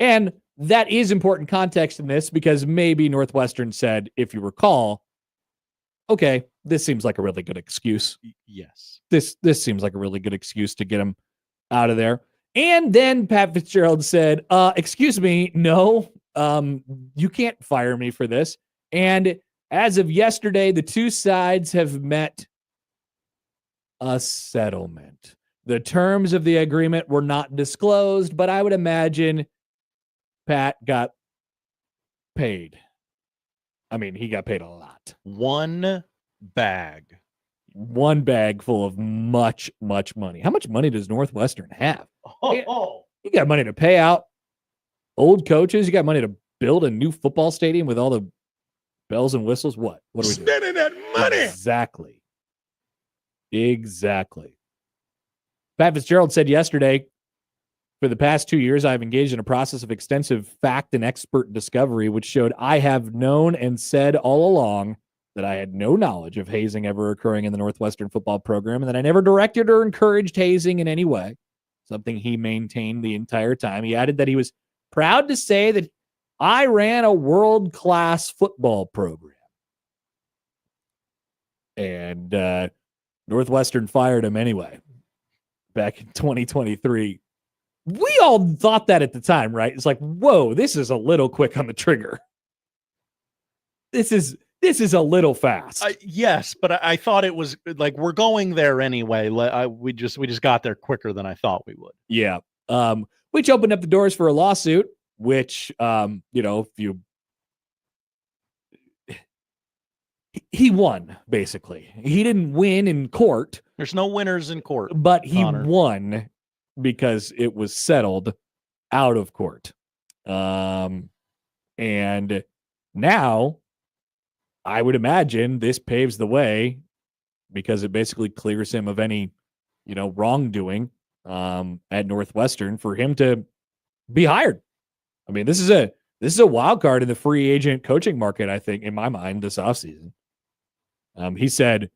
And that is important context in this, because maybe Northwestern said, if you recall, okay, this seems like a really good excuse. Yes. This seems like a really good excuse to get him out of there. And then Pat Fitzgerald said, excuse me, no, you can't fire me for this. And as of yesterday, the two sides have met a settlement. The terms of the agreement were not disclosed, but I would imagine Pat got paid. I mean, he got paid a lot. One bag Full of much, much money. How much money does Northwestern have? Oh. You got money to pay out old coaches. You got money to build a new football stadium with all the bells and whistles. What are we doing? Spending that money. Exactly. Pat Fitzgerald said yesterday, for the past 2 years, I've engaged in a process of extensive fact and expert discovery, which showed I have known and said all along that I had no knowledge of hazing ever occurring in the Northwestern football program, and that I never directed or encouraged hazing in any way, something he maintained the entire time. He added that he was proud to say that I ran a world-class football program. And Northwestern fired him anyway back in 2023. We all thought that at the time, right? It's like, whoa, this is a little quick on the trigger. This is a little fast. Yes, but I thought it was like, we're going there anyway. We just got there quicker than I thought we would. Yeah. Which opened up the doors for a lawsuit, which, he won, basically. He didn't win in court. There's no winners in court. But he won because it was settled out of court. And now I would imagine this paves the way, because it basically clears him of any, wrongdoing at Northwestern for him to be hired. I mean, this is a wild card in the free agent coaching market, I think, in my mind, this offseason. He said,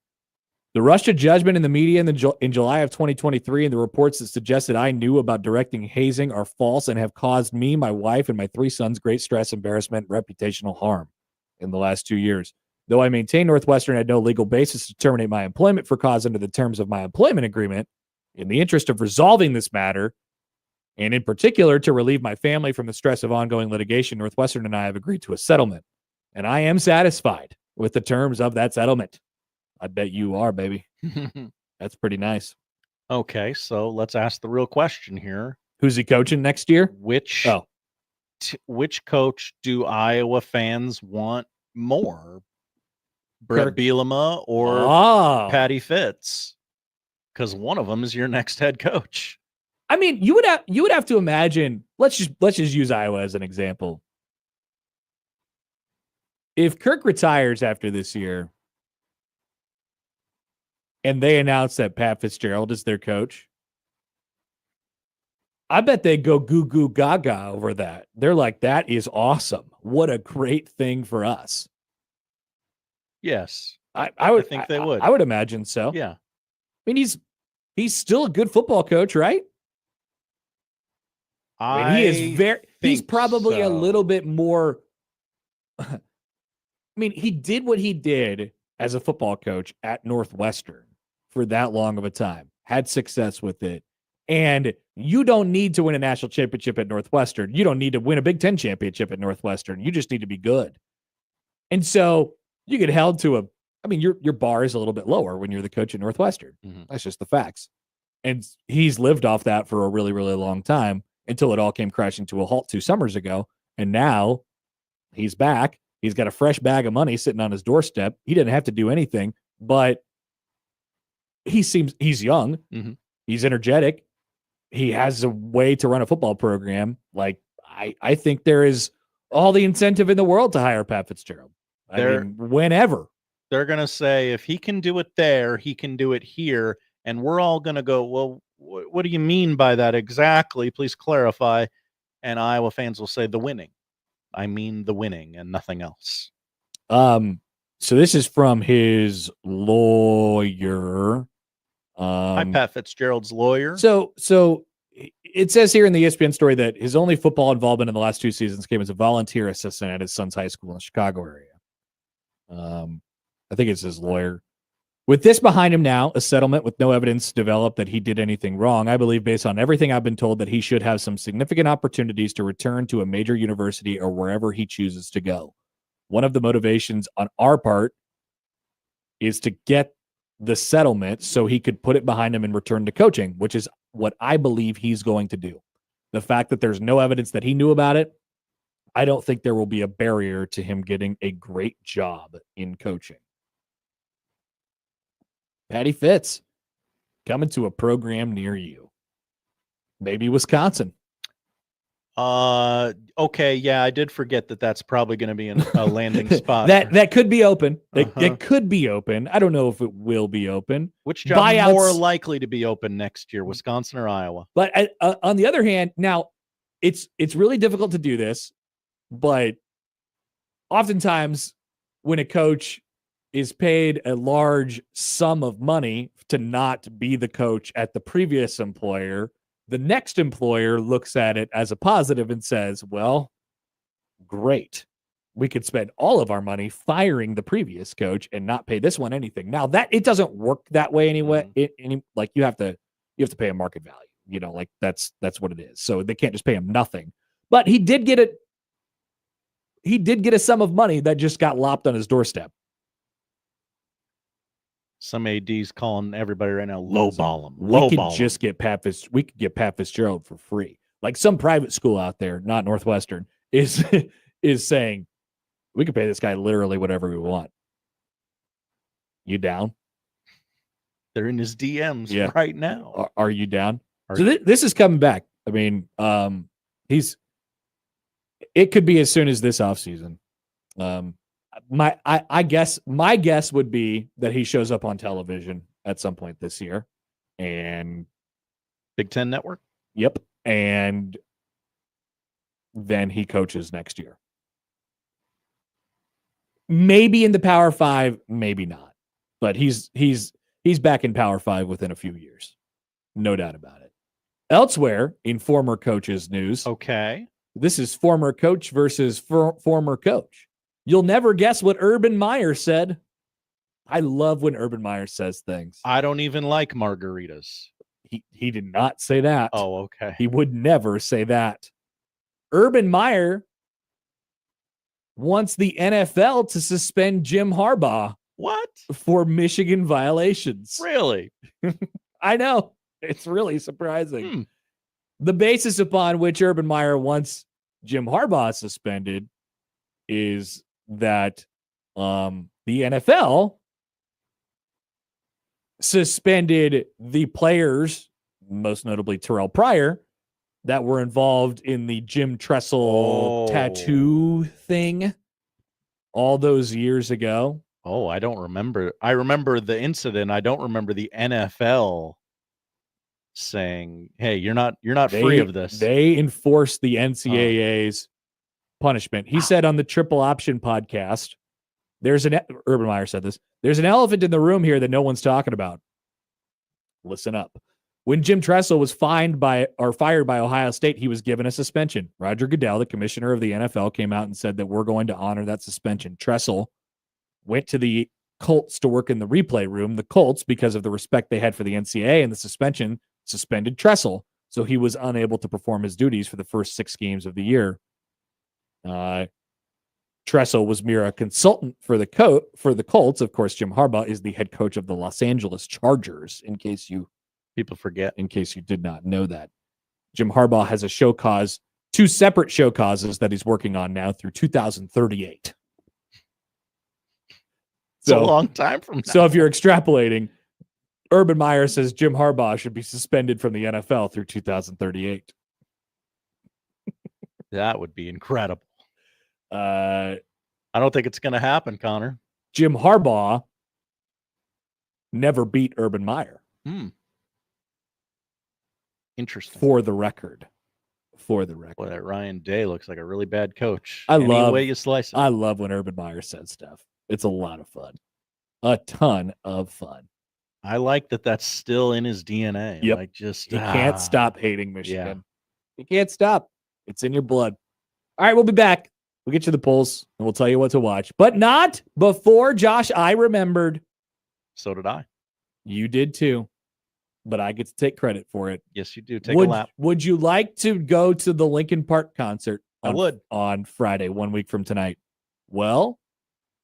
the rush to judgment in the media in July of 2023 and the reports that suggested I knew about directing hazing are false and have caused me, my wife, and my 3 sons great stress, embarrassment, and reputational harm in the last 2 years. Though I maintain Northwestern had no legal basis to terminate my employment for cause under the terms of my employment agreement, in the interest of resolving this matter, and in particular to relieve my family from the stress of ongoing litigation, Northwestern and I have agreed to a settlement. And I am satisfied with the terms of that settlement. I bet you are, baby. That's pretty nice. Okay, so let's ask the real question here. Who's he coaching next year? Which coach do Iowa fans want more? Brett Bielema or Patty Fitz? Because one of them is your next head coach. I mean, you would have to imagine. Let's just use Iowa as an example. If Kirk retires after this year, and they announce that Pat Fitzgerald is their coach, I bet they go goo goo gaga over that. They're like, that is awesome. What a great thing for us. Yes. I would think they would. I would imagine so. Yeah. I mean, he's still a good football coach, right? I mean, he's probably a little bit more. I mean, he did what he did as a football coach at Northwestern for that long of a time, had success with it. And you don't need to win a national championship at Northwestern. You don't need to win a Big Ten championship at Northwestern. You just need to be good. And so you get held to your bar is a little bit lower when you're the coach at Northwestern. Mm-hmm. That's just the facts. And he's lived off that for a really, really long time until it all came crashing to a halt 2 summers ago. And now he's back. He's got a fresh bag of money sitting on his doorstep. He didn't have to do anything, but he's young. Mm-hmm. He's energetic. He has a way to run a football program. Like, I think there is all the incentive in the world to hire Pat Fitzgerald. Whenever. They're going to say, if he can do it there, he can do it here. And we're all going to go, well, what do you mean by that exactly? Please clarify. And Iowa fans will say the winning. I mean the winning and nothing else. So this is from his lawyer. Hi, Pat Fitzgerald's lawyer. So it says here in the ESPN story that his only football involvement in the last 2 seasons came as a volunteer assistant at his son's high school in the Chicago area. I think it's his lawyer. With this behind him now, a settlement with no evidence developed that he did anything wrong, I believe, based on everything I've been told, that he should have some significant opportunities to return to a major university or wherever he chooses to go. One of the motivations on our part is to get the settlement so he could put it behind him and return to coaching, which is what I believe he's going to do. The fact that there's no evidence that he knew about it, I don't think there will be a barrier to him getting a great job in coaching. Patty Fitz coming to a program near you. Maybe Wisconsin. Okay, yeah, I did forget that that's probably going to be a landing spot. that could be on It could be open. I don't know if it will be open. Which job is more likely to be open next year, Wisconsin or Iowa? But on the other hand, now it's really difficult to do this, but oftentimes when a coach is paid a large sum of money to not be the coach at the previous employer, the next employer looks at it as a positive and says, well, great. We could spend all of our money firing the previous coach and not pay this one anything. Now that it doesn't work that way anyway. Like you have to pay a market value, like that's what it is. So they can't just pay him nothing, but he did get a sum of money that just got lopped on his doorstep. Some AD's calling everybody right now, lowball him. We could get Pat Fitzgerald for free. Like some private school out there, not Northwestern, is saying we could pay this guy literally whatever we want. You down? They're in his DMs right now. Are you down? This is coming back. I mean, it could be as soon as this offseason. My guess would be that he shows up on television at some point this year, and Big Ten Network. Yep, and then he coaches next year. Maybe in the Power 5, maybe not, but he's back in Power 5 within a few years, no doubt about it. Elsewhere in former coaches news, okay, this is former coach versus former coach. You'll never guess what Urban Meyer said. I love when Urban Meyer says things. I don't even like margaritas. He did not say that. Oh, okay. He would never say that. Urban Meyer wants the NFL to suspend Jim Harbaugh. What? For Michigan violations. Really? I know. It's really surprising. The basis upon which Urban Meyer wants Jim Harbaugh suspended is that the NFL suspended the players, most notably Terrell Pryor, that were involved in the Jim Tressel tattoo thing all those years ago. Oh, I don't remember. I remember the incident. I don't remember the NFL saying, "Hey, you're not free of this." They enforced the NCAA's punishment. He said on the Triple Option podcast, Urban Meyer said this, there's an elephant in the room here that no one's talking about. Listen up. When Jim Tressel was fired by Ohio State, he was given a suspension. Roger Goodell, the commissioner of the NFL, came out and said that we're going to honor that suspension. Tressel went to the Colts to work in the replay room. The Colts, because of the respect they had for the NCAA and the suspension, suspended Tressel, so he was unable to perform his duties for the first 6 games of the year. Tressel was mere a consultant for the Colts. Of course, Jim Harbaugh is the head coach of the Los Angeles Chargers, in case people forget, in case you did not know that. Jim Harbaugh has a show cause, 2 separate show causes that he's working on now through 2038. It's a long time from now. So if you're extrapolating, Urban Meyer says Jim Harbaugh should be suspended from the NFL through 2038. That would be incredible. I don't think it's going to happen, Connor. Jim Harbaugh never beat Urban Meyer. Interesting. For the record. Boy, that Ryan Day looks like a really bad coach. Any way you slice it. I love when Urban Meyer says stuff. It's a lot of fun. A ton of fun. I like that that's still in his DNA. Yep. Like just You can't stop hating Michigan. You can't stop. It's in your blood. All right, we'll be back. We'll get you the polls and we'll tell you what to watch. But not before, Josh, I remembered. So did I. You did too. But I get to take credit for it. Yes, you do. Take a lap. Would you like to go to the Linkin Park concert on Friday, 1 week from tonight? Well,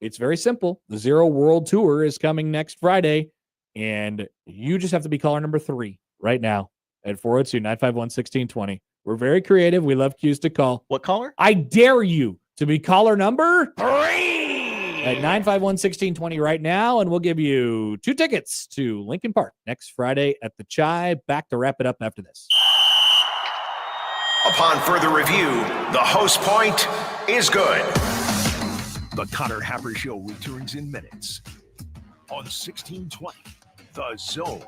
it's very simple. The Zero World Tour is coming next Friday, and you just have to be caller number 3 right now at 402-951-1620. We're very creative. We love cues to call. What caller? I dare you to be caller number 3 at 951-1620 right now, and we'll give you 2 tickets to Linkin Park next Friday at the Chai. Back to wrap it up after this. Upon further review, the host point is good. The Connor Happer Show returns in minutes on 1620 The Zone.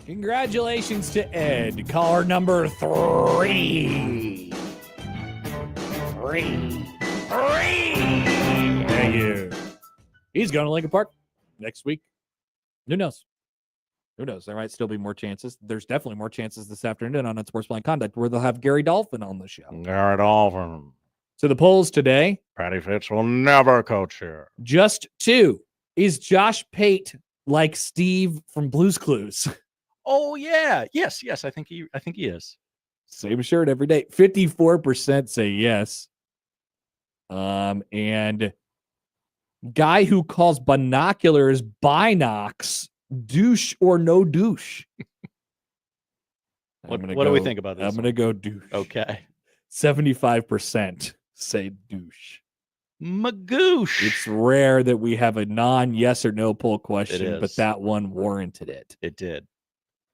Congratulations to Ed, caller number 3. Thank you. He's going to Lincoln Park next week. Who knows? Who knows? There might still be more chances. There's definitely more chances this afternoon on Unsportsmanlike Conduct where they'll have Gary Dolphin on the show. Gary Dolphin. So the polls today. Patty Fitz will never coach here. Just 2. Is Josh Pate like Steve from Blue's Clues? Oh yeah. Yes. I think he is. Same shirt every day. 54% say yes. And guy who calls binoculars binocs, douche or no douche. What do we think about this? I'm going to go douche. Okay. 75% say douche. Magoosh. It's rare that we have a non-yes or no poll question, but that one warranted it. It did.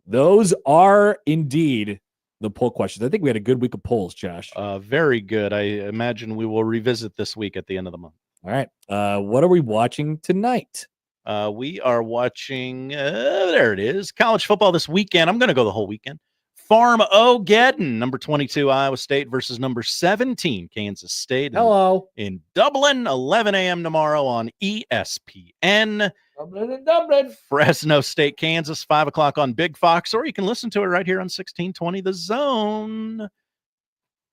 Those are indeed the poll questions. I think we had a good week of polls, Josh. Very good. I imagine we will revisit this week at the end of the month. All right. What are we watching tonight? We are watching, there it is, college football this weekend. I'm going to go the whole weekend. Farm-O-Geddon, number 22, Iowa State versus number 17, Kansas State. Hello. In Dublin, 11 a.m. tomorrow on ESPN. Dublin. Fresno State, Kansas, 5 o'clock on Big Fox, or you can listen to it right here on 1620 The Zone,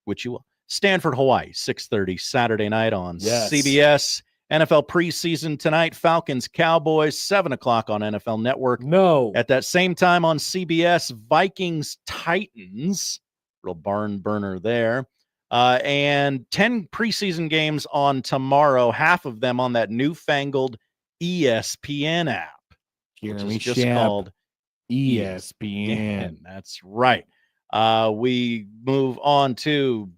which you will. Stanford, Hawaii, 6:30 Saturday night on CBS. NFL preseason tonight, Falcons, Cowboys, 7 o'clock on NFL Network. No. At that same time on CBS, Vikings, Titans, real barn burner there. And 10 preseason games on tomorrow, half of them on that newfangled ESPN app, which is just called ESPN. That's right. We move on to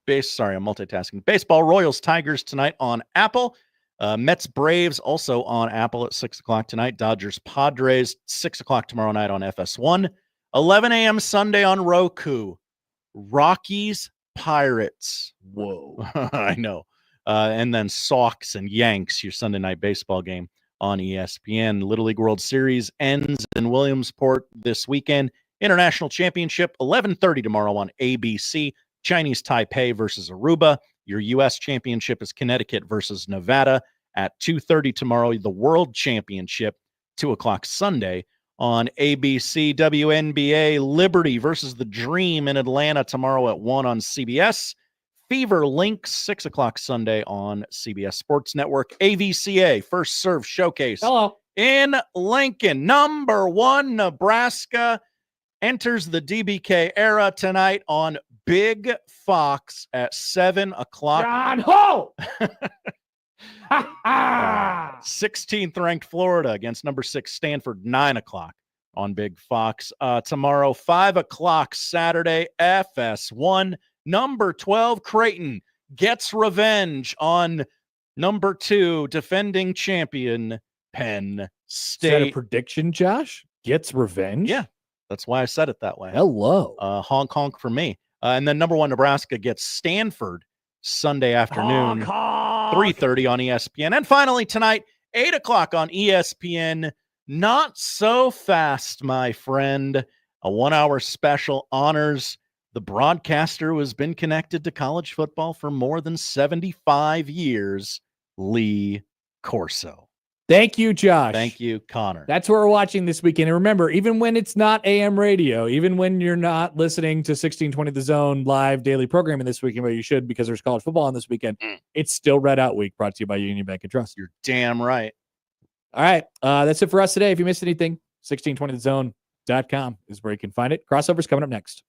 I'm multitasking. Baseball, Royals, Tigers tonight on Apple. Mets, Braves also on Apple at 6 o'clock tonight. Dodgers, Padres, 6 o'clock tomorrow night on FS1. 11 a.m. Sunday on Roku. Rockies, Pirates. Whoa. I know. And then Sox and Yanks, your Sunday night baseball game on ESPN. Little League World Series ends in Williamsport this weekend. International Championship, 11:30 tomorrow on ABC. Chinese Taipei versus Aruba. Your U.S. Championship is Connecticut versus Nevada at 2:30 tomorrow. The World Championship, 2 o'clock Sunday on ABC. WNBA, Liberty versus the Dream in Atlanta tomorrow at 1 on CBS. Fever Links, 6 o'clock Sunday on CBS Sports Network. AVCA, First Serve Showcase. Hello. In Lincoln, number 1, Nebraska enters the DBK era tonight on Big Fox at 7 o'clock. John Ho! 16th ranked Florida against number 6 Stanford, 9 o'clock on Big Fox. Tomorrow, 5 o'clock Saturday, FS1. Number 12, Creighton gets revenge on number 2, defending champion, Penn State. Is that a prediction, Josh? Gets revenge? Yeah, that's why I said it that way. Hello. Honk, honk for me. And then number 1, Nebraska gets Stanford Sunday afternoon, 3:30 on ESPN. And finally tonight, 8 o'clock on ESPN. Not so fast, my friend. A 1-hour special honors the broadcaster who has been connected to college football for more than 75 years, Lee Corso. Thank you, Josh. Thank you, Connor. That's what we're watching this weekend. And remember, even when it's not AM radio, even when you're not listening to 1620 The Zone live daily programming this weekend, but you should because there's college football on this weekend, it's still Red Out Week, brought to you by Union Bank and Trust. You're damn right. All right. That's it for us today. If you missed anything, 1620thezone.com is where you can find it. Crossovers coming up next.